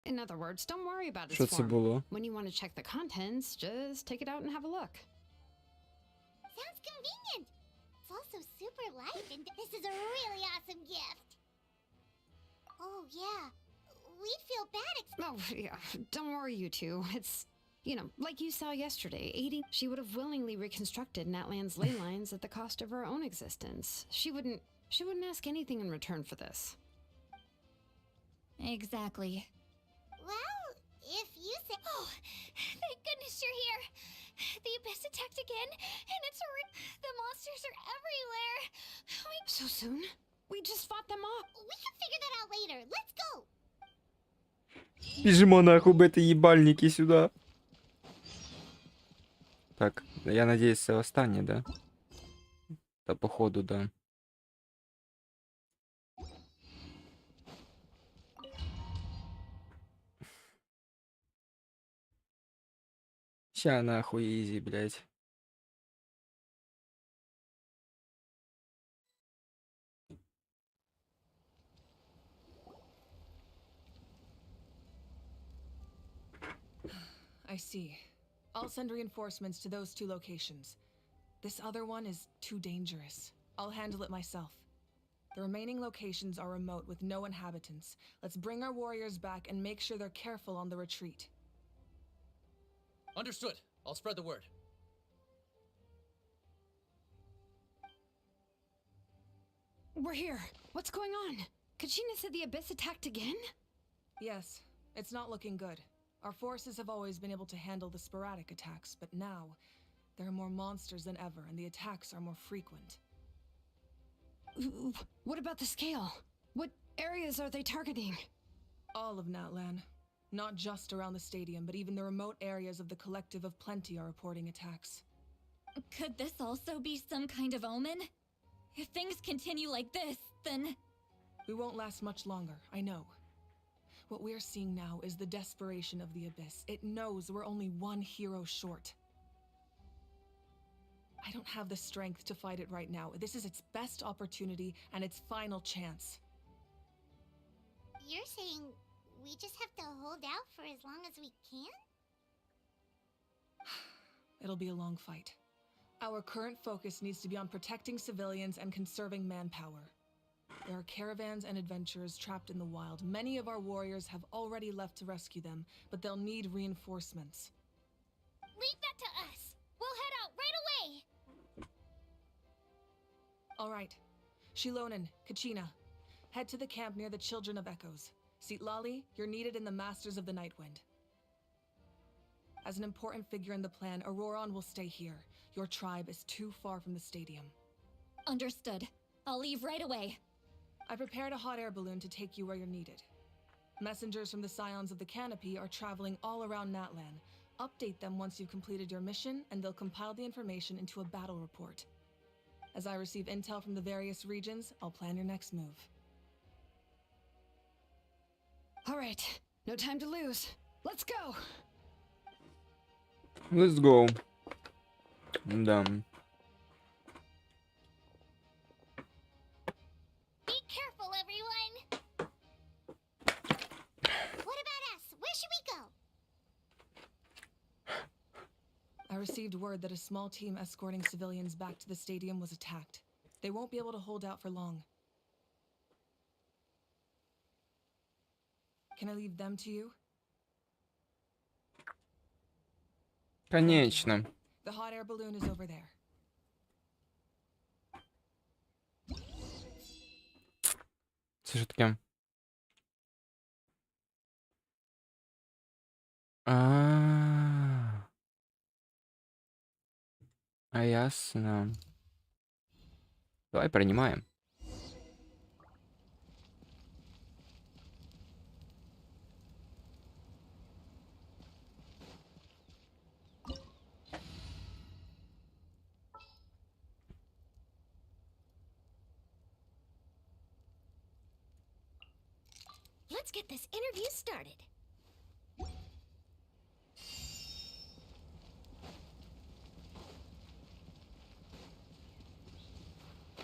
In other words, don't worry about Що its це form. було? When you want to check the contents, just take it out and have a look. Sounds convenient. It's also super light, and this is a really awesome gift. Oh, yeah. We'd feel bad Oh, yeah. Don't worry, you two. It's, you know, like you saw yesterday, 80. She would have willingly reconstructed Natlan's ley lines at the cost of her own existence. She wouldn't ask anything in return for this. Exactly. Well, if you say... Oh, thank goodness you're here. The abyss attacked again, and the monsters are everywhere. So soon? We just fought them off. We can figure that out later. Let's go. Біжимо нахуй бити їбальники сюди. Так, я надіюсь, це останнє, да? Та походу, да. Ща нахуй ізі, блядь. I see. I'll send reinforcements to those two locations. This other one is too dangerous. I'll handle it myself. The remaining locations are remote with no inhabitants. Let's bring our warriors back and make sure they're careful on the retreat. Understood. I'll spread the word. We're here. What's going on? Kachina said the abyss attacked again? Yes, it's not looking good. Our forces have always been able to handle the sporadic attacks, but now there are more monsters than ever, and the attacks are more frequent. What about the scale? What areas are they targeting? All of Natlan. Not just around the stadium, but even the remote areas of the Collective of Plenty are reporting attacks. Could this also be some kind of omen? If things continue like this, then... We won't last much longer, I know. What we're seeing now is the desperation of the Abyss. It knows we're only one hero short. I don't have the strength to fight it right now. This is its best opportunity and its final chance. You're saying we just have to hold out for as long as we can? It'll be a long fight. Our current focus needs to be on protecting civilians and conserving manpower. There are caravans and adventurers trapped in the wild. Many of our warriors have already left to rescue them, but they'll need reinforcements. Leave that to us. We'll head out right away. All right. Shilonen, Kachina, head to the camp near the Children of Echoes. Lolly, you're needed in the Masters of the Nightwind. As an important figure in the plan, Auroron will stay here. Your tribe is too far from the stadium. Understood. I'll leave right away. I prepared a hot air balloon to take you where you're needed. Messengers from the Scions of the Canopy are traveling all around Natlan. Update them once you've completed your mission, and they'll compile the information into a battle report. As I receive intel from the various regions, I'll plan your next move. All right, no time to lose. Let's go! Let's go. Да. Be careful, everyone! What about us? Where should we go? I received word that a small team escorting civilians back to the stadium was attacked. They won't be able to hold out for long. Can I leave them to you? Конечно. The hot air balloon is over there. Це ж таке. А ясно. Давай принимаем. Let's get this interview started.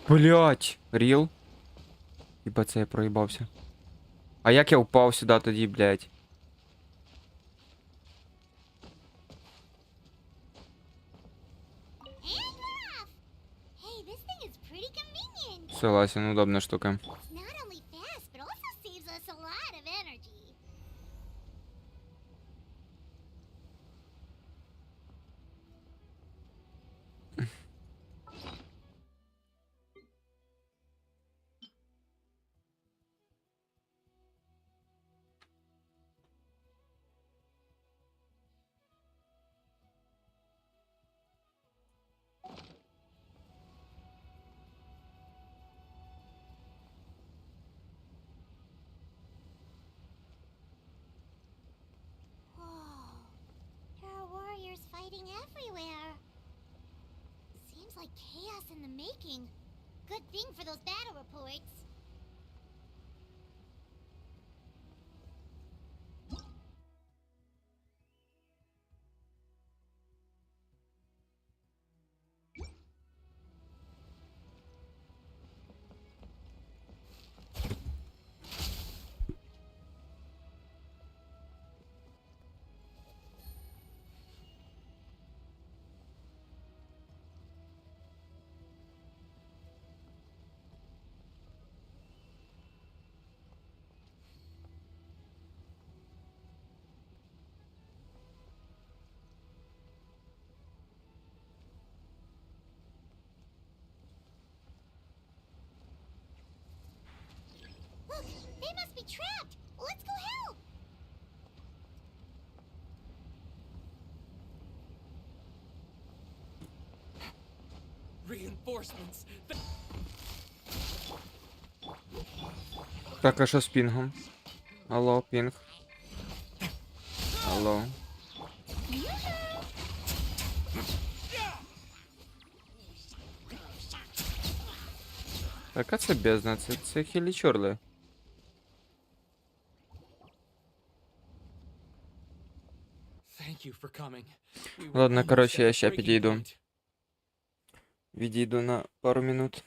Блять, ріл. Хіба це я проїбався. А як я упав сюди тоді, блять? And we're off! Hey, this thing is pretty convenient. Согласен, удобна штука. It's not only fast, but also saves us a lot of energy. Whoa. There are warriors fighting everywhere. Seems like chaos in the making. Good thing for those battle reports. Look, they must be trapped. Let's go help. Reinforcements. Так, а що з пінгом? Алло, пінг. Алло. Так, а це бездна, це хілі чорли. Thank you for coming. We were Ладно, almost короче, at я the ща breaking підійду. point. Відійду на пару минут.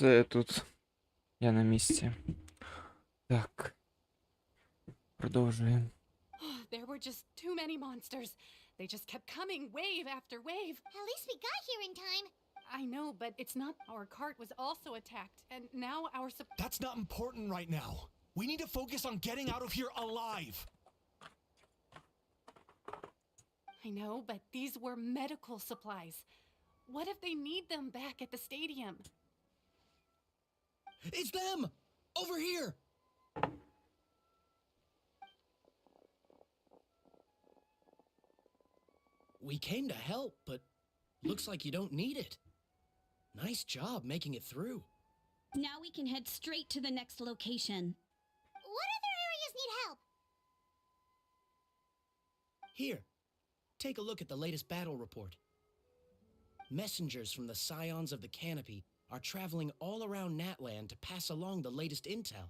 Все тут. Я на місці. Так. Продовжуємо. There were just too many monsters. They just kept coming wave after wave. At least we got here in time. I know, but it's not. Our cart was also attacked, and now our That's not important right now. We need to focus on getting out of here alive. I know, but these were medical supplies. What if they need them back at the stadium? It's them! Over here! We came to help, but looks like you don't need it. Nice job making it through. Now we can head straight to the next location. What other areas need help? Here, take a look at the latest battle report. Messengers from the Scions of the Canopy are traveling all around Natland to pass along the latest intel.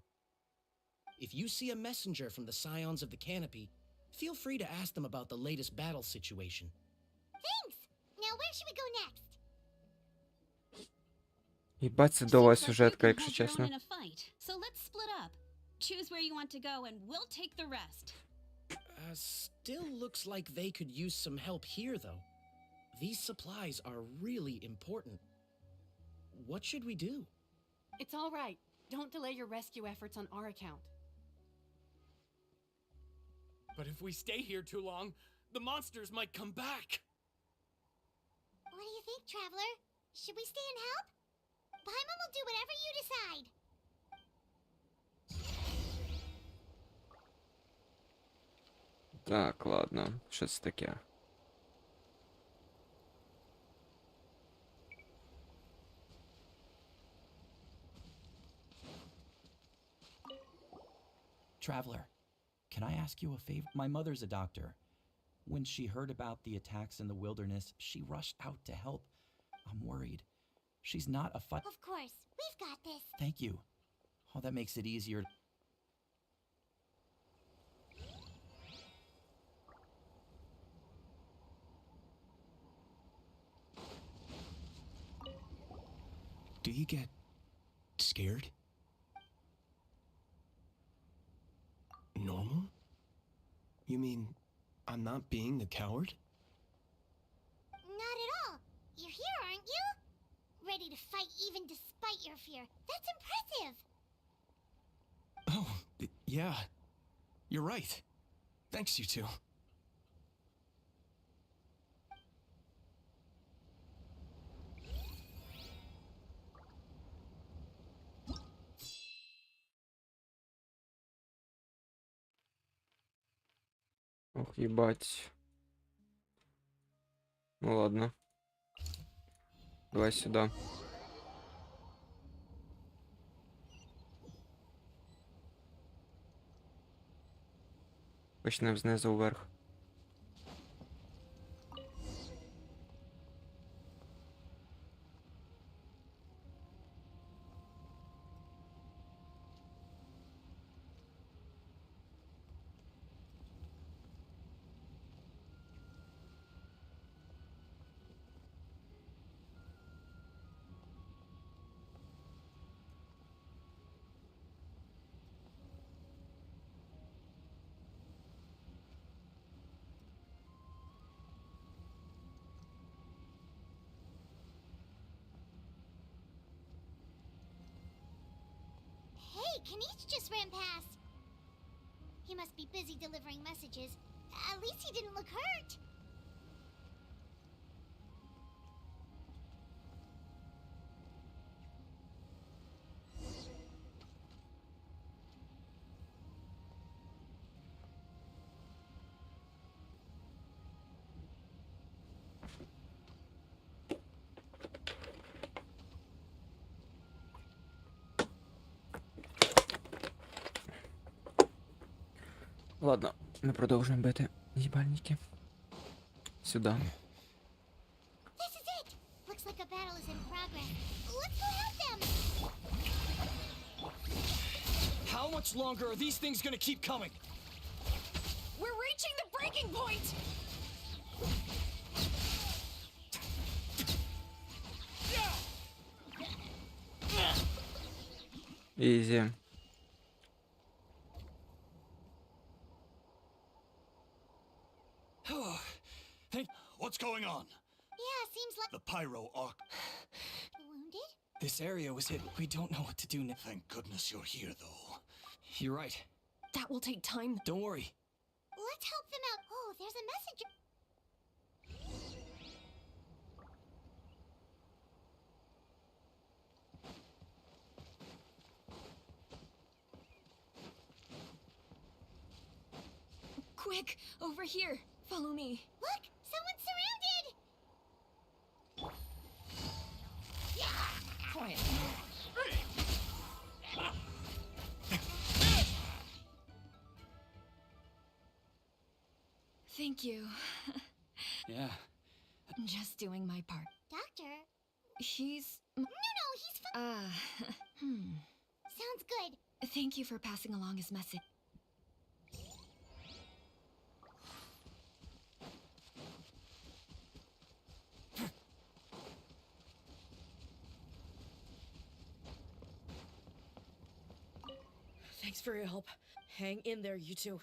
If you see a messenger from the Scions of the Canopy, feel free to ask them about the latest battle situation. Thanks! Now where should we go next? Їбать, це довга Seems like сюжетка, you can якщо hold your own чесно. in a fight, so let's split up. Choose where you want to go and we'll take the rest. Still looks like they could use some help here, though. These supplies are really important. What should we do? It's all right. Don't delay your rescue efforts on our account. But if we stay here too long, the monsters might come back. What do you think, Traveler? Should we stay and help? Paimon will do whatever you decide. Так, ладно. Що це таке? Traveler, can I ask you a favor? My mother's a doctor. When she heard about the attacks in the wilderness, she rushed out to help. I'm worried. She's not a fight. Of course, we've got this. Thank you. Oh, that makes it easier. Do you get scared? Normal? You mean I'm not being a coward? Not at all. You're here, aren't you? Ready to fight even despite your fear. That's impressive. Oh, yeah. You're right. Thanks, you two. Ох, їбать. Ну ладно. Давай сюди. Почнемо знизу вверх. Hey, Kanish just ran past. He must be busy delivering messages. At least he didn't look hurt. Ладно, ми продовжуємо бити їбальники. Сюди. This is it. Looks like a battle is in progress. Let's go help them. How much longer are these things gonna keep coming? We're reaching the breaking point! Ізі. What's going on? Yeah, seems like The pyro arc. wounded. This area was hit. We don't know what to do now. Thank goodness you're here, though. You're right. That will take time. Don't worry. Let's help them out. Oh, there's a messenger. Quick, over here. Follow me. Look, someone's surrounded. Quiet. Thank you. Yeah. I'm just doing my part. Doctor? He's... No, he's fine. Sounds good. Thank you for passing along his message. Thanks for your help. Hang in there, you two.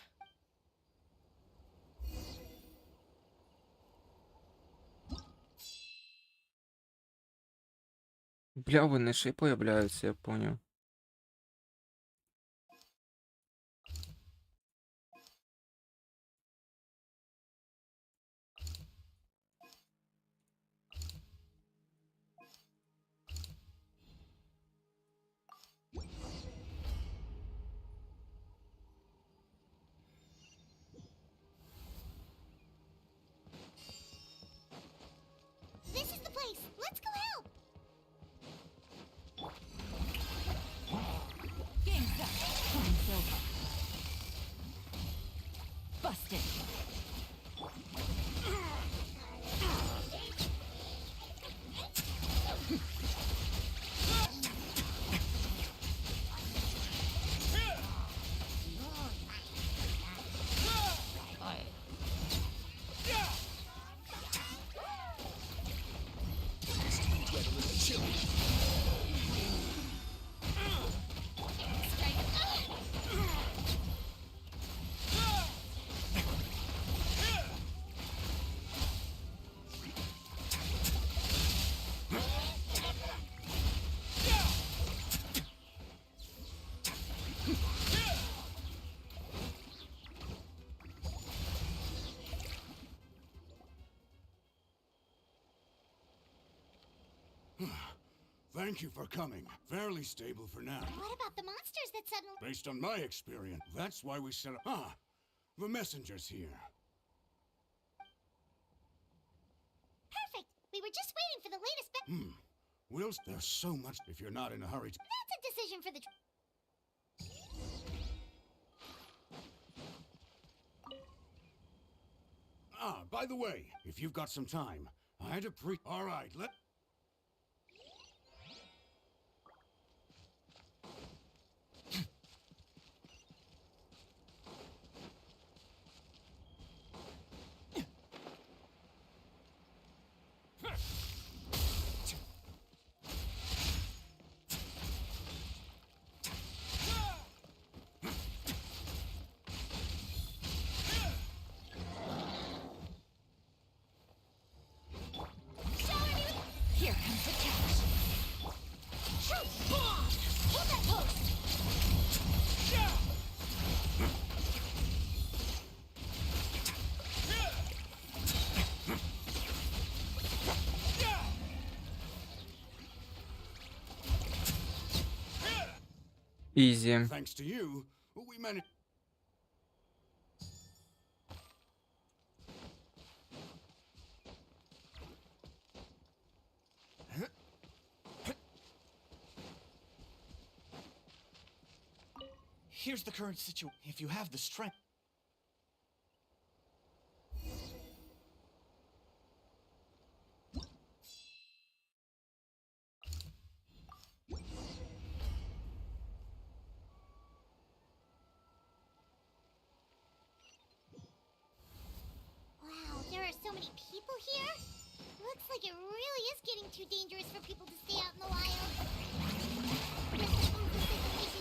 Бля, вони ще й появляються, я поняв. This is the place. Let's go help. Game's up. Time's over. Busted. Thank you for coming. Fairly stable for now. What about the monsters that suddenly... Based on my experience, that's why we set up... Ah, the messenger's here. Perfect. We were just waiting for the latest... Will, there's so much if you're not in a hurry. That's a decision for the... Ah, by the way, if you've got some time, I'd appreciate... All right, let... Here comes the catch. Hold that post. Ізі. Thanks to you, we managed... Here's the current situation. If you have the strength... Wow, there are so many people here. Looks like it really is getting too dangerous for people to stay out in the wild. With the overpopulation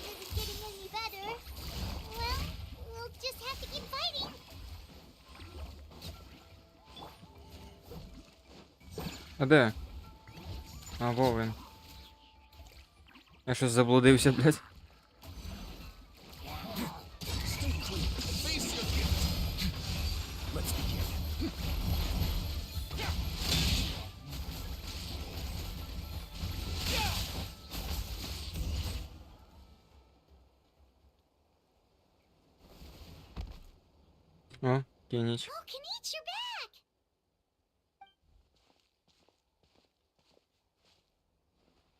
А де? А, во він. Я щось заблудився, блядь. О, Кініч. Oh, Kenich, you're back!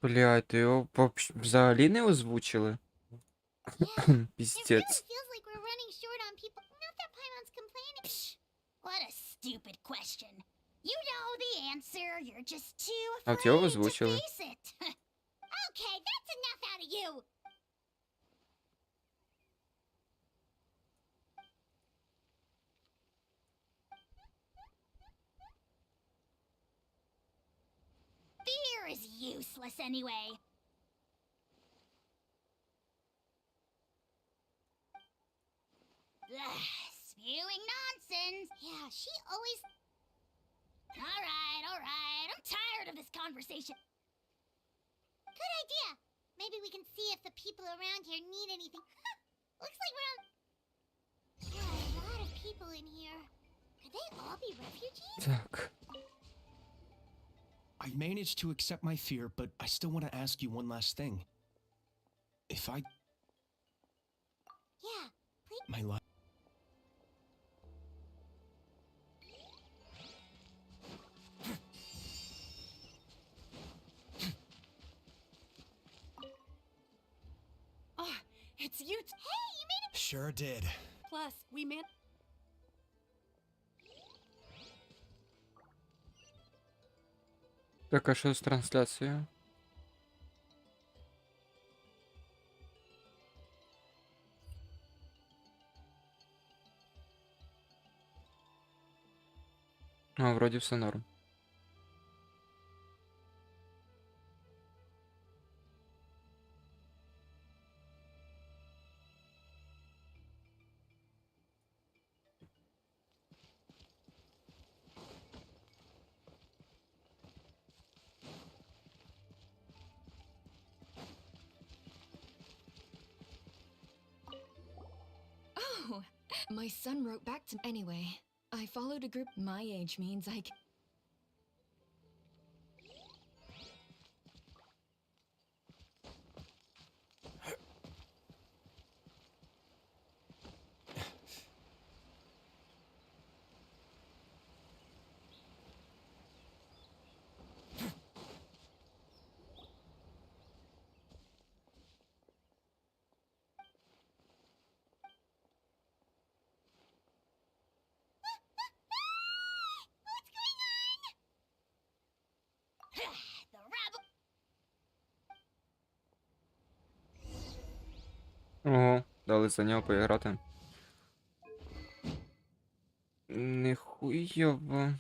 Блядь, ти його взагалі не озвучили? Піздець. Feels like we're running short on people. Not that Paimon's complaining. Psh, what a stupid question. You know the answer. You're just too А от його afraid to озвучили. face it. Okay, that's enough out of you. Fear is useless anyway. Ugh, spewing nonsense. Yeah, she always... All right. I'm tired of this conversation. Good idea. Maybe we can see if the people around here need anything. Looks like we're on... There are a lot of people in here. Could they all be refugees? Так. I managed to accept my fear, but I still want to ask you one last thing. If I... Yeah, please. My life... Oh, it's you. Hey, you made it. Sure did. Plus, we man. Так, а що з трансляцією? А, вроді все норм. Oh, my son wrote back to anyway. I followed a group my age means I can... What's going on? The rabble. Ого, дали за нього поіграти. Нихуйово.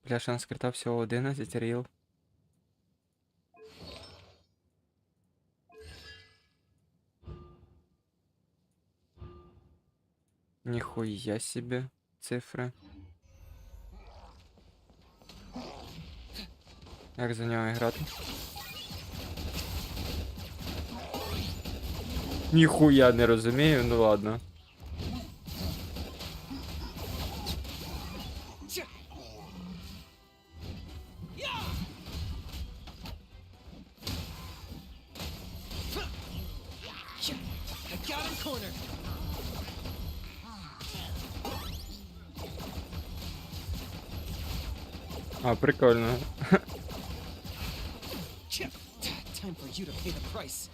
Бля, шанс крита всього 11 ріл. Ніхуя себе цифри. Як за нього грати? Ніхуя не розумію, ну ладно. I got him cornered. А, прикольно. Time for you to pay the price.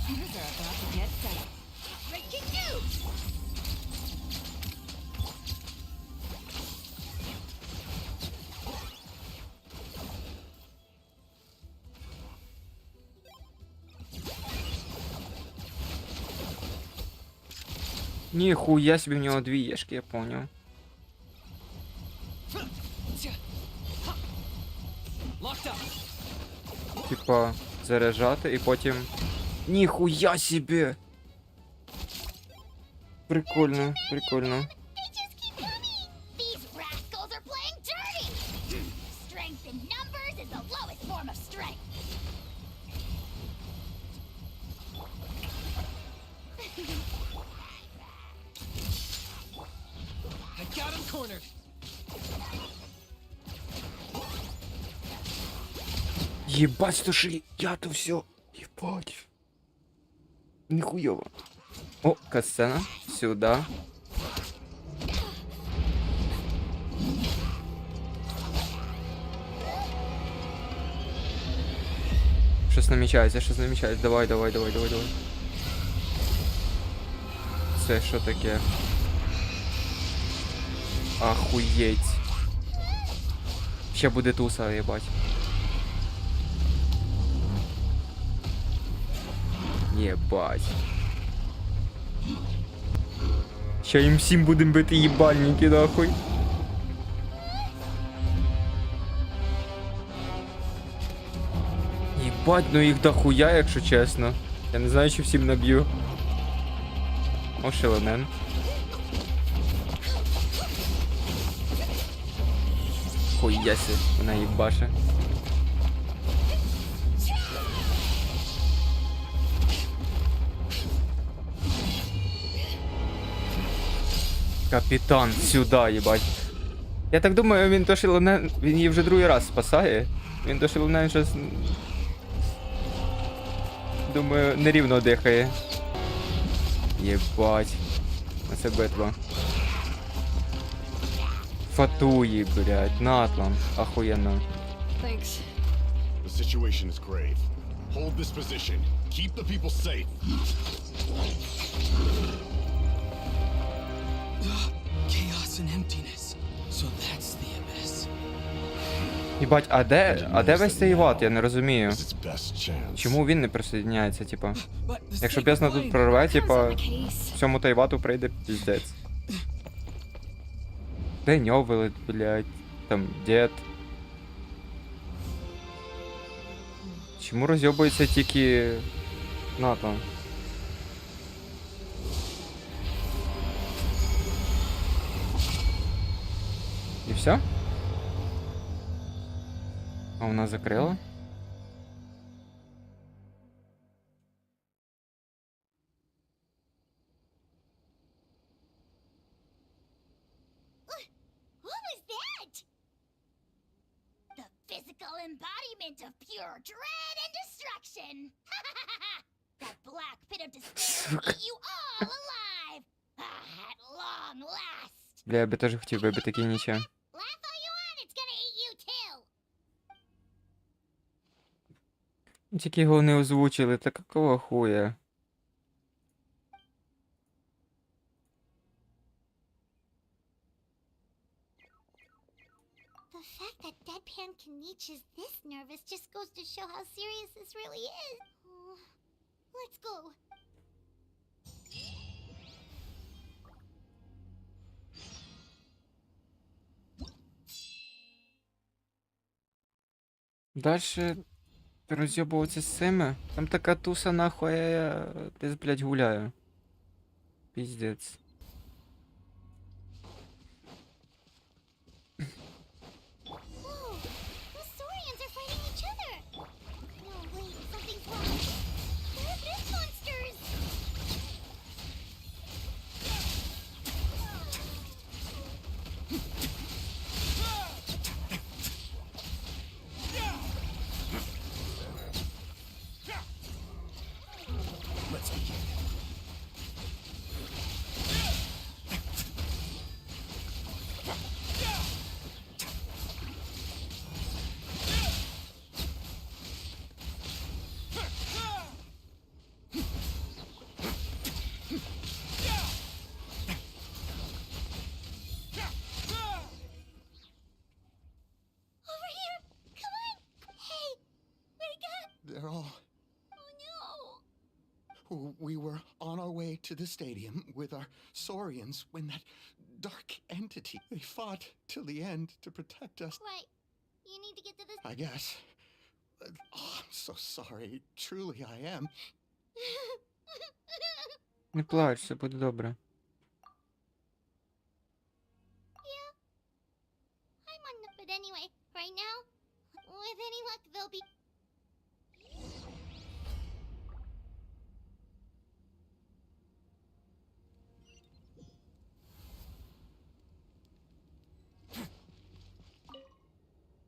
Computers are about to get set. Breaking news! Ніхуя собі в нього дві єшки, я поняв. Типа, заряджати і потім... Ніхуя собі! Прикольно, прикольно. They just keep coming! Numbers is the lowest form of strength. I got him cornered. Ебать, слушай, я-то все. Ебать. Нихуево. О, касцена. Сюда. Щось намічається, щось намічається. Давай. Це що таке? Ахуєть. Ще буде туса, єбать. Єбать. Ще їм всім будем бити їбальники, нахуй. Єбать, ну їх дохуя, якщо чесно. Я не знаю, чи всім наб'ю. О, Шилонен. Хуясі, вона їбаше. Капітан, сюди, їбать. Я так думаю, він то Шилонен, він її вже другий раз спасає. Він то Шилонен щось... Думаю, нерівно дихає. Єбать. Це битва. Фатуї, блядь, натлан. Охуєнно. Thanks. The situation is grave. Hold this position. Keep the people safe. Chaos and emptiness. So that's the abyss. Єбать, а де весь Teyvat? Я не розумію. Чому він не присоединяється, типа? Якщо бездна тут прорве, типа, всьому Teyvatу прийде піздець. Де Ньовели, блядь, там, дед. Чому розйобується тільки НАТО? І все? А вона закрила? What was that? The physical embodiment of pure dread and destruction. That black pit of despair will eat you all alive. At long last. Бля, я би теж хотів вибити Кініча. Laugh all you want, it's gonna eat you too. Тільки його не озвучили, та какого хуя? The fact that Deadpan Kanich is this nervous just goes to show how serious this really is. Oh, let's go. Дальше роз'єбуватися з цими. Там така туса нахуй, я десь, блядь, гуляю. Піздець. Whoa, the Saurians are fighting each other. No, wait, something's wrong. They're abyss monsters. Let's begin. Over here! Come on! Hey! Wake up! They're all... Oh no! We were on our way to the stadium with our Saurians when that dark entity... They fought till the end to protect us. Right. You need to get to this... I guess. Oh, I'm so sorry. Truly I am. Не плач, все буде добре. Yeah. I'm on the... But anyway, right now, will be.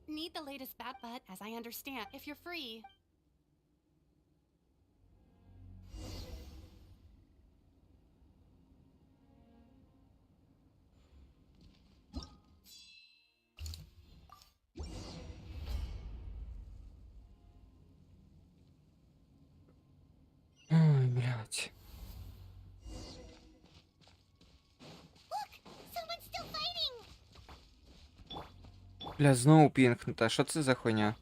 Need the latest bat butt, as I understand, if you're free. Ой, блядь. Look, someone's still fighting. Бля, знову пінгнута. Що це за хуйня?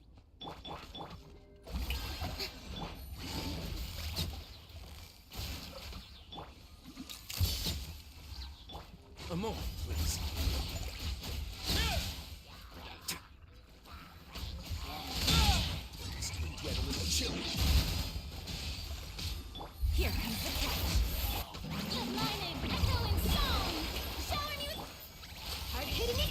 A moment, please. It's gonna get a little chilly. Here comes the cat. Good mining, echoing song. Showering you. Hard hitting it.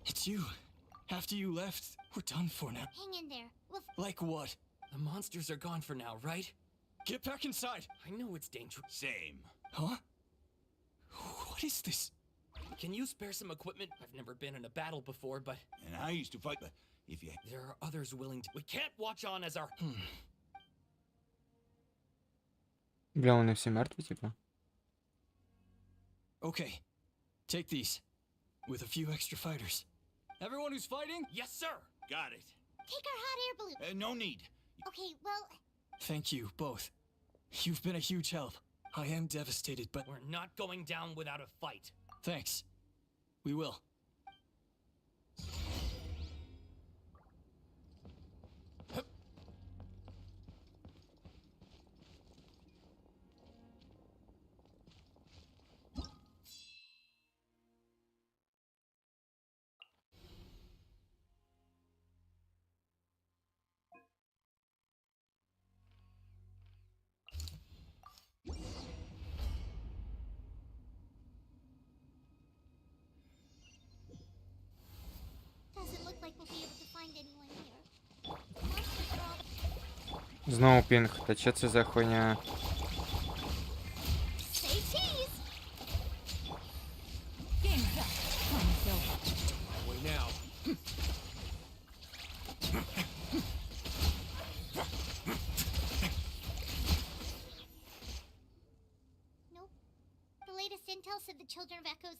It's you. After you left, we're done for now. Hang in there. We'll. Like what? The monsters are gone for now, right? Get back inside. I know it's dangerous. Same. Huh? What is this? Can you spare some equipment? I've never been in a battle before, but And I used to fight, but if you... there are others willing to. We can't watch on as our. Бля, вони всі мертві, типу? Okay. Take these. With a few extra fighters. Everyone who's fighting? Yes, sir. Got it. Take our hot air balloon. No need. Okay, well, Thank you, both. You've been a huge help. I am devastated, but We're not going down without a fight. thanks. We will. doesn't look like we'll be able to find anyone here. Monsters are all. Знову пінг. Та що це за хуйня? Say cheese. Game's up. Time's over. My way now. Nope. The latest intel said the Children of Echoes.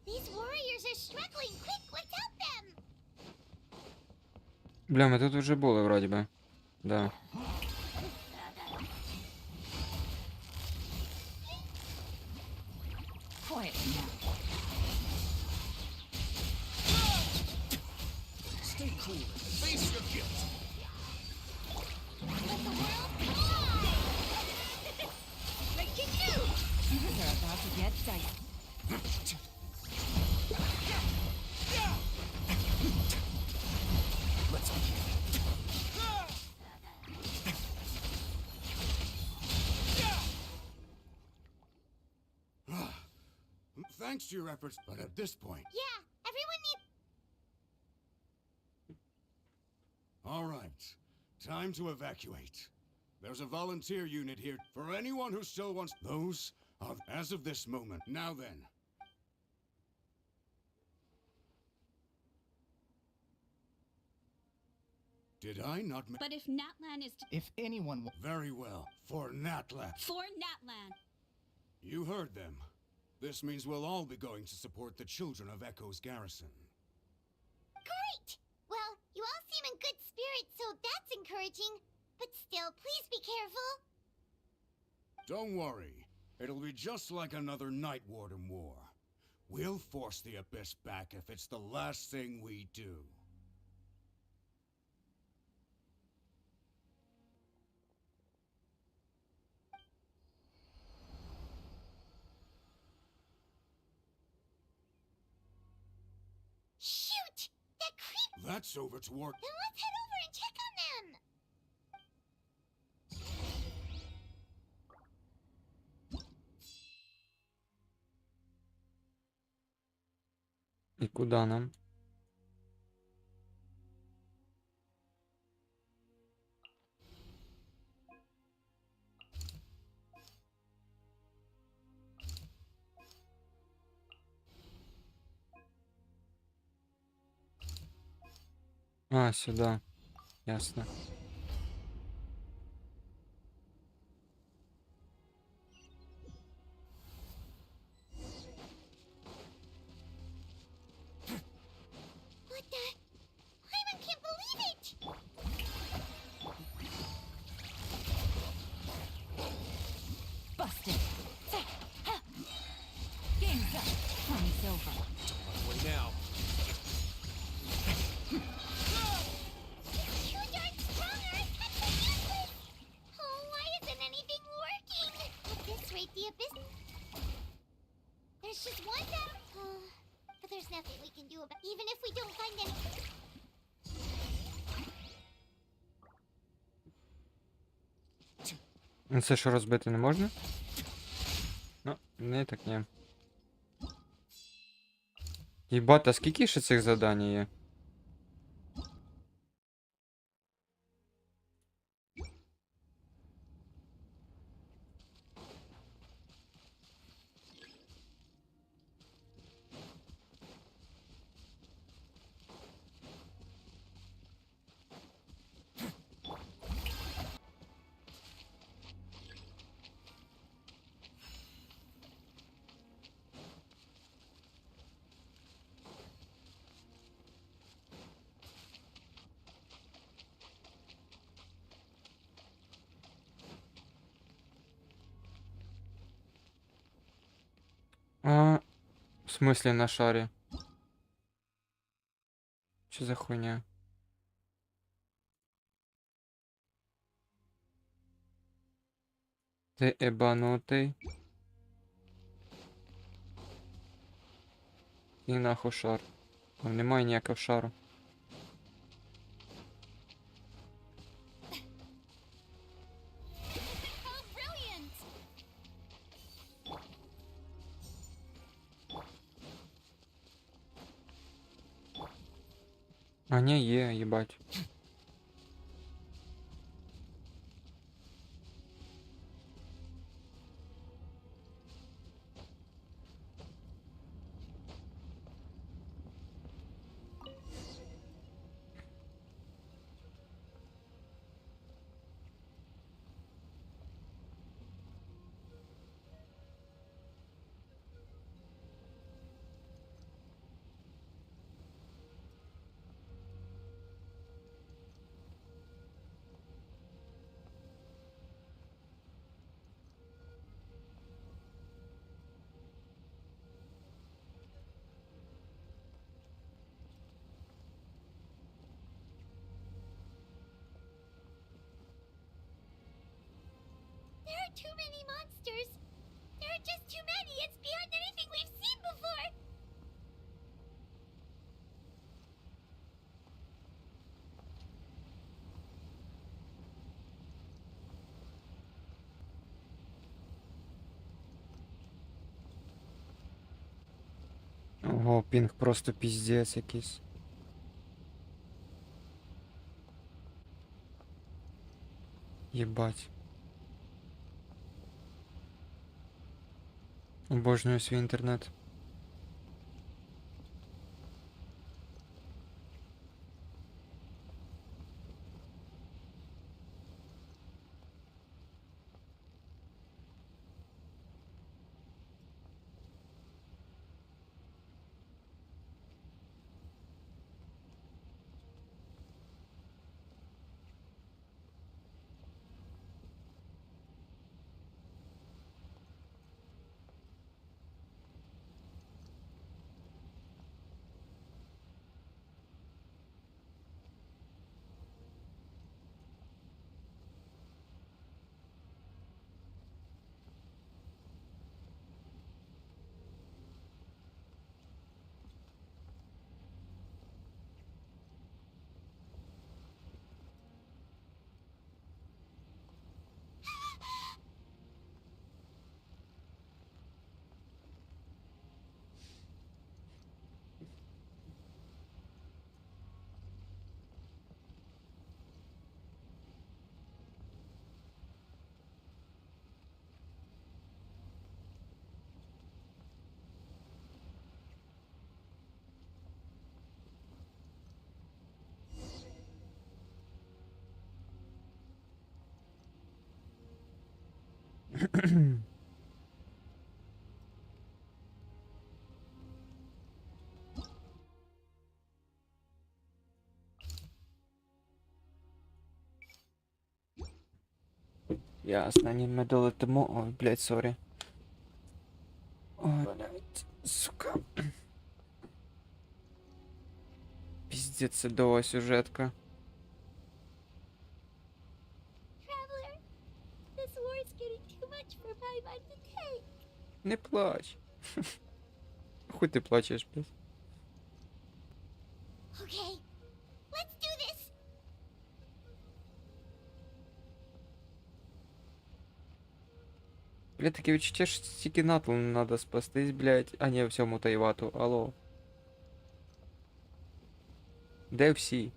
These warriors are struggling. Quick, let's help them. Бля, ми тут вже були, вроді би. Да. Quiet now. Stay cool and face your guilt. Let the world come on. Make it new. Things are about to get dicey. Let's begin. Thanks to your efforts, but at this point... Yeah, everyone needs. All right. Time to evacuate. There's a volunteer unit here for anyone who still wants... Those are as of this moment. Now then. Did I not... But if Natlan is If anyone Very well. For Natla. for Natlan. You heard them. This means we'll all be going to support the children of Echo's garrison. Great! Well, you all seem in good spirits, so that's encouraging. But still, please be careful. Don't worry. It'll be just like another Night Warden war. We'll force the Abyss back if it's the last thing we do. Shoot! That creep! That's over toward... Then let's head over and check on them! І куди нам? А, сюди. Ясно. What the? I can't believe it! Busted. Game's up. Time's over. What now? Too darn strong or I cut the useless! Oh, why isn't anything working? At this rate, the Abyss... There's just one battle... but there's nothing we can do about... Even if we don't find any... Це що, розбити не можна? Ну, не так ні. Єбать, а скільки ще цих завдань є? А, в смысле на шаре? Что за хуйня? Ты ебанутый. І нахуй шар. Там немає ніякого шару. А не є, їбать. There are too many monsters. There are just too many. It's beyond anything we've seen before. Ого, пінг просто піздець якийсь. Єбать. Обожнюю свій інтернет. Ясно, ні, ми долетимо. Ой, блядь, сорі. Ой, блядь, сука. Пиздец, це довга сюжетка. Traveler, this war is getting too much for my mind to take. Не плач. Хуй ти плачеш, блядь. Okay, let's do this. Блядь, таке відчуття, що тільки Натлану надо спастись, блядь, а не всьому Тейвату. Алло. Де всі?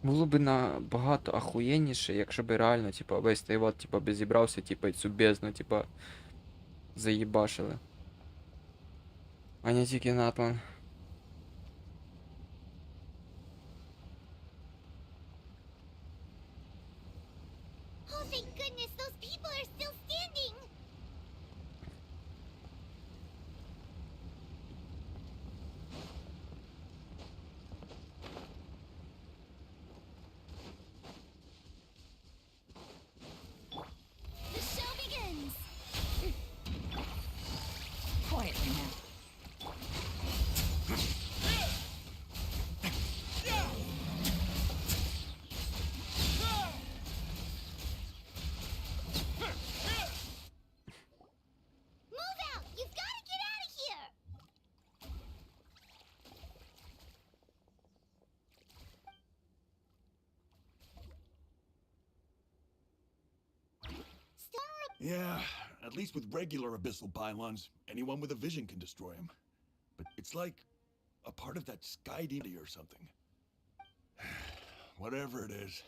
Було б набагато ахуєнніше, якщо б реально, типа, весь Тейват, типа, би зібрався, типа, і цю бездну, типа, заїбашили. А не тільки Натлан. Oh, thank goodness those people are still standing. The show begins. Quietly now. Move out! You've got to get out of here! Yeah, at least with regular abyssal pylons, anyone with a vision can destroy them. But it's like a part of that sky deity or something. Whatever it is,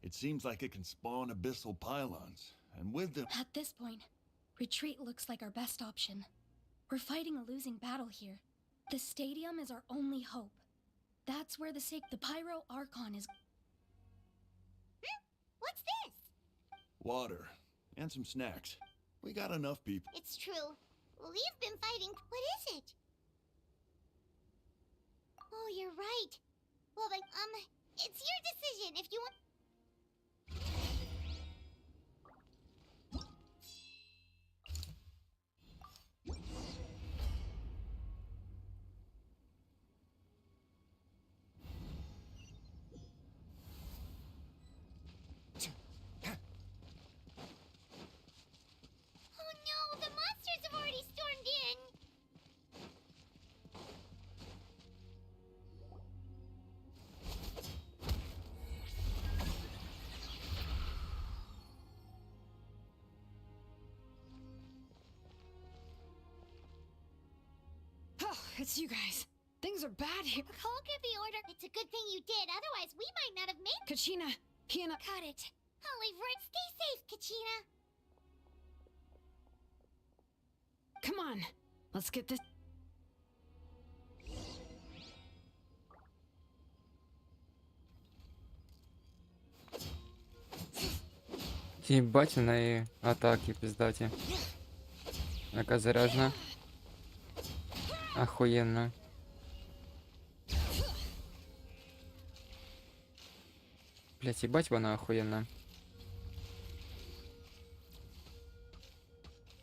it seems like it can spawn abyssal pylons, and with them... At this point, retreat looks like our best option. We're fighting a losing battle here. The stadium is our only hope. That's where the Pyro Archon is. What's this? Water, and some snacks. We got enough people. It's true. We've been fighting. What is it? Oh, you're right. Well, then, it's your decision if you want. Oh no, the monsters have already stormed in. Oh, it's you guys. Things are bad here. A call can be ordered. It's a good thing you did, otherwise we might not have made. Kachina, Piana. Got it. I'll leave right. Stay safe, Kachina. Come on. Let's get this. Їбать в неї атаки піздаті. Яка заряжена. Охуєнно. Блять, їбать вона охуєнна.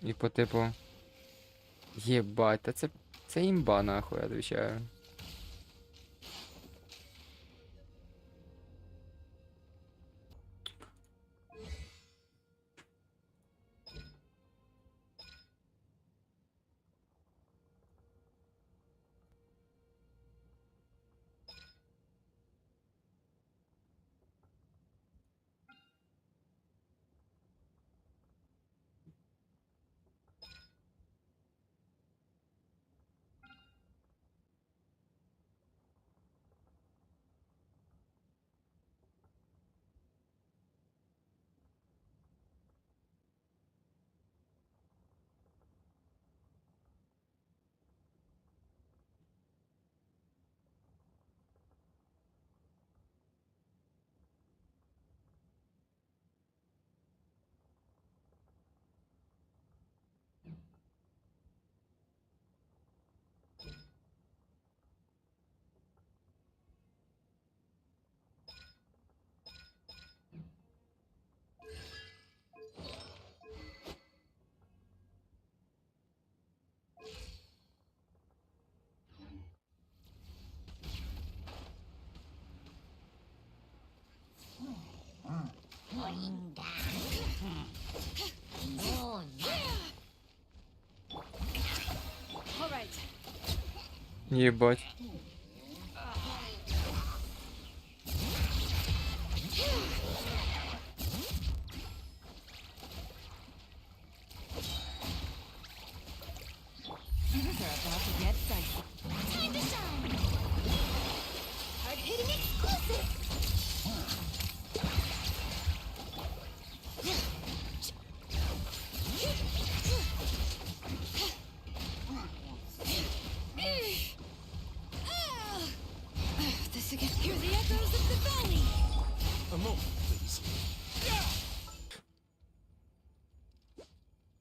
І по типу... Єбать, та це імба нахуй, я отвечаю. All right. Єбать. Things are about to get dicey. Time to shine! Hard-hitting exclusive! This again. Hear the echoes of the valley. A moment, please.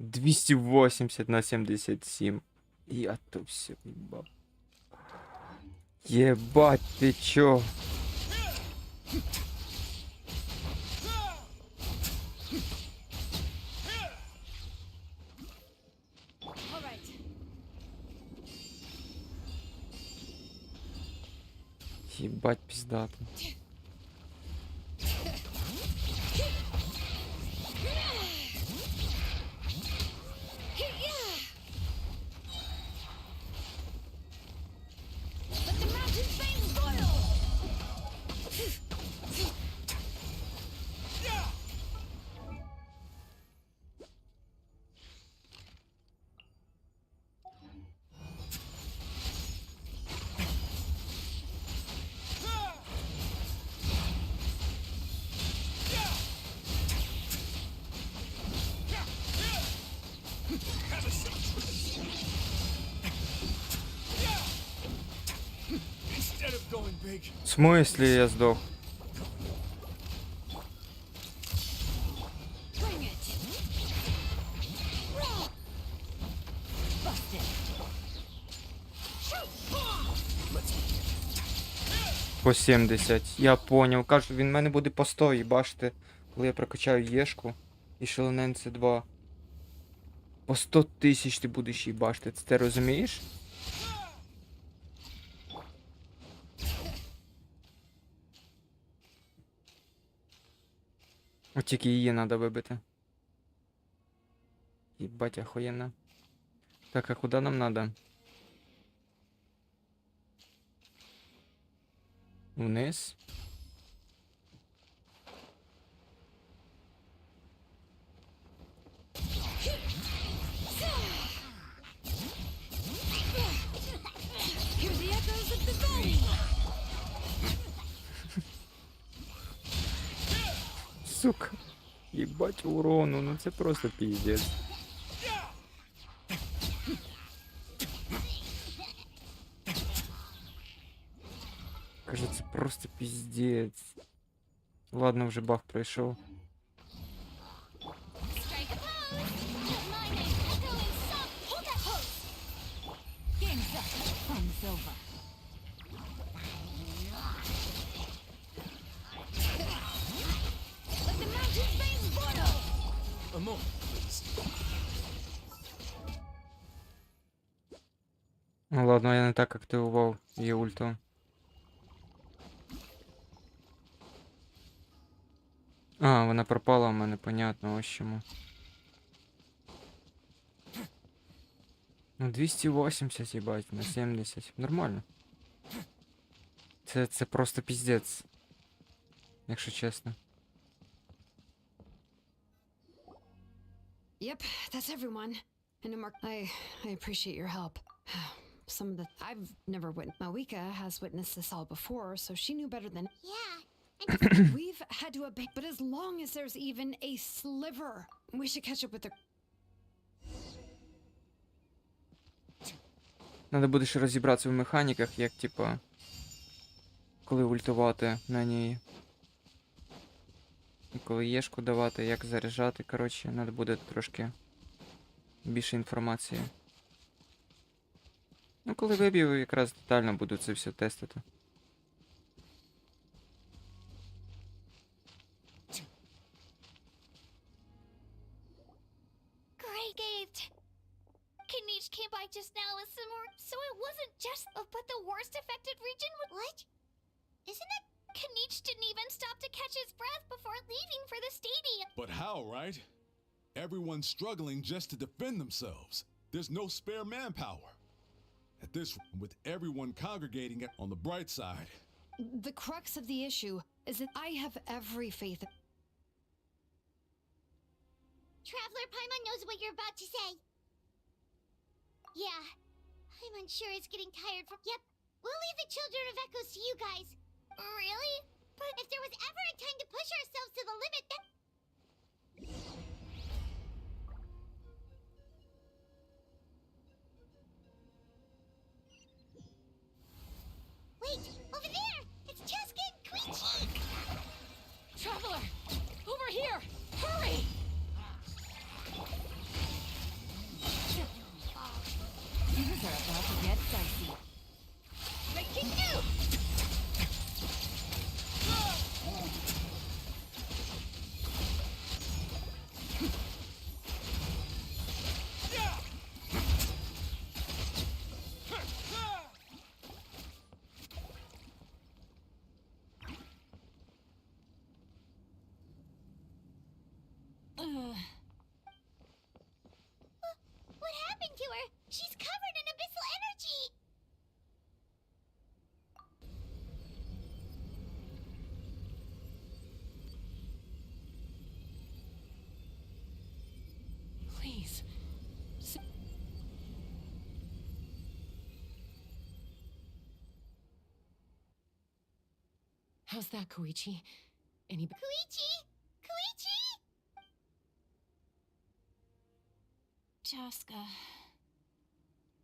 280/77. Я то все ебал. Ебать, ты чё? All right. Ебать, пиздато. Let the mountain flames boil! Instead of going big, В смысле я сдох? Bring it. Busted. По 70. Я поняв. Кажу, він в мене буде по 100, і бачите, коли я прокачаю Єшку і Шилонен це 2. По 100 тисяч ти будеш її бачити. Це ти розумієш? От тільки її треба вибити. Єбать, охуєнно. Так, а куди нам надо? Вниз. Hear the echoes of the valley. Сука. Єбать урону, ну це просто піздець. Каже, це просто піздець. Ладно, вже баг пройшов. Strike a pose! My name echo in soft. Hold that pose! Game's up. Fun's over. Let the mountain flames boil! a moment, please. Ну ладно, я не так активував її ульту. А, вона пропала у мене, понятно, ось чому. Ну 280, їбать, на 70. Нормально. Це просто піздець. Якщо чесно. Yep, that's everyone. And Mark, I appreciate your help. Some of the I've never witnessed. Malika has witnessed this all before, so she knew better than. Yeah. We've had to obey, but as long as there's even a sliver, we should catch up with the. Надо буде ще розібратися в механіках, як типа. Коли ультувати на ній. І коли єшку давати, як заряджати, коротше, треба буде трошки більше інформації. Ну, коли виб'ю, якраз детально буду це все тестити. Great, Gate. Kanich came by just now with some more, so it wasn't just, but the worst affected region would. What? Isn't it? Kanich didn't even stop to catch his breath before leaving for the stadium. But how, right? Everyone's struggling just to defend themselves. There's no spare manpower. At this, with everyone congregating on the bright side. The crux of the issue is that I have every faith. Traveler Paimon knows what you're about to say. Yeah, I'm unsure it's getting tired from. Yep, we'll leave the Children of Echoes to you guys. Really? But if there was ever a time to push ourselves to the limit, then. Wait, over there! It's Cheska and Koichi! Traveler! Over here! Hurry! Things are about to get dicey. Breaking new! What happened to her? She's covered in abyssal energy! Please. How's that, Koichi? Any... Koichi? Koichi? Cheska.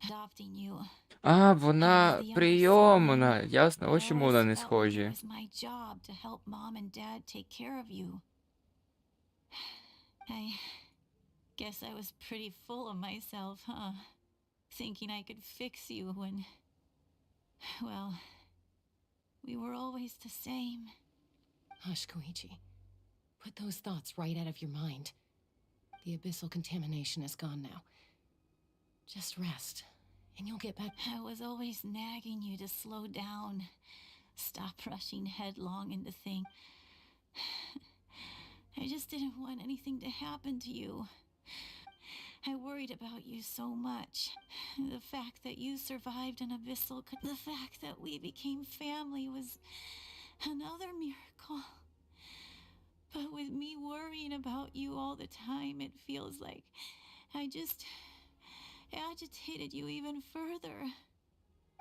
Adopting you. А, вона прийомна. Ясно, ось чому вона не схожі. It was my job to help Mom and Dad take care of you. I guess I was pretty full of myself, huh? Thinking I could fix you when... Well, we were always the same. Hush, Koichi. Put those thoughts right out of your mind. The abyssal contamination is gone now. Just rest, and you'll get back. I was always nagging you to slow down. Stop rushing headlong into things. I just didn't want anything to happen to you. I worried about you so much. The fact that you survived an abyssal... The fact that we became family was another miracle. But with me worrying about you all the time, it feels like I just agitated you even further.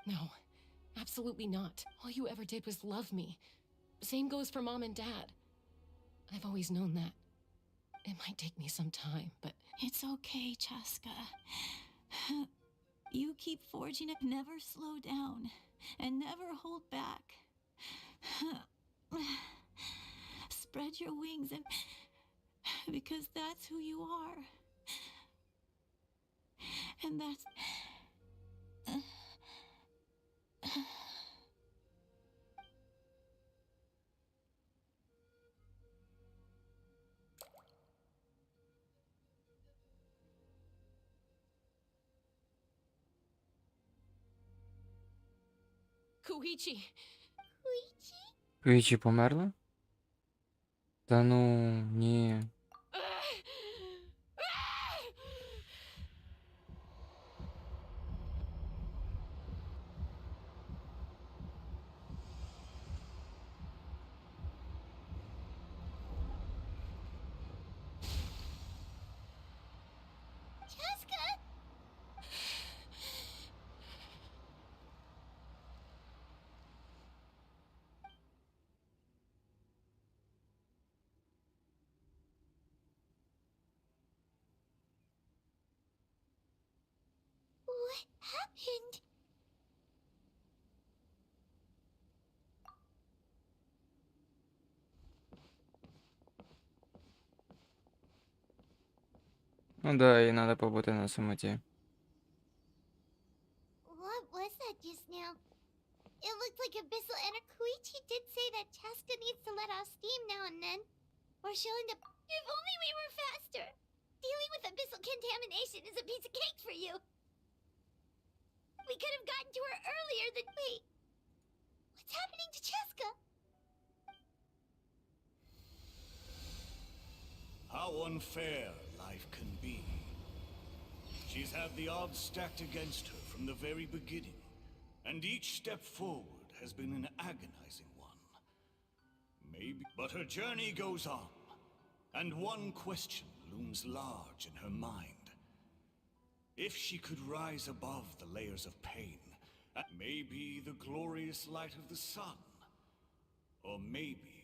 No, absolutely not. All you ever did was love me. Same goes for Mom and Dad. I've always known that. It might take me some time, but... It's okay, Cheska. You keep forging it. Never slow down. And never hold back. Spread your wings and... Because that's who you are. And that's... Koichi! Koichi? Koichi померла? Та ну, ні. Cheska? What happened? Ну да, їй треба побути на самоті. What was that just now? It looked like abyssal energy. Koichi did say that Cheska needs to let off steam now and then, or she'll end up. If only we were faster. Dealing with abyssal contamination is a piece of cake for you. We could have gotten to her earlier than. Wait. What's happening to Cheska? unfair life can be. She's had the odds stacked against her from the very beginning, and each step forward has been an agonizing one. Maybe, but her journey goes on, and one question looms large in her mind. If she could rise above the layers of pain, maybe the glorious light of the sun, or maybe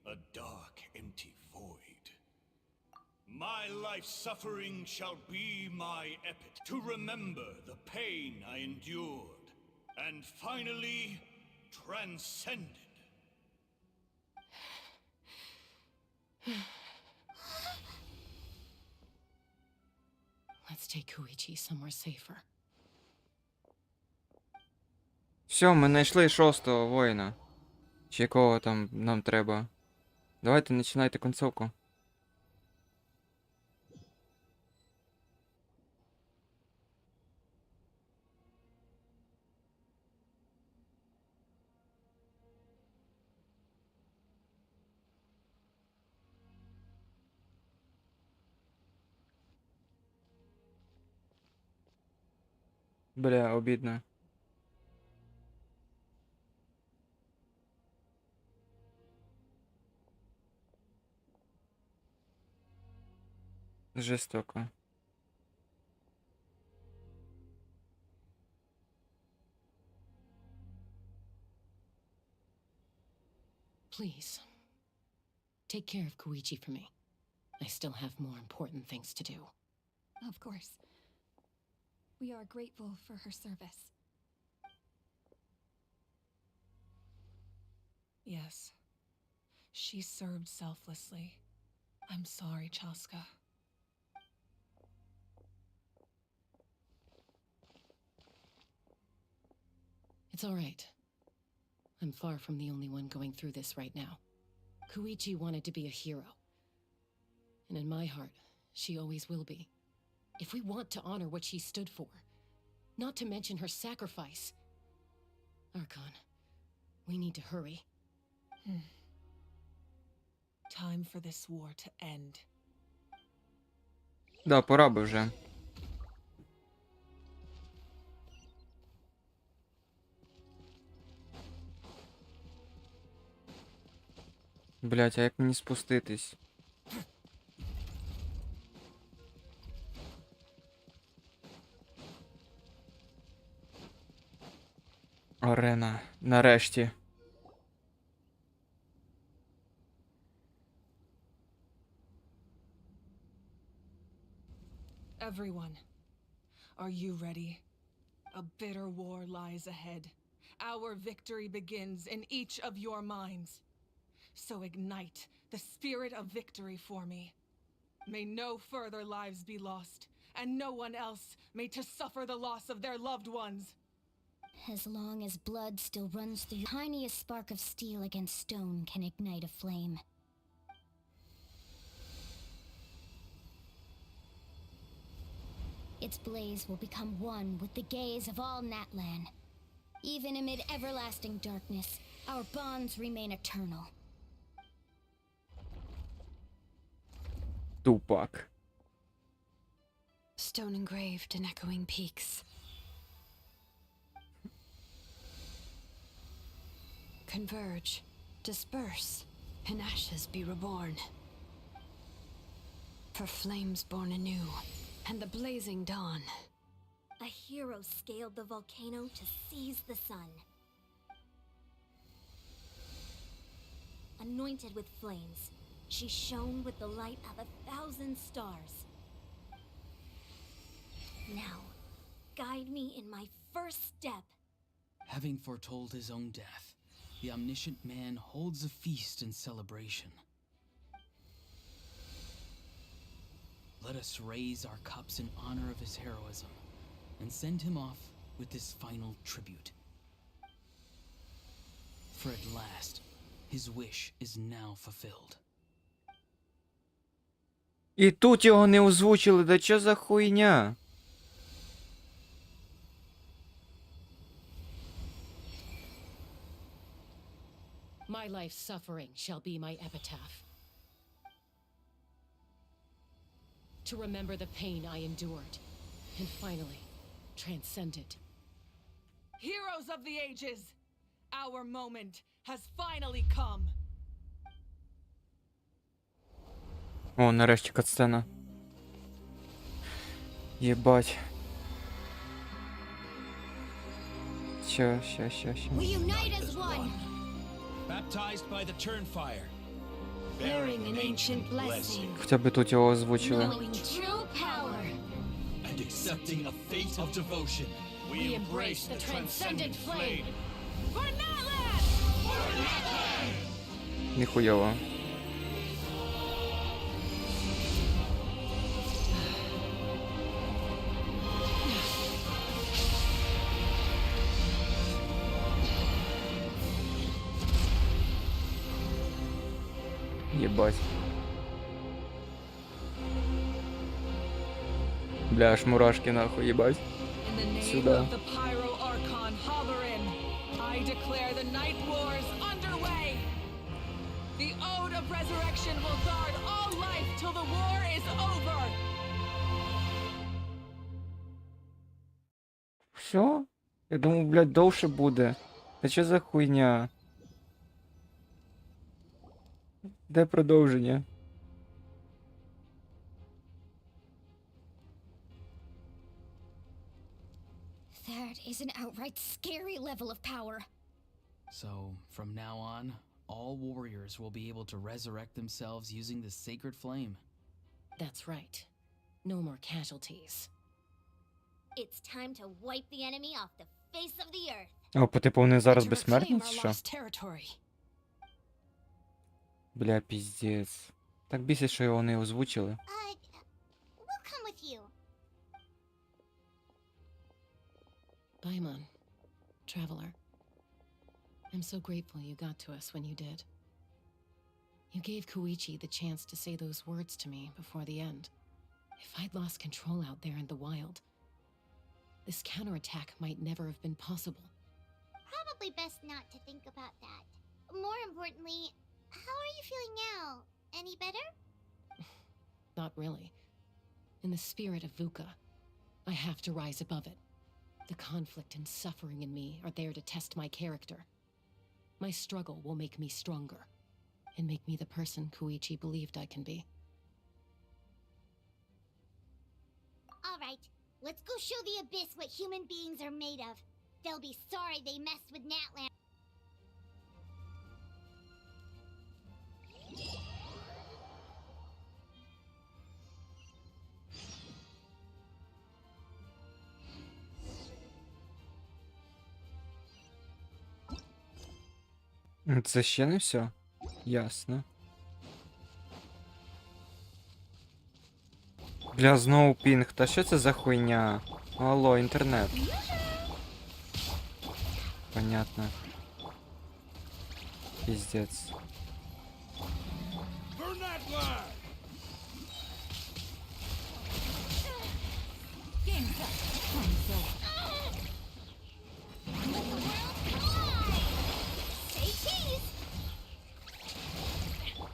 a dark, empty void. My life's suffering shall be my epitaph, to remember the pain I endured, and finally transcended. Let's take Koichi somewhere safer. Все, ми знайшли 6-го воїна. Чи якого там нам треба. Давайте починайте концовку. Бля, обідно. Жестоко. Please, take care of Koichi for me. I still have more important things to do. Of course. We are grateful for her service. Yes. She served selflessly. I'm sorry, Chaska. It's all right. I'm far from the only one going through this right now. Koichi wanted to be a hero. And in my heart, she always will be. If we want to honor what she stood for, not to mention her sacrifice. Archon, we need to hurry. Time for this war to end. Да, пора би вже. Блять, а як мені спуститись? Арена. Нарешті. Everyone, are you ready? A bitter war lies ahead. Our victory begins in each of your minds. So ignite the spirit of victory for me. May no further lives be lost, and no one else may to suffer the loss of their loved ones. As long as blood still runs through, the tiniest spark of steel against stone can ignite a flame. Its blaze will become one with the gaze of all Natlan. Even amid everlasting darkness, our bonds remain eternal. Тупак. Stone engraved in echoing peaks. Converge, disperse, in ashes be reborn. For flames born anew, and the blazing dawn. A hero scaled the volcano to seize the sun. Anointed with flames, she shone with the light of 1,000 stars. Now, guide me in my first step. Having foretold his own death, the omniscient man holds a feast in celebration. Let us raise our cups in honor of his heroism and send him off with this final tribute. For at last, his wish is now fulfilled. І тут його не озвучили, да чо за хуйня? My life's suffering shall be my epitaph. to remember the pain I endured, and finally, transcend it. Heroes of the ages, our moment has finally come. О, нарешті катсцена. Єбать. Ща. We unite as one, Baptized by the Turnfire. bearing an ancient blessing, Хоча б тут його озвучили. knowing true power. And accepting a fate of devotion. We embrace the transcendent flame. Ніхуйово. Єбать. Бля, аж мурашки нахуй, єбать. In the name Сюда. of the Pyro Archon Hoverin, I declare the Night Wars underway. The Ode of Resurrection will guard all life till the war is over. Що? Я думав, блядь, довше буде. Та що за хуйня? Де продовження? That is an outright scary level of power. So, from now on, all warriors will be able to resurrect themselves using the sacred flame. That's right. No more casualties. It's time to wipe the enemy off the face of the earth. О, по типу вони зараз To безсмертні, reclaim чи our що? lost territory. Бля, піздець. Так бісить, що його не озвучили. We'll come with you. Paimon, traveler. I'm so grateful you got to us when you did. You gave Koichi the chance to say those words to me before the end. If I'd lost control out there in the wild, this counterattack might never have been possible. Probably best not to think about that. More importantly, how are you feeling now? Any better? Not really. In the spirit of VUCA, I have to rise above it. The conflict and suffering in me are there to test my character. My struggle will make me stronger, and make me the person Koichi believed I can be. All right, let's go show the Abyss what human beings are made of. They'll be sorry they messed with Natlan. Це ще не все? Ясно. Бля, знову пінг. Та що це за хуйня? Алло, інтернет. Понятно. Пиздец.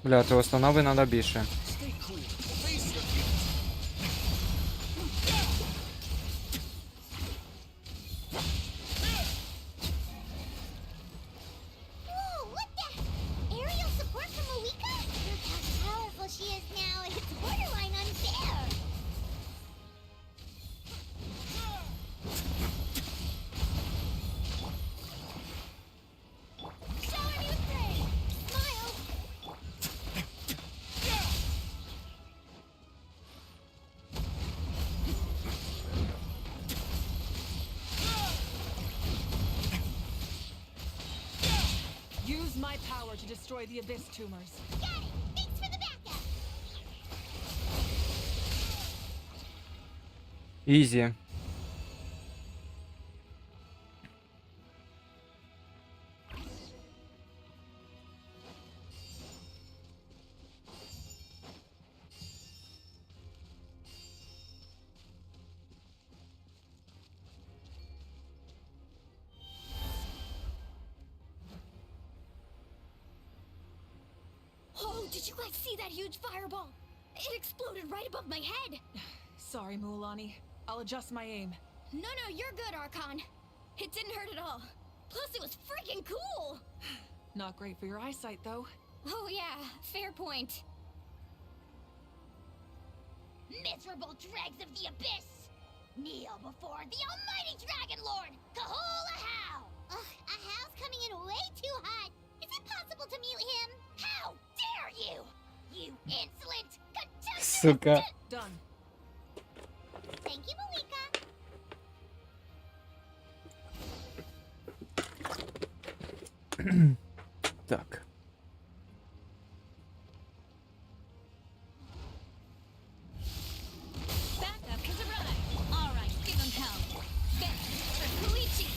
Бля, то основи надо більше. Whoa, what the? Aerial support from Malika? Look how powerful she is now. It's borderline unfair. Shower new spray. Smile. Use my power to destroy the Abyss tumors. Got it. Thanks for the backup. Ізі. Oh, did you guys see that huge fireball? It exploded right above my head. Sorry, Mualani. I'll adjust my aim. No, you're good, Archon. It didn't hurt at all. Plus, it was freaking cool. Not great for your eyesight, though. Oh yeah, fair point. Miserable dregs of the abyss! Kneel before the almighty Dragon Lord, Kahula How! Ugh, a How's coming in way too hot. Is it possible to mute him? How dare you! You insolent, contemptible... Сука. Done. Thank you, Malika. Так. Backup has arrived. All right, give him hell. Get for Koichi.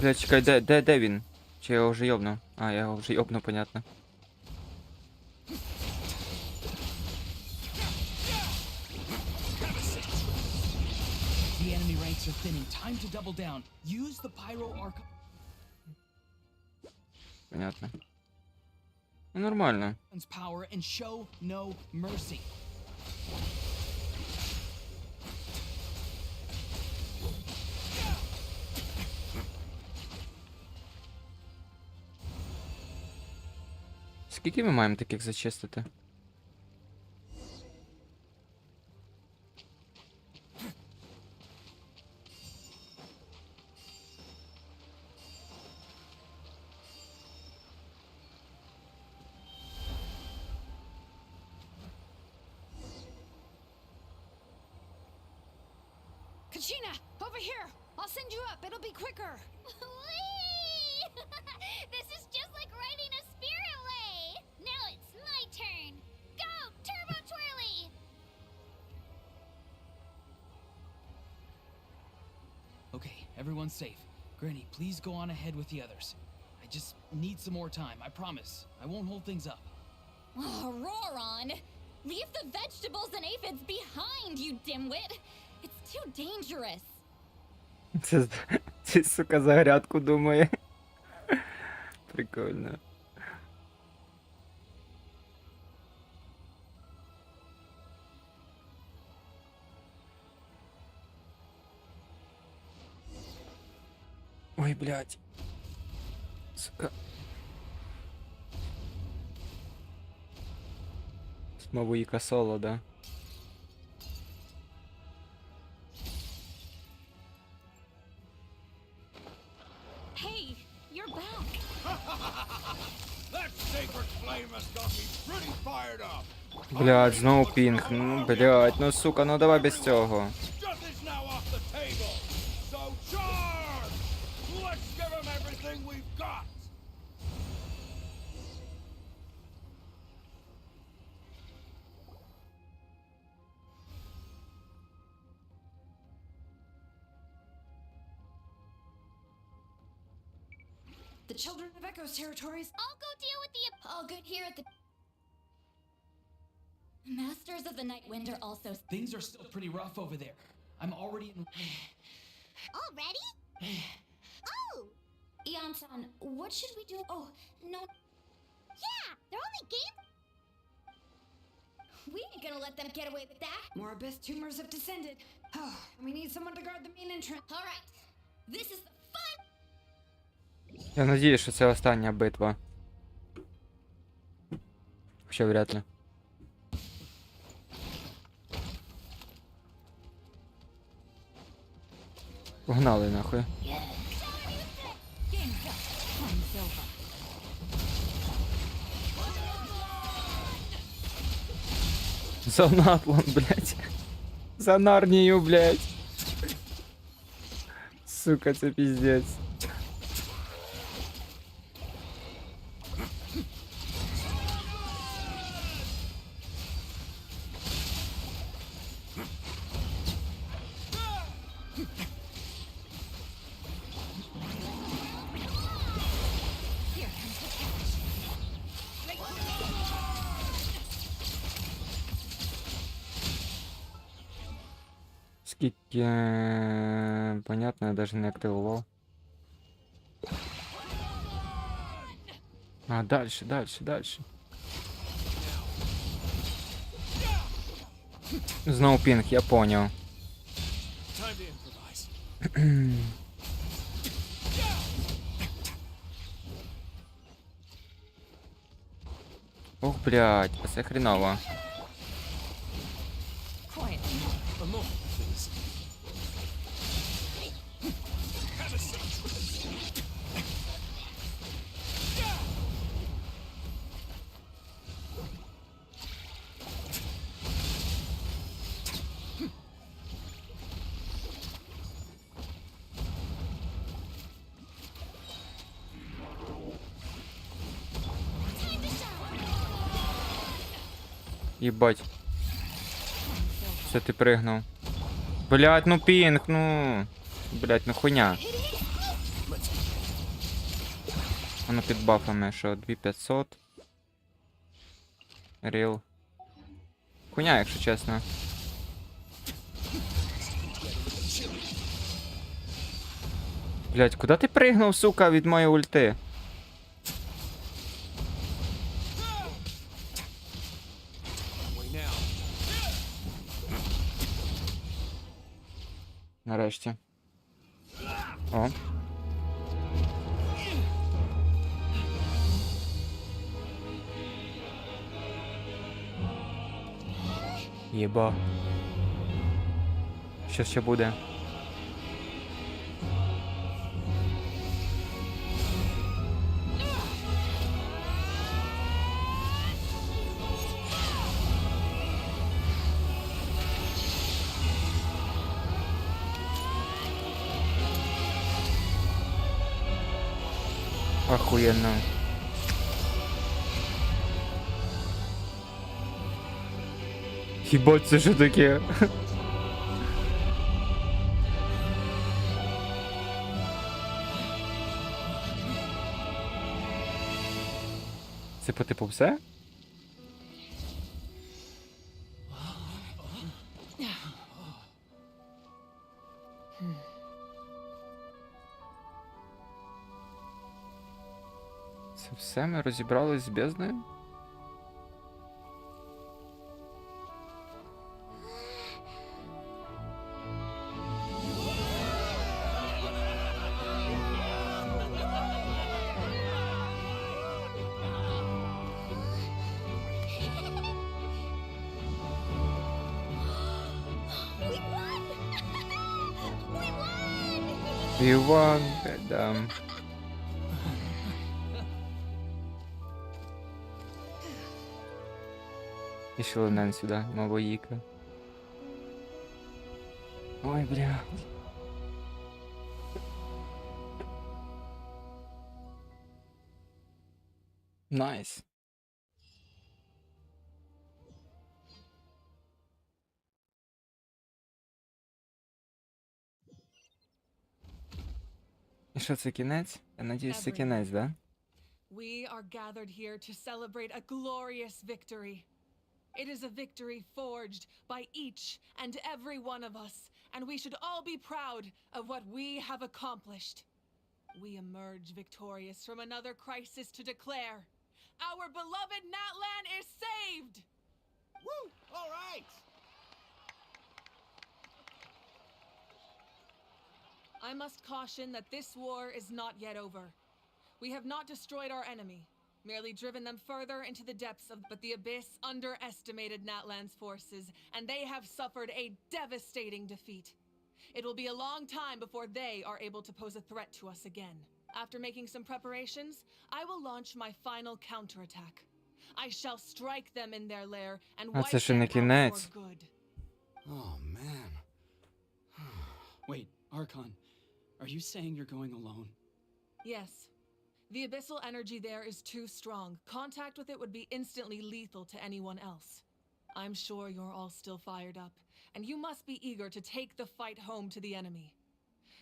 Бля, чекай, де він? Чи я його вже йобнув? А, я його вже йобнув, понятно. The enemy ranks are thinning. Time to double down. Use the pyro arc. Понятно. Ну, нормально. Power and show no mercy. Скільки ми маємо таких зачистити? Kachina, over here! I'll send you up, it'll be quicker! Whee! This is just like riding a spirit way! Now it's my turn! Go, Turbo Twirly! Okay, everyone's safe. Granny, please go on ahead with the others. I just need some more time, I promise. I won't hold things up. Oh, Roron! Leave the vegetables and aphids behind, you dimwit! It's too dangerous. Це, сука, за грядку думає. Прикольно. Ой, блядь. Сука. Мабуїка соло, да? Hey, you're back. That sacred flame has got me pretty fired up. Блядь, знову пінг. Ну, блядь, ну сука, ну давай без цього. Nothing's now off the table. So charge! Let's give them everything we've got. The children of Echo's territories. I'll go deal with the... All good here at the... Masters of the Night Wind are also... Things are still pretty rough over there. I'm already in... Already? Oh! Ian-san, what should we do? Oh, no. Yeah, they're only game... We ain't gonna let them get away with that. More abyss tumors have descended. Oh, we need someone to guard the main entrance. All right, this is the fun... Я надіюсь, що це остання битва. Хоча вряд ли. Погнали нахуй. За Натлан, блядь. За Нарнію, блядь. Сука, це пиздец. Скільки... Понятно, я даже не активував. А, дальше, дальше, дальше. Знову пінг, я поняв. Time to improvise. Ох, блядь, а це хреново. A moment, please. Have a seat. Єбать. Все, ти пригнув. Блядь, ну пінг, ну. Блядь, ну хуйня. Воно під бафами, що 2500. Ріл. Хуйня, якщо чесно. Блядь, куди ти пригнув, сука, від моєї ульти? Нарешті. О. Єба. Що ще буде? Охуєнно. Єбать, це що таке? Це по типу все? Це все, ми розібрались з бездною? Іван, да. І Шилонен сюди, Мавоїка. Ой, бля. Найс. І що, це кінець? Я надіюсь, це кінець, да? We are gathered here to celebrate a glorious victory. It is a victory forged by each and every one of us, and we should all be proud of what we have accomplished. We emerge victorious from another crisis to declare, our beloved Natlan is saved! Woo! All right! I must caution that this war is not yet over. We have not destroyed our enemy, merely driven them further into the depths of but the abyss underestimated Natlan's forces, and they have suffered a devastating defeat. It will be a long time before they are able to pose a threat to us again. After making some preparations, I will launch my final counterattack. I shall strike them in their lair and wipe це ще them не out кінець. for good. Oh, man. Wait, Archon, are you saying you're going alone? Yes. The abyssal energy there is too strong. Contact with it would be instantly lethal to anyone else. I'm sure you're all still fired up, and you must be eager to take the fight home to the enemy.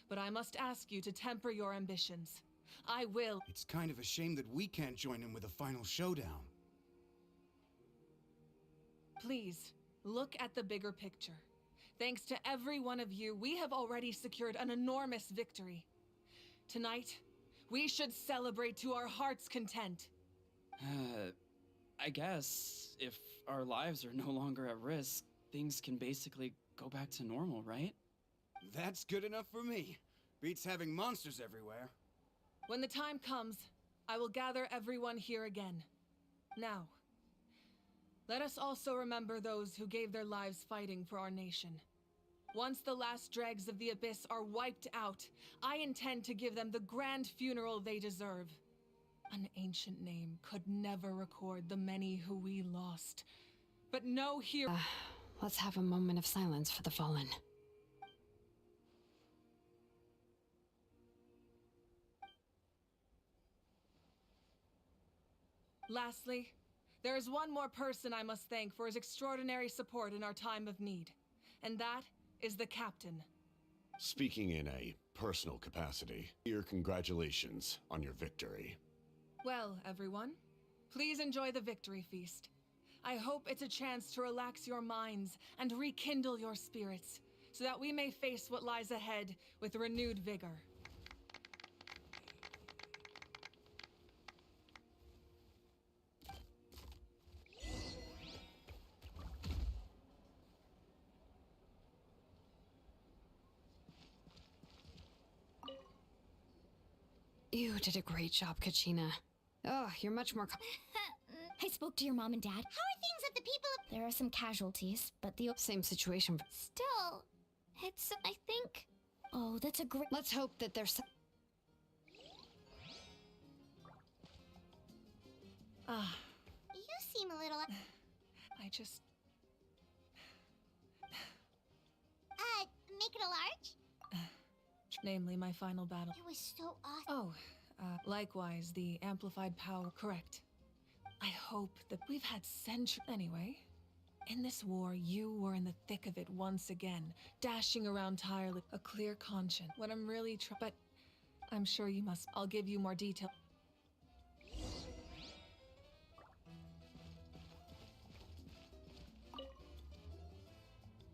But I must ask you to temper your ambitions. I will. It's kind of a shame that we can't join in with a final showdown. Please, look at the bigger picture. Thanks to every one of you, we have already secured an enormous victory. Tonight, we should celebrate to our heart's content. I guess if our lives are no longer at risk, things can basically go back to normal, right? That's good enough for me. Beats having monsters everywhere. When the time comes, I will gather everyone here again. Now, let us also remember those who gave their lives fighting for our nation. Once the last dregs of the Abyss are wiped out, I intend to give them the grand funeral they deserve. An ancient name could never record the many who we lost. But no hero. Let's have a moment of silence for the fallen. Lastly, there is one more person I must thank for his extraordinary support in our time of need, and that is the captain. Speaking in a personal capacity, your congratulations on your victory. Well, everyone, please enjoy the victory feast. I hope it's a chance to relax your minds and rekindle your spirits, so that we may face what lies ahead with renewed vigor. You did a great job, Kachina. Oh, you're much more... I spoke to your mom and dad. How are things at the people of... There are some casualties, but the... Same situation. Still, it's... I think... Oh, that's a great... Let's hope that there's... You seem a little... I just... Make it a large? Namely, my final battle. It was so awesome. Likewise, the amplified power. Correct. I hope that we've had centuries... Anyway, in this war, you were in the thick of it once again, dashing around tirelessly, a clear conscience. What I'm really but I'm sure you must... I'll give you more detail.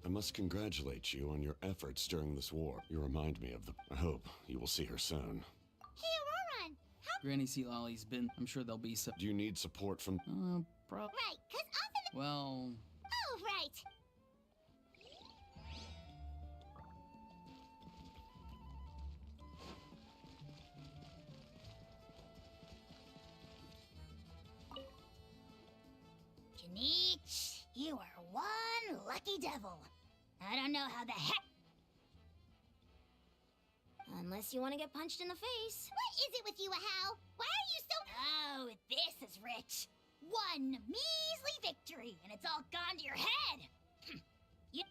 I must congratulate you on your efforts during this war. You remind me of the... I hope you will see her soon. Hey, Auroran! Granny Sea Lolly's been. I'm sure there'll be some. Do you need support from... Probably. Right, 'cause often... Well... Oh, right! Janich, you are one lucky devil. I don't know how the heck... Unless you want to get punched in the face. What is it with you, Ahau? Why are you so... Oh, this is rich. One measly victory, and it's all gone to your head. You...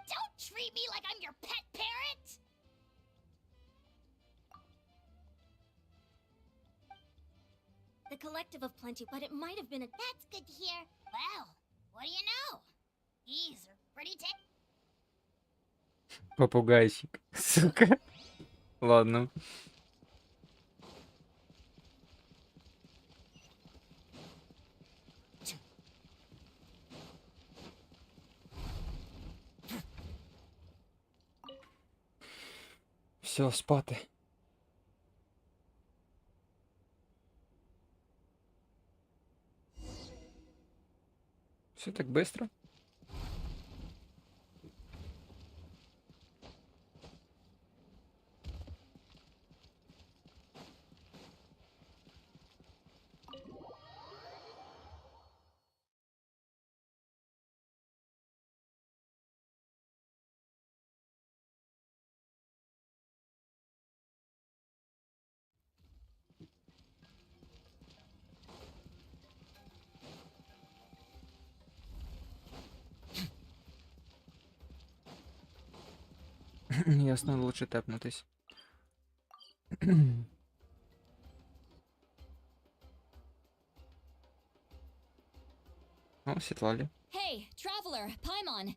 Don't treat me like I'm your pet parent! The collective of plenty, but it might have been a... That's good to hear. Well, what do you know? These are pretty Попугайчик, сука. Ладно. Все, спати. Все так быстро? Ясно, лучше тэпнутись. О, Светлали. Hey, traveler, Paimon.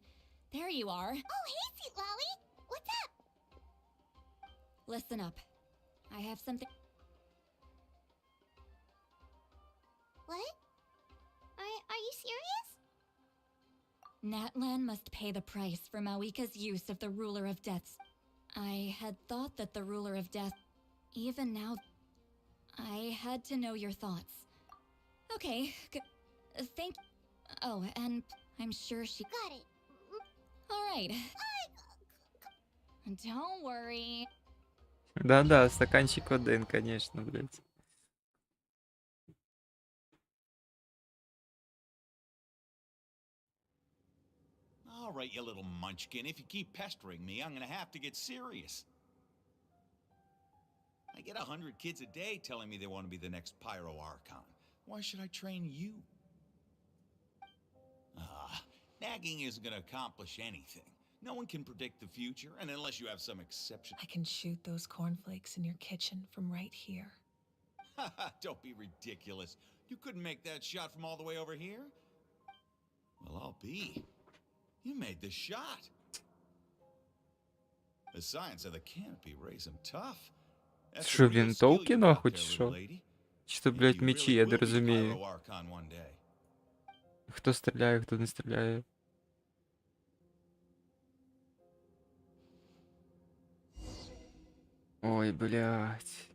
There you are. Oh, hey, Sweet Lolly. What's up? Listen up. I have something... What? Are you serious? Natlan must pay the price for Mawika's use of the Ruler of Deaths. I had thought that the Ruler of Death... Even now... I had to know your thoughts. Okay, thank. Oh, and I'm sure she Got it. All right. Don't worry. Да-да, стаканчик один, конечно, блядь. All right, you little munchkin. If you keep pestering me, I'm gonna have to get serious. I get 100 kids a day telling me they want to be the next Pyro Archon. Why should I train you? Nagging isn't gonna accomplish anything. No one can predict the future, and unless you have some exception... I can shoot those cornflakes in your kitchen from right here. Don't be ridiculous. You couldn't make that shot from all the way over here? Well, I'll be. You made the shot. The science of the canopy raised him tough. That's the Що, real skill вінтовки you got нахуй, there, чи little що? lady. Чи то, Maybe блядь, you мечі, really я will не be розумію. Pyro Archon one day. Хто стріляє, хто не стріляє. Ой, блядь.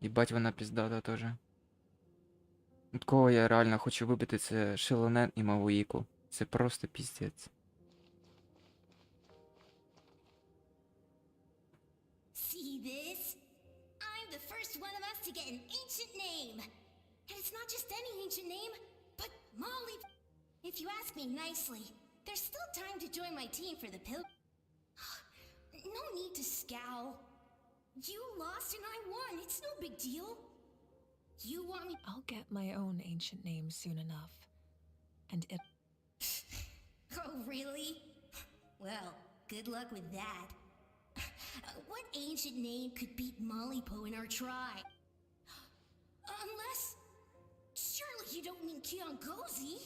Єбать, вона піздата теж. От кого я реально хочу вибити, це Шилонен і Мавуїку. Це просто піздець. See this? I'm the first one of us to get an ancient name. And it's not just any ancient name, but Molly. If you ask me nicely, there's still time to join my team for the pill. No need to scowl. You lost and I won. It's no big deal. You want me? I'll get my own ancient name soon enough. And it... Oh, really? Well, good luck with that. What ancient name could beat Mollypo in our tribe? Unless... Surely you don't mean Kiangozi?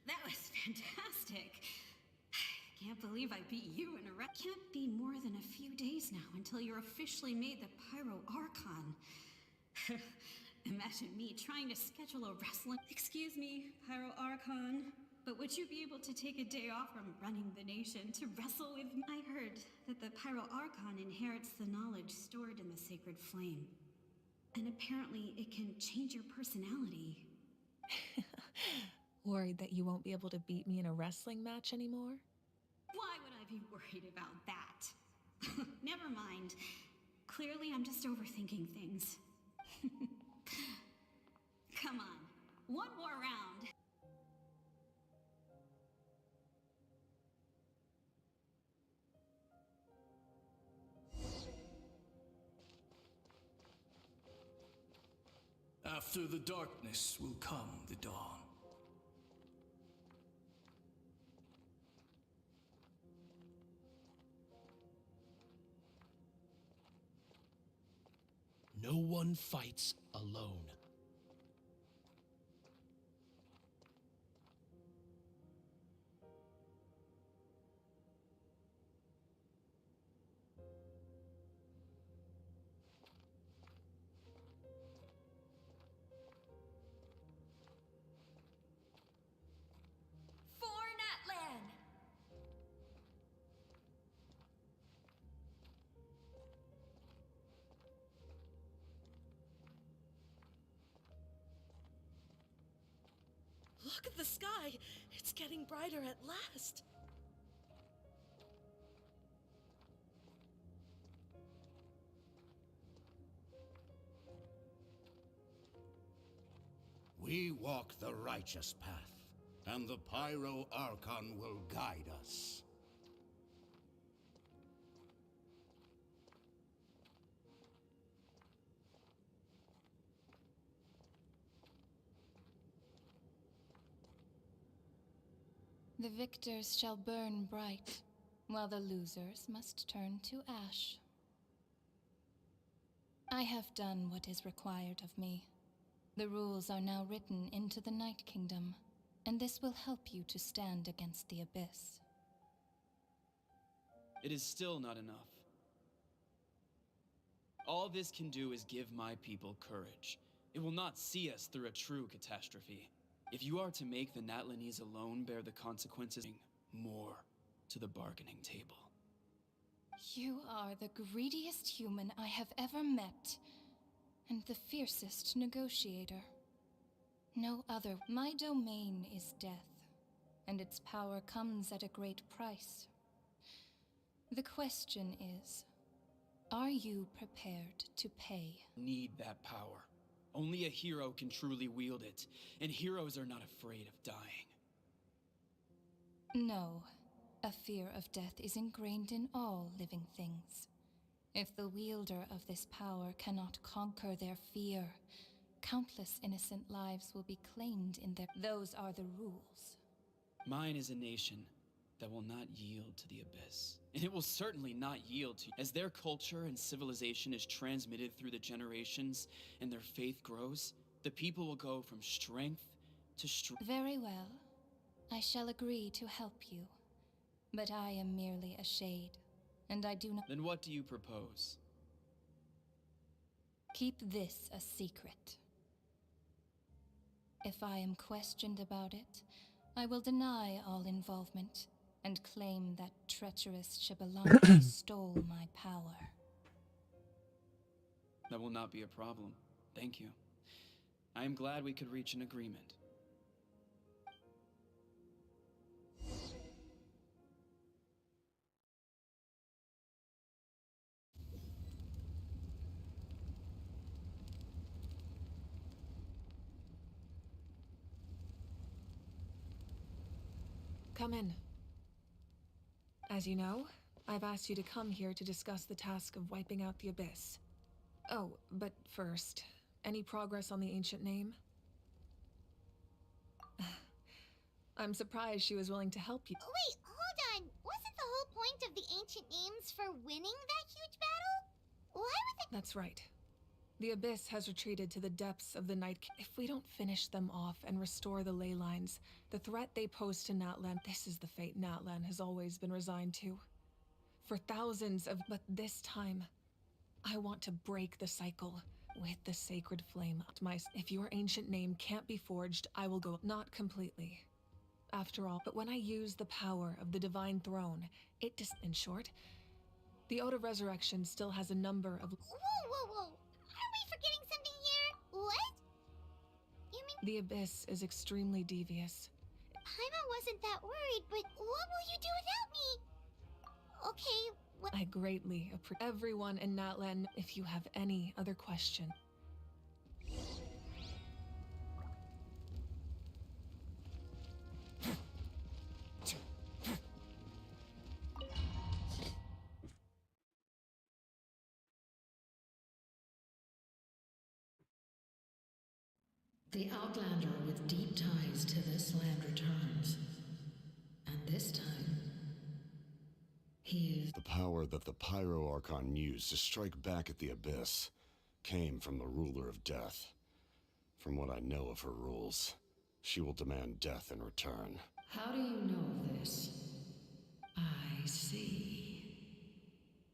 That was fantastic. Can't believe I beat you in a wreck. Can't be more than a few days now until you're officially made the Pyro Archon. Imagine me trying to schedule a wrestling... Excuse me, Pyro Archon, but would you be able to take a day off from running the nation to wrestle with me? I heard that the Pyro Archon inherits the knowledge stored in the sacred flame. And apparently it can change your personality. Worried that you won't be able to beat me in a wrestling match anymore? Why would I be worried about that? Never mind. Clearly, I'm just overthinking things. Come on, one more round. After the darkness will come the dawn. No one fights alone. For Natlan! Look at the sky! It's getting brighter at last! We walk the righteous path, and the Pyro Archon will guide us. The victors shall burn bright, while the losers must turn to ash. I have done what is required of me. The rules are now written into the Night Kingdom, and this will help you to stand against the Abyss. it is still not enough. All this can do is give my people courage. It will not see us through a true catastrophe. If you are to make the Natlanese alone bear the consequences, more to the bargaining table. You are the greediest human I have ever met, and the fiercest negotiator. No other. My domain is death, and its power comes at a great price. The question is, are you prepared to pay? Need that power. Only a hero can truly wield it, and heroes are not afraid of dying. No. A fear of death is ingrained in all living things. If the wielder of this power cannot conquer their fear, countless innocent lives will be claimed in their... Those are the rules. Mine is a nation that will not yield to the abyss. And it will certainly not yield to... As their culture and civilization is transmitted through the generations and their faith grows, the people will go from strength to strength. Very well. I shall agree to help you. But I am merely a shade, and I do not... Then what do you propose? Keep this a secret. If I am questioned about it, I will deny all involvement and claim that treacherous Shibalangi stole my power. That will not be a problem. Thank you. I am glad we could reach an agreement. Come in. As you know, I've asked you to come here to discuss the task of wiping out the Abyss. Oh, but first, any progress on the ancient name? I'm surprised she was willing to help you. Wait, hold on. Wasn't the whole point of the ancient names for winning that huge battle? Why would they... That's right. The Abyss has retreated to the depths of the Night. If we don't finish them off and restore the ley lines, the threat they pose to Natlan, this is the fate Natlan has always been resigned to. For thousands of... But this time, I want to break the cycle with the sacred flame. If your ancient name can't be forged, I will go... Not completely. After all, but when I use the power of the Divine Throne, it just... In short, the Ode of Resurrection still has a number of... Whoa. Are we forgetting something here? What? You mean... The Abyss is extremely devious. Paimon wasn't that worried, but what will you do without me? Okay, well... I greatly appreciate everyone in Natlan. If you have any other question... The Outlander with deep ties to this land returns. And this time, he is... The power that the Pyro Archon used to strike back at the Abyss came from the Ruler of Death. From what I know of her rules, she will demand death in return. How do you know this? I see.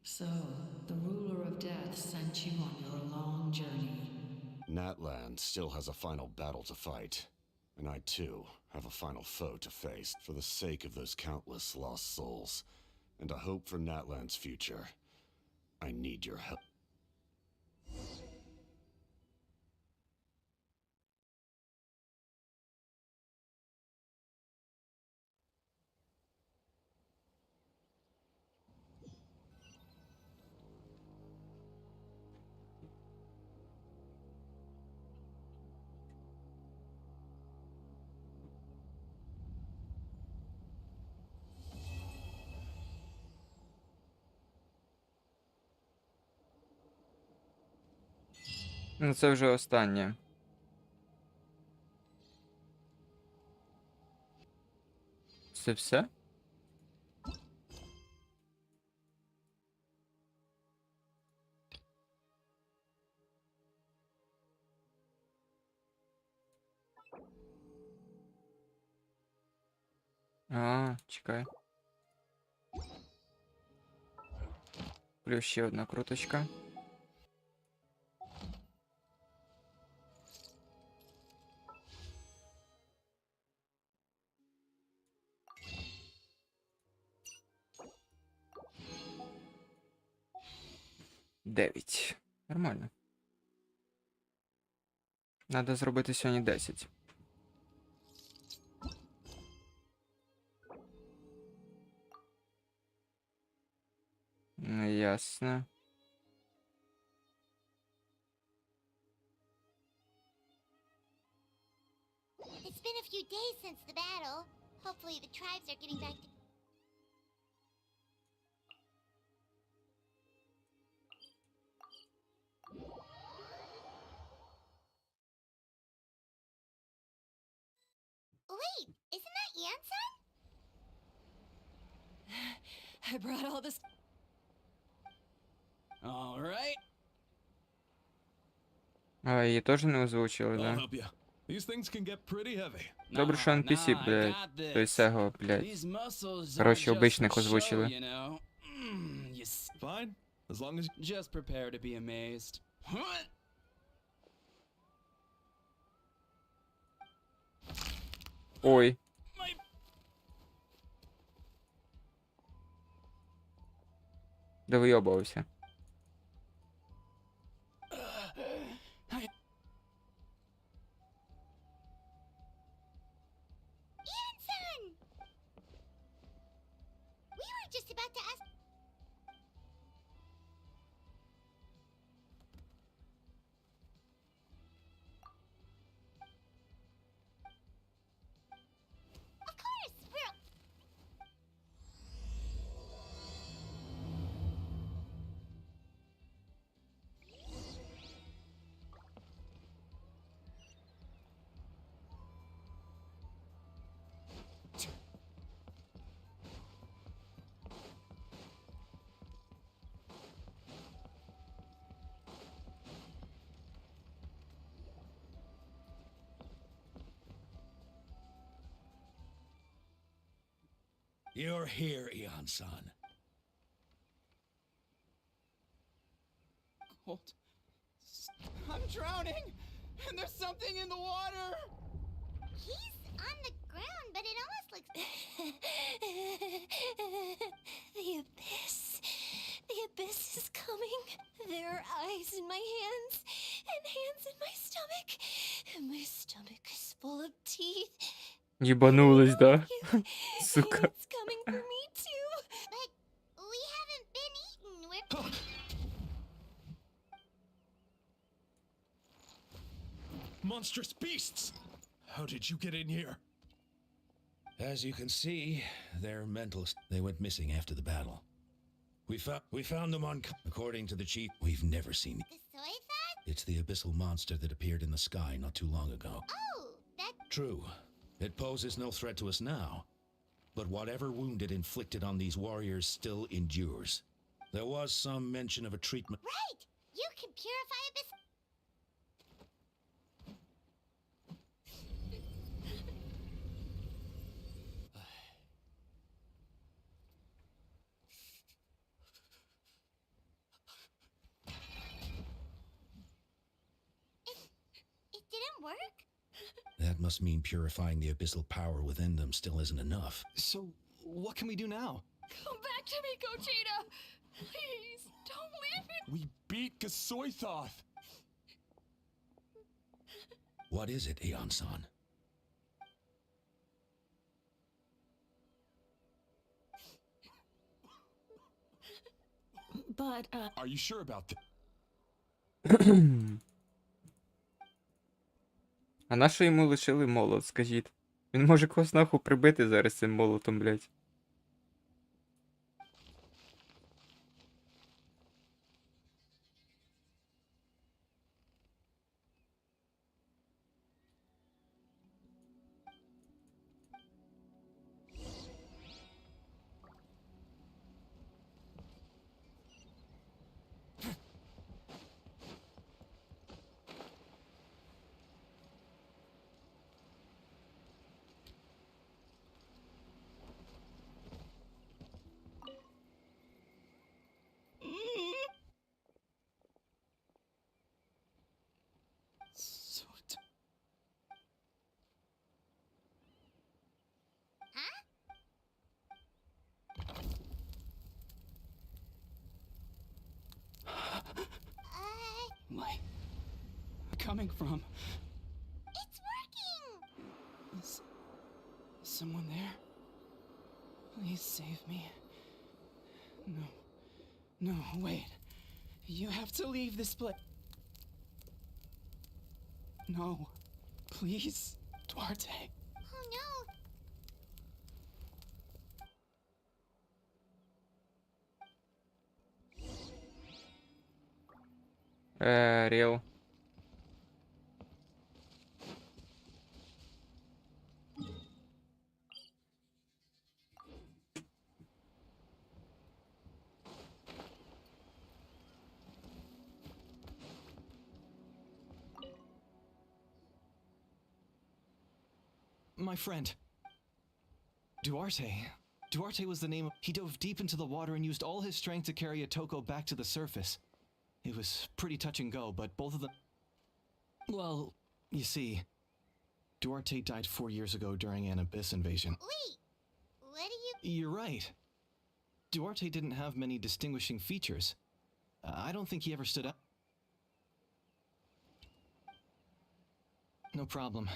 So, the Ruler of Death sent you on your long journey. Natlan still has a final battle to fight, and I too have a final foe to face. For the sake of those countless lost souls, and a hope for Natlan's future, I need your help. Ну, це вже останнє. Це все? А, чекай. Плюс ще одна круточка. Дев'ять. Нормально. Надо зробити сьогодні 10. Ну, ясно. It's been a few days since the battle. Hopefully the tribes are getting back to... Wait, isn't that Yansan? I brought all this. All right. А, її теж не озвучили, I'll да? help you. These things can get pretty heavy. Добре, що NPC, Nah, I блядь. got this. Той Сего, блядь. These muscles are Коротше, just обичних for show, озвучили. you know. Fine, as long as Just prepare to be amazed. Ой. Да вийобувався. Yansan! We were just about to ask... Of course, we're... You're here, Ian-san. Cold. I'm drowning, and there's something in the water. He's on the ground, but it almost looks... The abyss. The abyss is coming. There are eyes in my hands, and hands in my stomach. And my stomach is full of teeth. Єбанулись, да? Сука. And it's coming for me too. But we haven't been eaten. We're... monstrous beasts! How did you get in here? As you can see, they're mental. They went missing after the battle. We found them on... According to the chief, we've never seen... The Teyvat? It's the abyssal monster that appeared in the sky not too long ago. Oh, that... True. It poses no threat to us now. But whatever wound it inflicted on these warriors still endures. There was some mention of a treatment... Right! You can purify abyss... It didn't work? That must mean purifying the abyssal power within them still isn't enough. So, what can we do now? Come back to me, Gogeta. Please, don't leave me. We beat Gasoithoth! What is it, Aeon-san? But, Are you sure about that? А на що йому лишили молот, скажіть? Він може когось нахуй прибити зараз цим молотом, блядь. am I coming from? It's working! Is someone there? Please save me. No, wait. You have to leave this place. No, please, Duarte. Oh no! Ріл. My friend. Duarte. Duarte was the name. He dove deep into the water and used all his strength to carry Atoko back to the surface. It was pretty touch and go, but both of them... Well, you see, Duarte died 4 years ago during an abyss invasion. Wait! What do you... You're right. Duarte didn't have many distinguishing features. I don't think he ever stood up. No problem.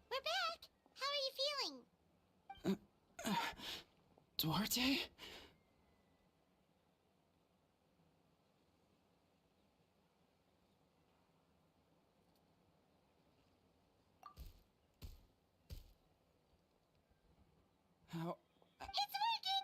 We're back! How are you feeling? Duarte? How? It's working!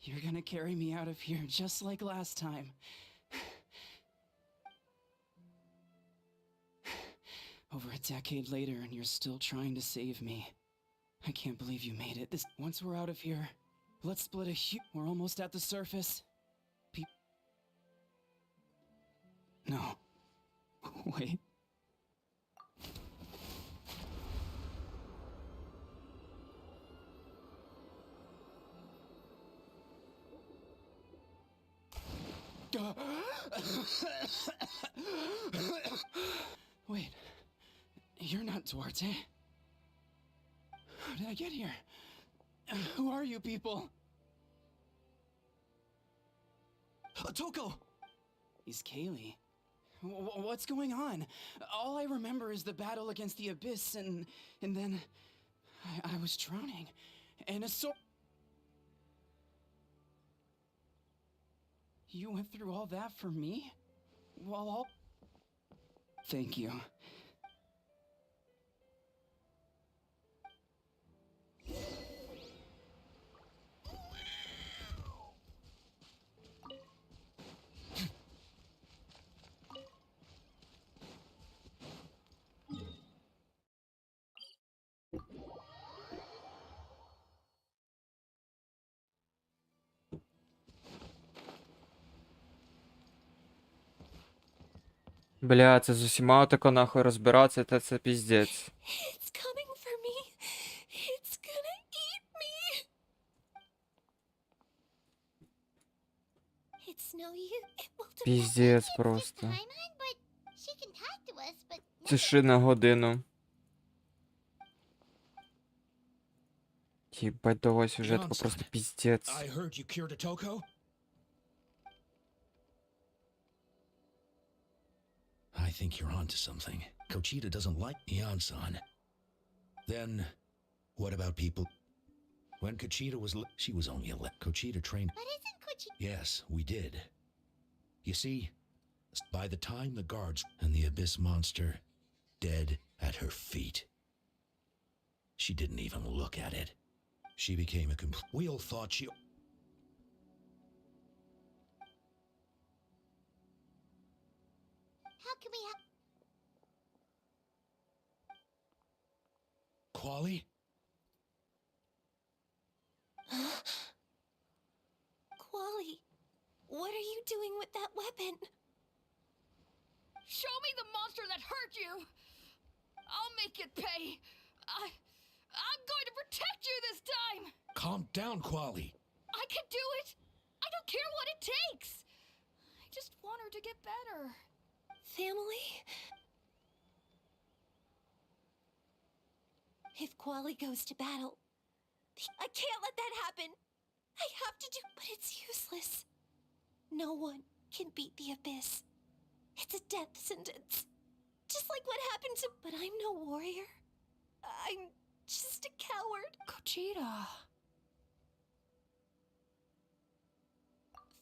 You're gonna carry me out of here just like last time. Over a decade later and you're still trying to save me. I can't believe you made it. Once we're out of here, let's split a we're almost at the surface. No. Wait. Wait, you're not Duarte. How did I get here? Who are you people? Atoko! He's Kaylee. What's going on? All I remember is the battle against the abyss and then I was drowning. And a You went through all that for me? Well, Thank you. Бля, це з усіма отако нахуй розбиратися, та це піздець. It's coming for me. It's gonna eat me. It's no use. It will Піздець просто. Paimon, but she can talk to us, but Тиши на годину. Їбать, того сюжетку просто піздець. I heard you cured Atoko? I think you're onto something. Kochita doesn't like Ian-san. Then, what about people? When Kochita was she was only 11. Kochita trained. But isn't Kochita? Yes, we did. You see, by the time the guards and the abyss monster dead at her feet, she didn't even look at it. She became a we all thought she... How can we help? Quali? Quali, what are you doing with that weapon? Show me the monster that hurt you! I'll make it pay! I'm going to protect you this time! Calm down, Quali. I can do it! I don't care what it takes! I just want her to get better. Family? If Quali goes to battle, I can't let that happen! I have to do, but it's useless. No one can beat the abyss. It's a death sentence. Just like what happened to... But I'm no warrior. I'm just a coward. Kochita.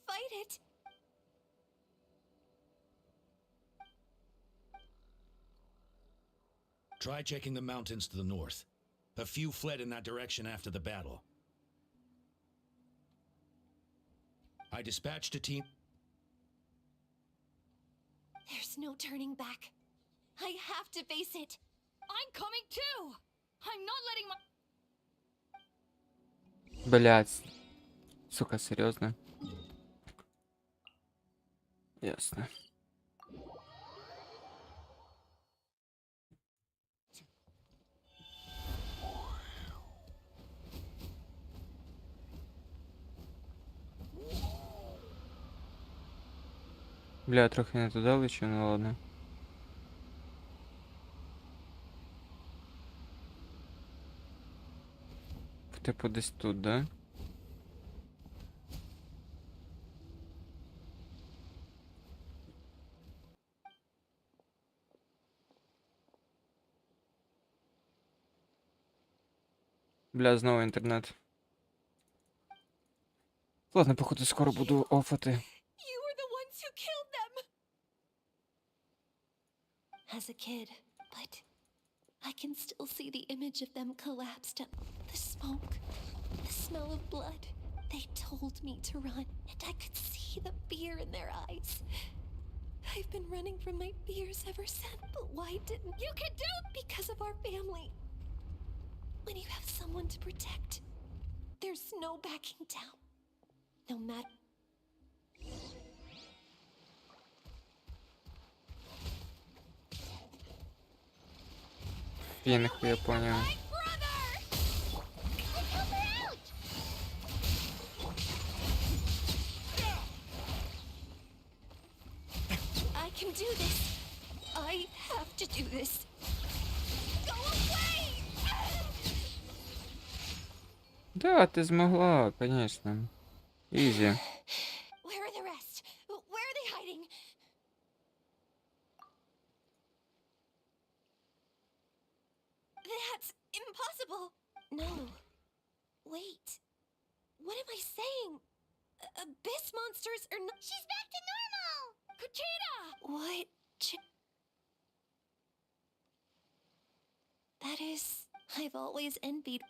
Fight it. Try checking the mountains to the north. A few fled in that direction after the battle. I dispatched a team. There's no turning back. I have to face it. I'm coming too! I'm not letting my... Блять. Сука, серьезно? Ясно. Бля, трохи не туди лечу, ну ладно. Типу десь тут, да? Бля, знову інтернет. Ладно, походу скоро буду офати. You were the ones who killed them! As a kid, but I can still see the image of them collapsed. The smoke, the smell of blood. They told me to run, and I could see the fear in their eyes. I've been running from my fears ever since, but why didn't you can do it? Because of our family. When you have someone to protect, there's no backing down. No matter. Я нихуя понял. I can do this. I have to do this. Go away! Да, ты смогла, конечно. Изи. Where are the rest? Where are they hiding? That's impossible. No. Wait. What am I saying? Abyss monsters are not... She's back to normal! Kochita! What? That is... I've always envied...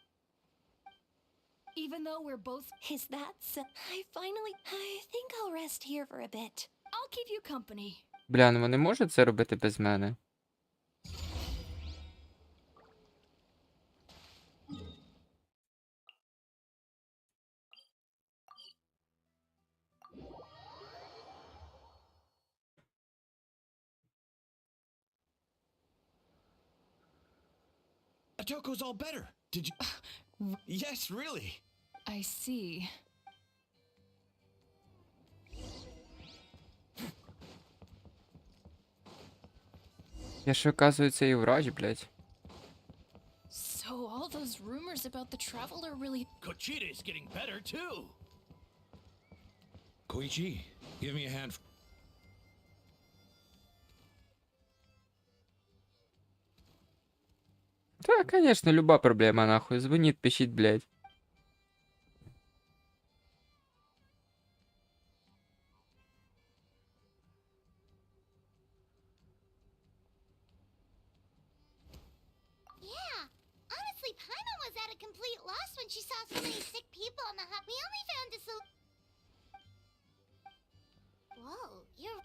Even though we're both... Is that so? I think I'll rest here for a bit. I'll keep you company. Бля, ну вони можуть це робити без мене? Atoko's all better. Did you... Yes, really. I see. Я ж, оказується, і врач, блядь. So all those rumors about the traveler really... Kochita's getting better too. Koichi, give me a hand. Та, конечно, люба проблема, нахуй. Дзвоніть, пишіть, блядь. Yeah, honestly, Paimon was at a complete loss when she saw so many sick people in the hut. We only found a Whoa, you're...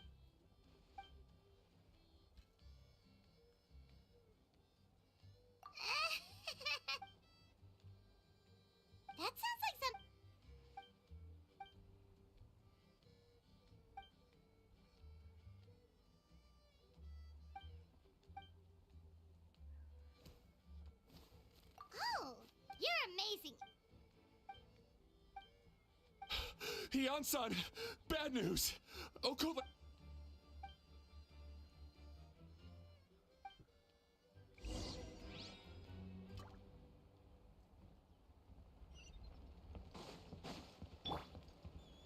That sounds like some... Oh, you're amazing. Hian-san, bad news. Okula...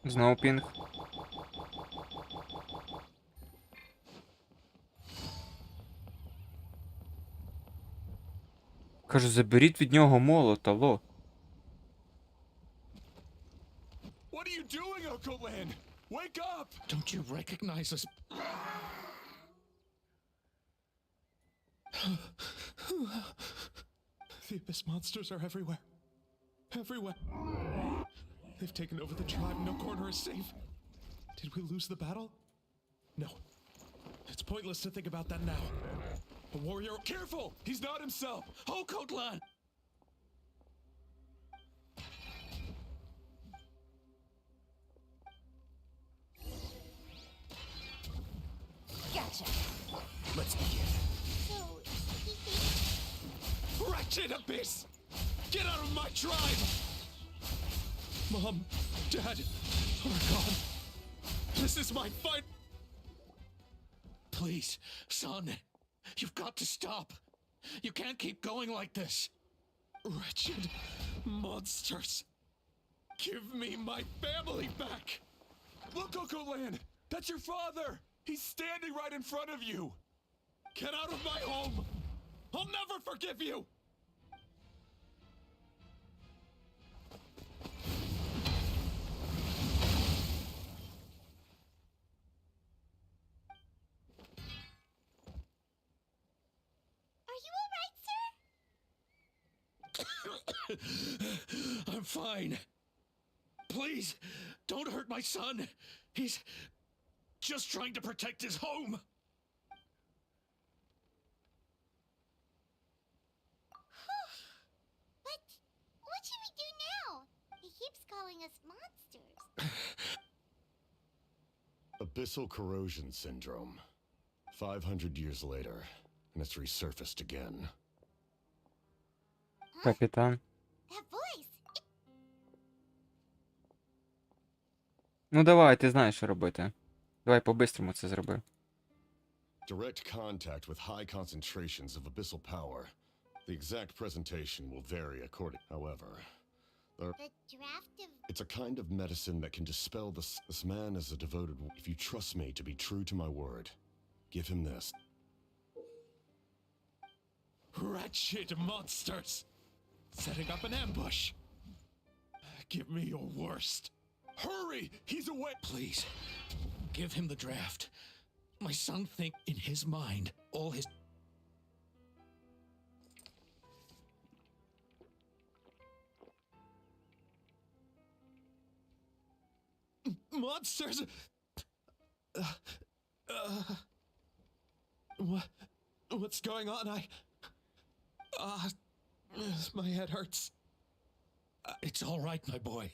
Знову пінг. Кажу, заберіть від нього молот, алло. What are you doing, Okolan? Wake up! Don't you recognize us? The Abyss monsters are everywhere. Everywhere. They've taken over the tribe. No corner is safe. Did we lose the battle? No. It's pointless to think about that now. A warrior... Careful! He's not himself! Oh, Kotlan! Gotcha. Let's begin. So, Wretched Abyss! Get out of my tribe! Mom, Dad, are gone. This is my fight. Please, son, you've got to stop. You can't keep going like this. Wretched monsters. Give me my family back. Look, Okolan, that's your father. He's standing right in front of you. Get out of my home. I'll never forgive you. I'm fine. Please, don't hurt my son. He's just trying to protect his home. But what should we do now? He keeps calling us monsters. Abyssal corrosion syndrome. 500 years later, and it's resurfaced again. Капітан. That voice. Ну давай, ти знаєш, що робити. Давай по-бистрому це зроби. Direct contact with high concentrations of abyssal power. The exact presentation will vary according. However, The draft of... it's a kind of medicine that can dispel this. This man is a devoted. If you trust me to be true to my word, give him this. Wretched monsters! Setting up an ambush. Give me your worst. Hurry! He's away! Please, give him the draft. My son think in his mind, all his... Monsters! What's going on? My head hurts. It's all right, my boy.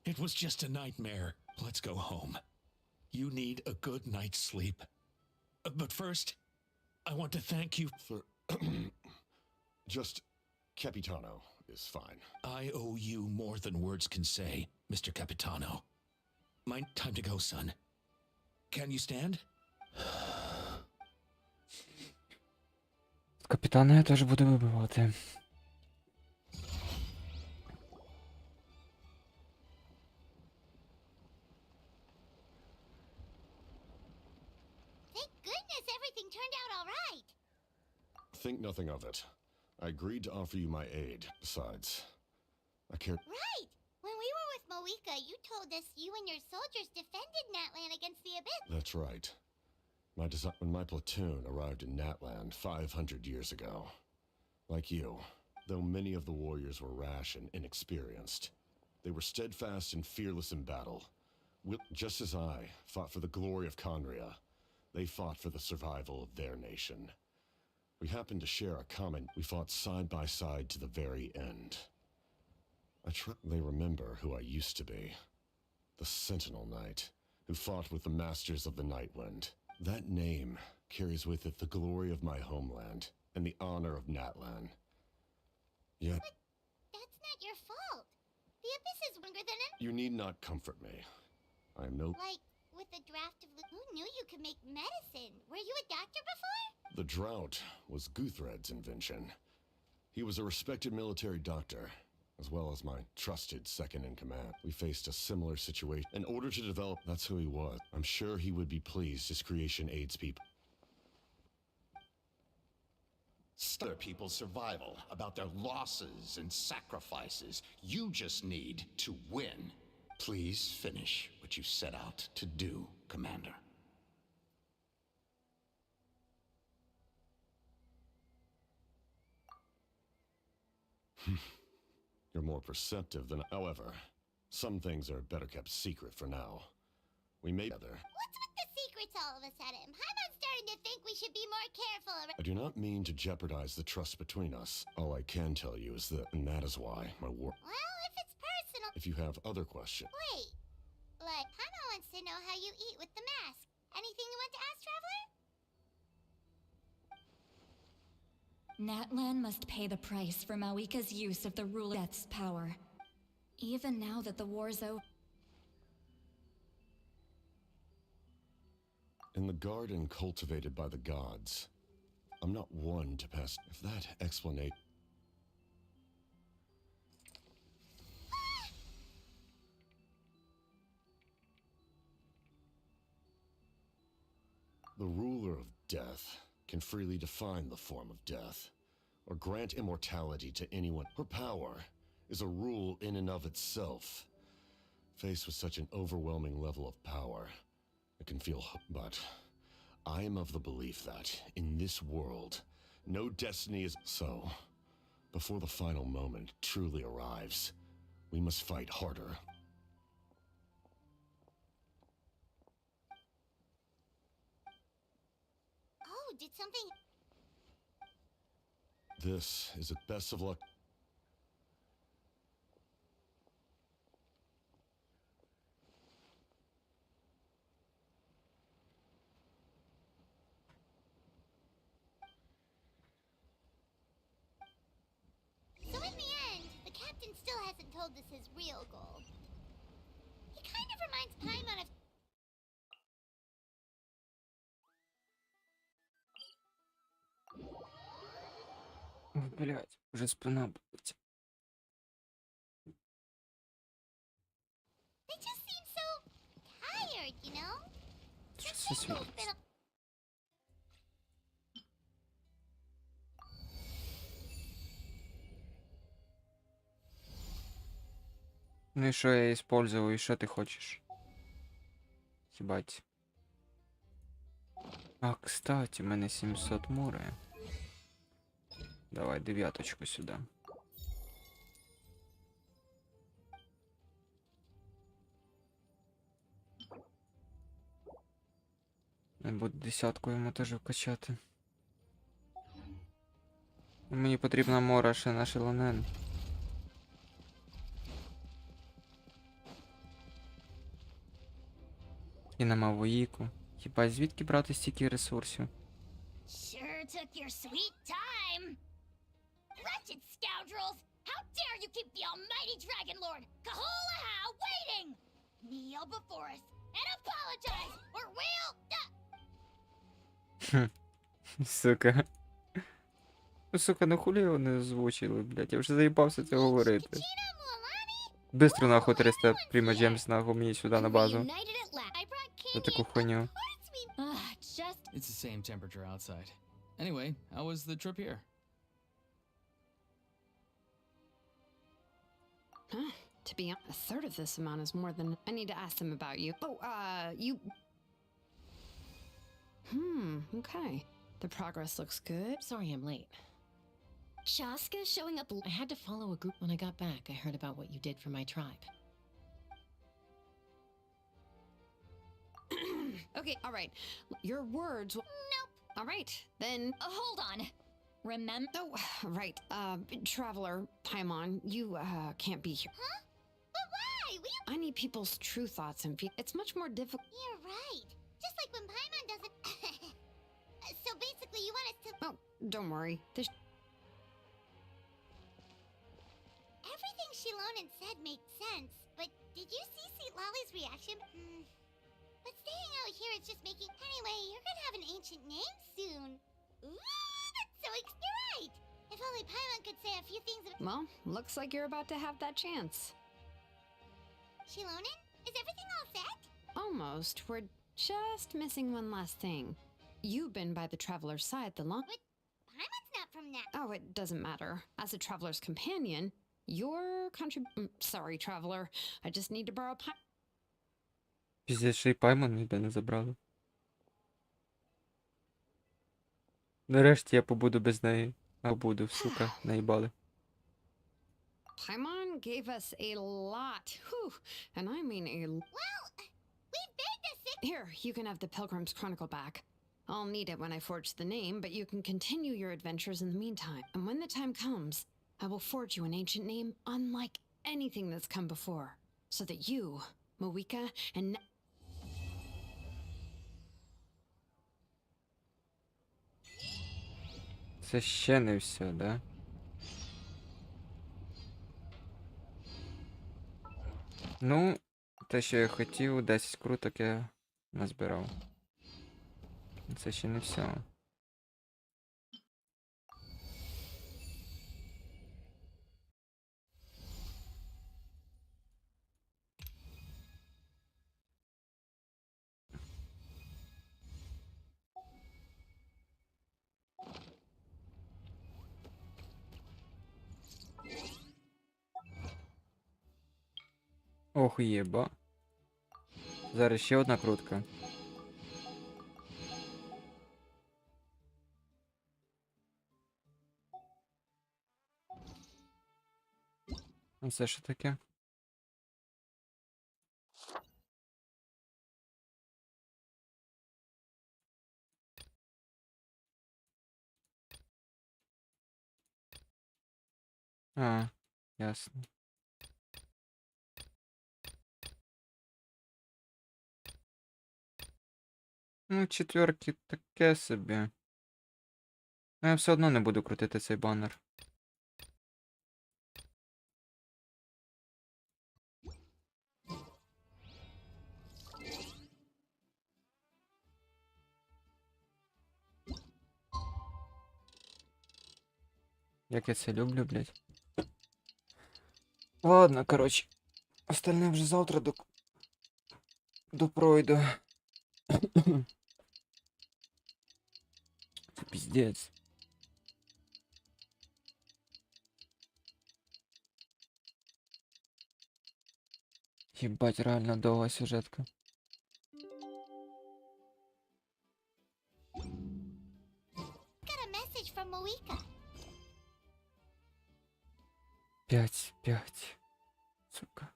It was just a nightmare. Let's go home. You need a good night's sleep. But first, I want to thank you for... Just Capitano is fine. I owe you more than words can say, Mr. Capitano. My time to go, son. Can you stand? Капітана я теж буду вибивати. Thank goodness everything turned out all right. Think nothing of it. I agreed to offer you my aid. Besides, I care. Right! When we were with Moika, you told us you and your soldiers defended Natlan against the Abyss. That's right. When my platoon arrived in Natland 500 years ago, like you, though many of the warriors were rash and inexperienced, they were steadfast and fearless in battle. Just as I fought for the glory of Conria, they fought for the survival of their nation. We happened to share a common. We fought side by side to the very end. They remember who I used to be. The Sentinel Knight, who fought with the masters of the Nightwind. That name carries with it the glory of my homeland and the honor of Natlan. Yet... But that's not your fault. The Abyss is longer than an... You need not comfort me. I am no... Like, with the draft of... Who knew you could make medicine? Were you a doctor before? The drought was Guthred's invention. He was a respected military doctor, as well as my trusted second-in-command. We faced a similar situation. In order to develop, that's who he was. I'm sure he would be pleased his creation aids people. Other people's survival, about their losses and sacrifices. You just need to win. Please finish what you set out to do, Commander. You're more perceptive than... However, some things are better kept secret for now. We may... What's with the secrets all of a sudden? I'm starting to think we should be more careful around... I do not mean to jeopardize the trust between us. All I can tell you is that, and that is why my war... Well, if it's personal... If you have other questions... Wait. Like, Paimon wants to know how you eat with the mask. Anything you want to ask, Traveler? Natlan must pay the price for Mawika's use of the ruler death's power. Even now that the war's over. In the garden cultivated by the gods, I'm not one to pass... If that explanation... The ruler of death can freely define the form of death, or grant immortality to anyone. Her power is a rule in and of itself. Faced with such an overwhelming level of power, it can feel... But I am of the belief that, in this world, no destiny is... So, before the final moment truly arrives, we must fight harder. Oh, did something... This is a best of luck. So in the end, the captain still hasn't told us his real goal. He kind of reminds Paimon of... Блять, уже спина болить. They just seem so tired, you know? Що це світиться? Ну и что я использовал, и что ты хочешь? Ебать. А, кстати, у мене 700 мури. Давай дев'яточку сюда. Буде десятку йому теж вкачати. Мені потрібна мора ще на Шилонен. І на Мавоїку. Хіба звідки брати стільки ресурсів? Sure took your sweet time. Wretched scoundrels! How dare you keep the almighty Dragon Lord, Kahulaha, waiting! Kneel before us and apologize, or we'll... Сука. Ну, сука, ну хулі його не озвучили, блядь. Я вже заїбався це говорити. Бистро нахуй 300 примогемів нахуй мені сюди на базу. За таку хуйню. It's the same temperature outside. Anyway, how was the trip here? Huh? To be honest, a third of this amount is more than... I need to ask them about you. Oh, you... Okay. The progress looks good. Sorry I'm late. Shaska showing up. I had to follow a group. When I got back, I heard about what you did for my tribe. Okay, all right. Your words... Nope. All right, then... Hold on. Remember? Oh, right. Traveler, Paimon, you, can't be here. Huh? But why? We... I need people's true thoughts and it's much more difficult. You're right. Just like when Paimon doesn't... So basically you want us to... Oh, don't worry. This... Everything Shilonен said made sense, but did you see Sweet Lolly's reaction? But staying out here is just making... Anyway, you're gonna have an ancient name soon. Ooh, that's so you're right. If only Paimon could say a few things about... Well, looks like you're about to have that chance. Shilonen, is everything all set? Almost. We're just missing one last thing. You've been by the Traveler's side the long... But Paimon's not from that... Oh, it doesn't matter. As a Traveler's companion, your sorry, Traveler. I just need to borrow Піздець, ще й Паймон ніде не забрали. Нарешті я побуду без неї. А побуду, сука, наїбали. Paimon gave us a lot. Whew. And I mean a... Well, we begged the sick... Here, you can have the Pilgrim's Chronicle back. I'll need it when I forge the name, but you can continue your adventures in the meantime. And when the time comes, I will forge you an ancient name unlike anything that's come before. So that you, Moika, and... Це ще не все, да? Ну, те, що я хотів, 10 круток я назбирав. Це ще не все. Ох, єба. Зараз ще одна крутка. А це що таке? А, ясно. Ну, четверки таке собі. Ну, я все одно не буду крутити цей банер. Як я це люблю, блядь. Ладно, короче. Остальне вже завтра допройду. Це піздець. Єбать, реально довга сюжетка. Got a message from Moika. 5. Сука.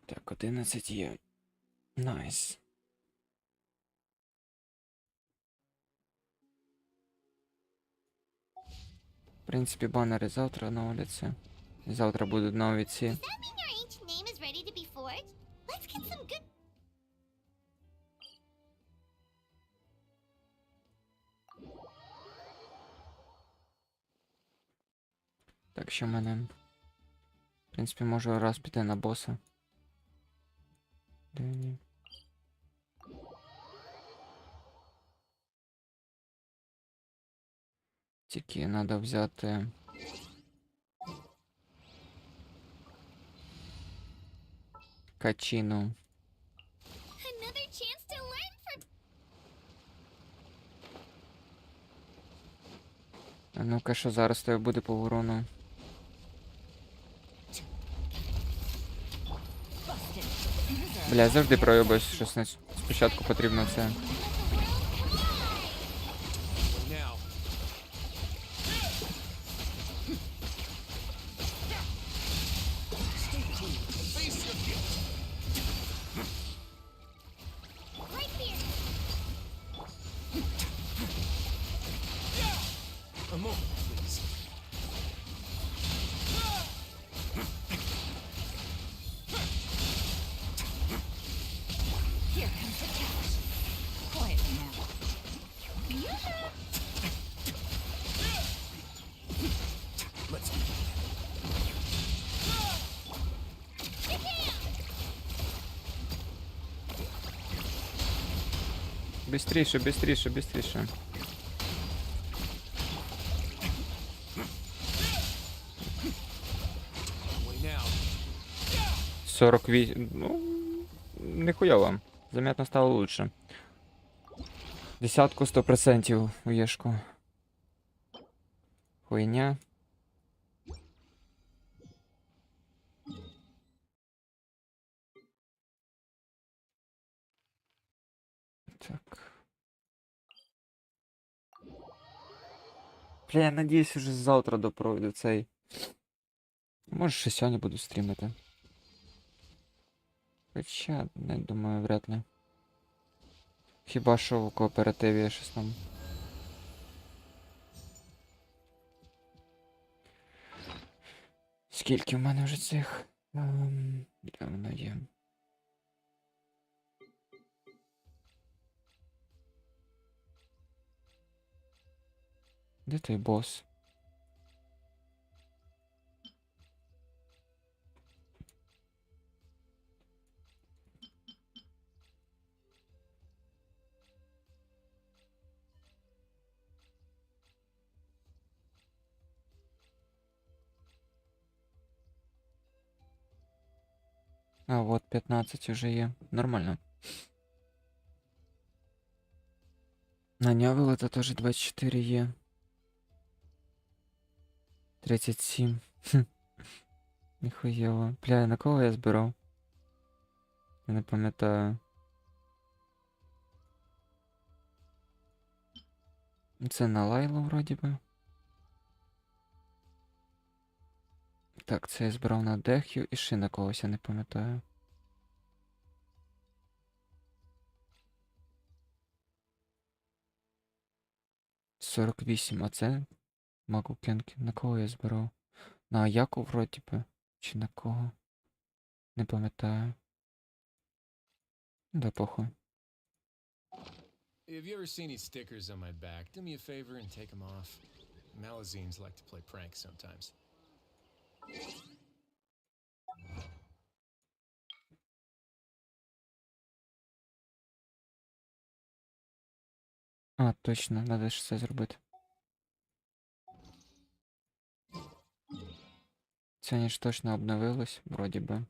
Так, 11 є. Найс. В принципі, банери завтра оновляться. І завтра будуть нові ці. Does that mean your ancient name is ready to be forged? Let's get some good... Так що в мене... В принципі, можу раз піти на боса. День. Тільки треба взяти Качину. Another chance to learn from. А ну-ка, що зараз тебе буде по урону? Бля, завжди проюбуюсь, щось спочатку потрібно це. Now. Face your gift. Right here. A moment, please. Here comes the catch. Quietly now. Let's begin. Бистріше, бистріше, бистріше. Only now. 48. Ну, нихуя. Заметно стало лучше. Десятку 100% у Єшку. Хуйня. Так. Бля, я надіюсь, уже завтра допройду цей. Може, ще сьогодні буду стрімити. Хоча, не думаю, вряд ли. Хіба що в кооперативі щось там. Скільки в мене вже цих? Де воно є? Де той бос? А, вот 15 уже є. Нормально. На нього это тоже 24 є. 37. Хм. Ніхуєво. Бля, на кого я збирав? Я не пам'ятаю. Це на Лайлу вроді би. Так, це я збирав на Дехю і ще на когось, я не пам'ятаю. «48, а це Маку Кенкі. На кого я збирав? На Аяку вроді би. Чи на кого? Не пам'ятаю. Да похуй. If you ever see any stickers on my back, do me a favor and take them off. Malazines like to play pranks sometimes. А, точно, треба ж це зробити. Це ж точно обновилось, вроді би.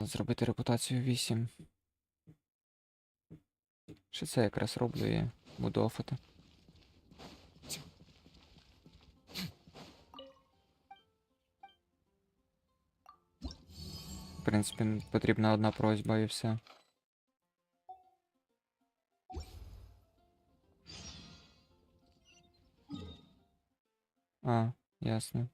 Зробити репутацію 8. Що це якраз роблю і буду офати. В принципі, потрібна одна просьба і все. А, ясно.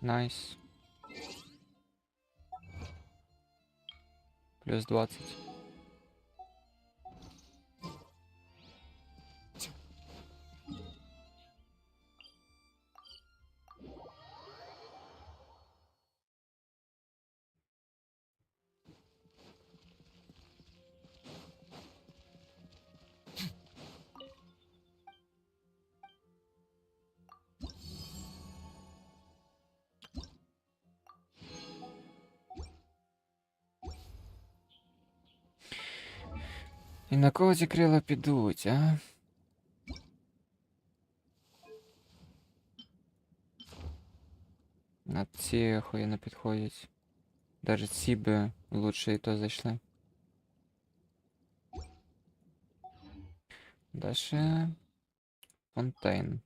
Найс. Плюс 20. І на кого ці крила підуть, а? На ці охуєнно підходять. Даже ці би лучше і то зайшли. Дальше Фонтейн.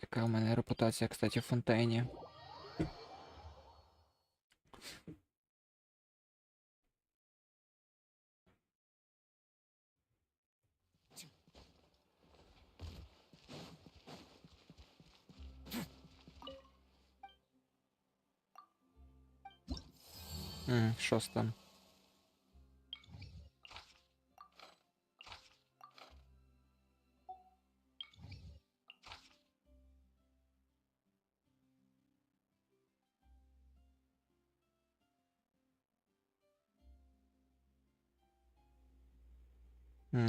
Яка у мене репутація, кстати, в Фонтейні? Шоста.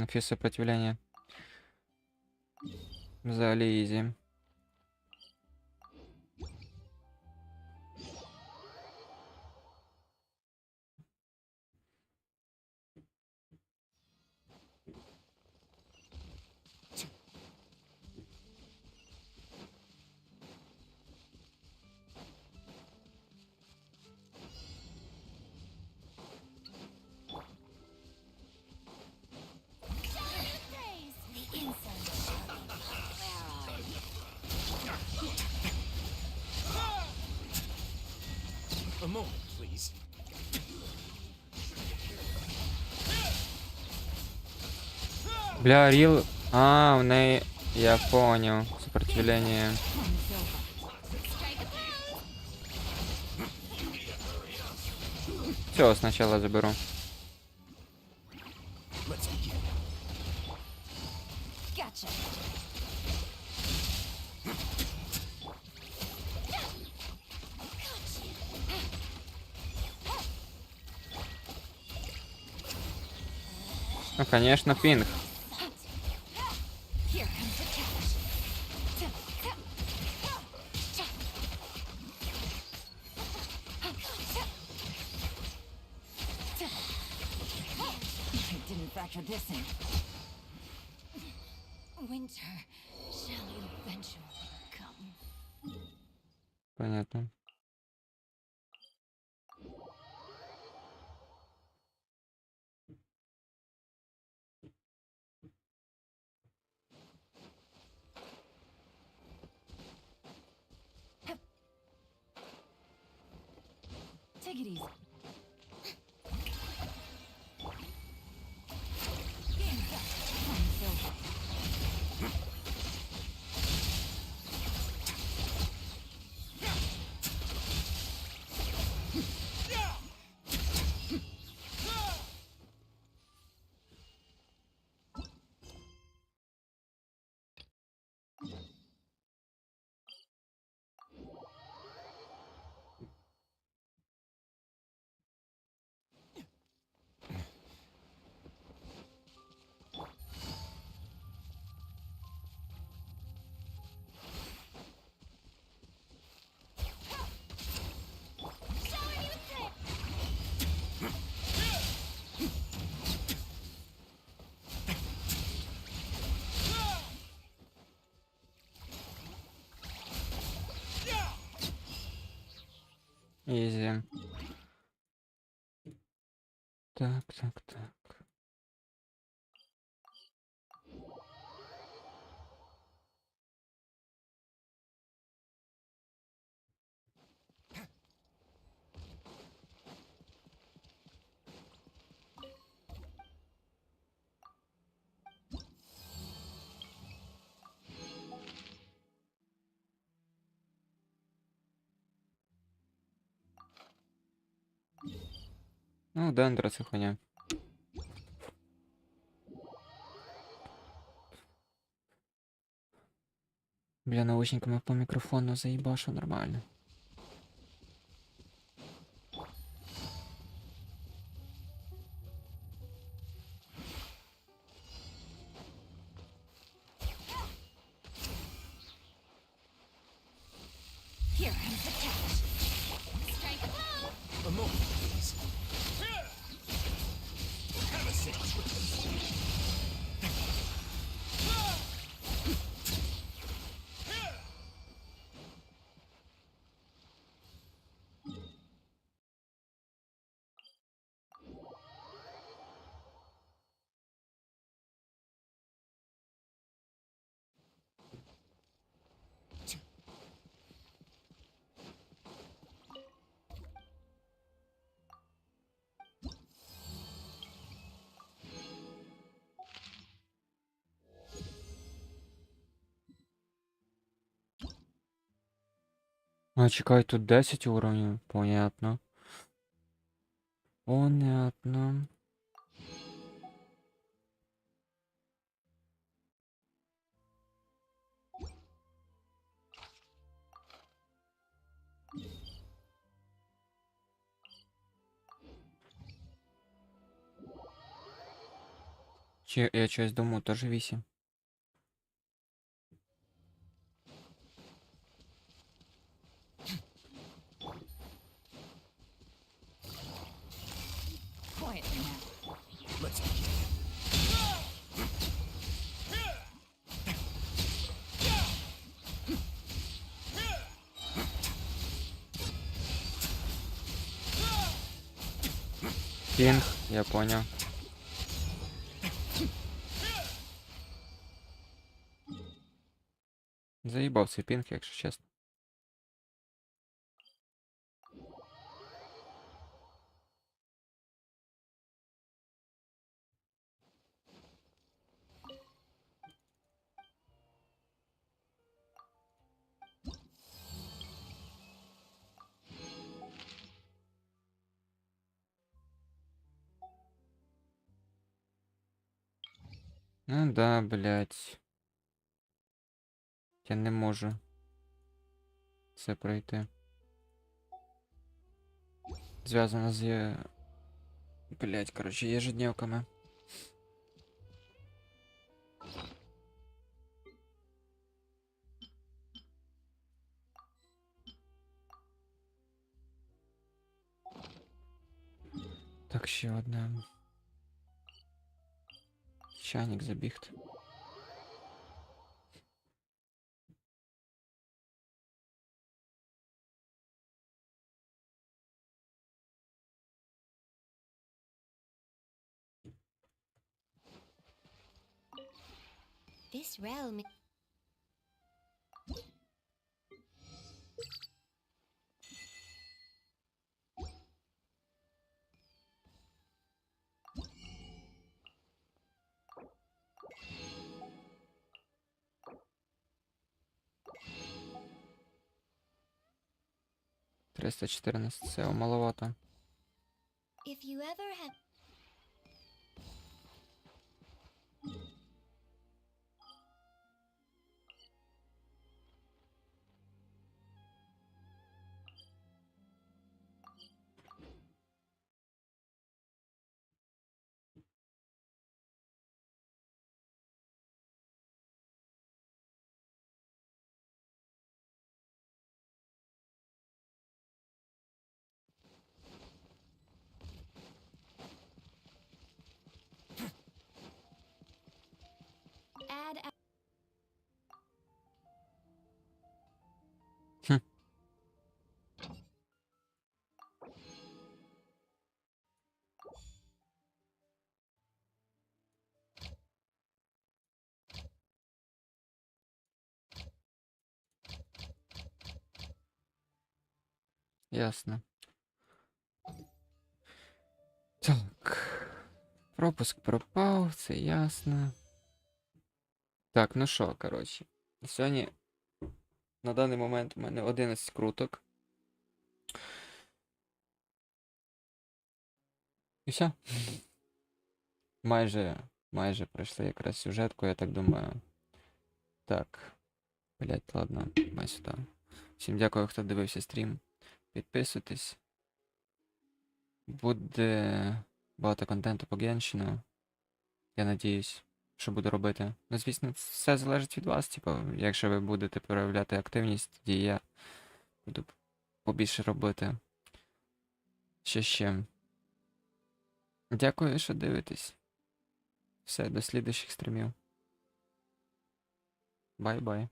Фіз сопротивлення. Взагалі ізі. A moment, please. Бля, Ріл. А, в неї. Я понял. Сопротивление. Все, сначала заберу. Ну, конечно, пинг. Понятно. Take it easy. Ізі. Так, так, так. Ну, дендра це хуйня. Бля, наушниками по мікрофону заїбашу нормально. Here comes the catch. Strike a pose. A moment, please. Have a seat. А, чекай, тут 10 уровнів. Понятно. Понятно. Чи я щось думаю, теж 8. Quietly now. Let's begin. Пінг, я поняв. Заїбав цей пінг, якщо чесно. Ну да, блядь. Я не можу це пройти. Зв'язано з... Блядь, короче, ежедневками. Так, ще одне. Чайник забігти. This realm. $314, це маловато. If you ever have. Add. Ясно. Так. Пропуск пропав, це ясно. Так, ну що, коротше. Сьогодні на даний момент у мене 11 круток. І все. Майже пройшли якраз сюжетку, я так думаю. Так. Блять, ладно, май сюди. Всім дякую, хто дивився стрім. Підписуйтесь. Буде багато контенту по Геншину. Я надіюсь, що буду робити. Ну, звісно, все залежить від вас. Типу, якщо ви будете проявляти активність, тоді я буду побільше робити. Що ще? Дякую, що дивитесь. Все, до слідуючих стрімів. Бай-бай.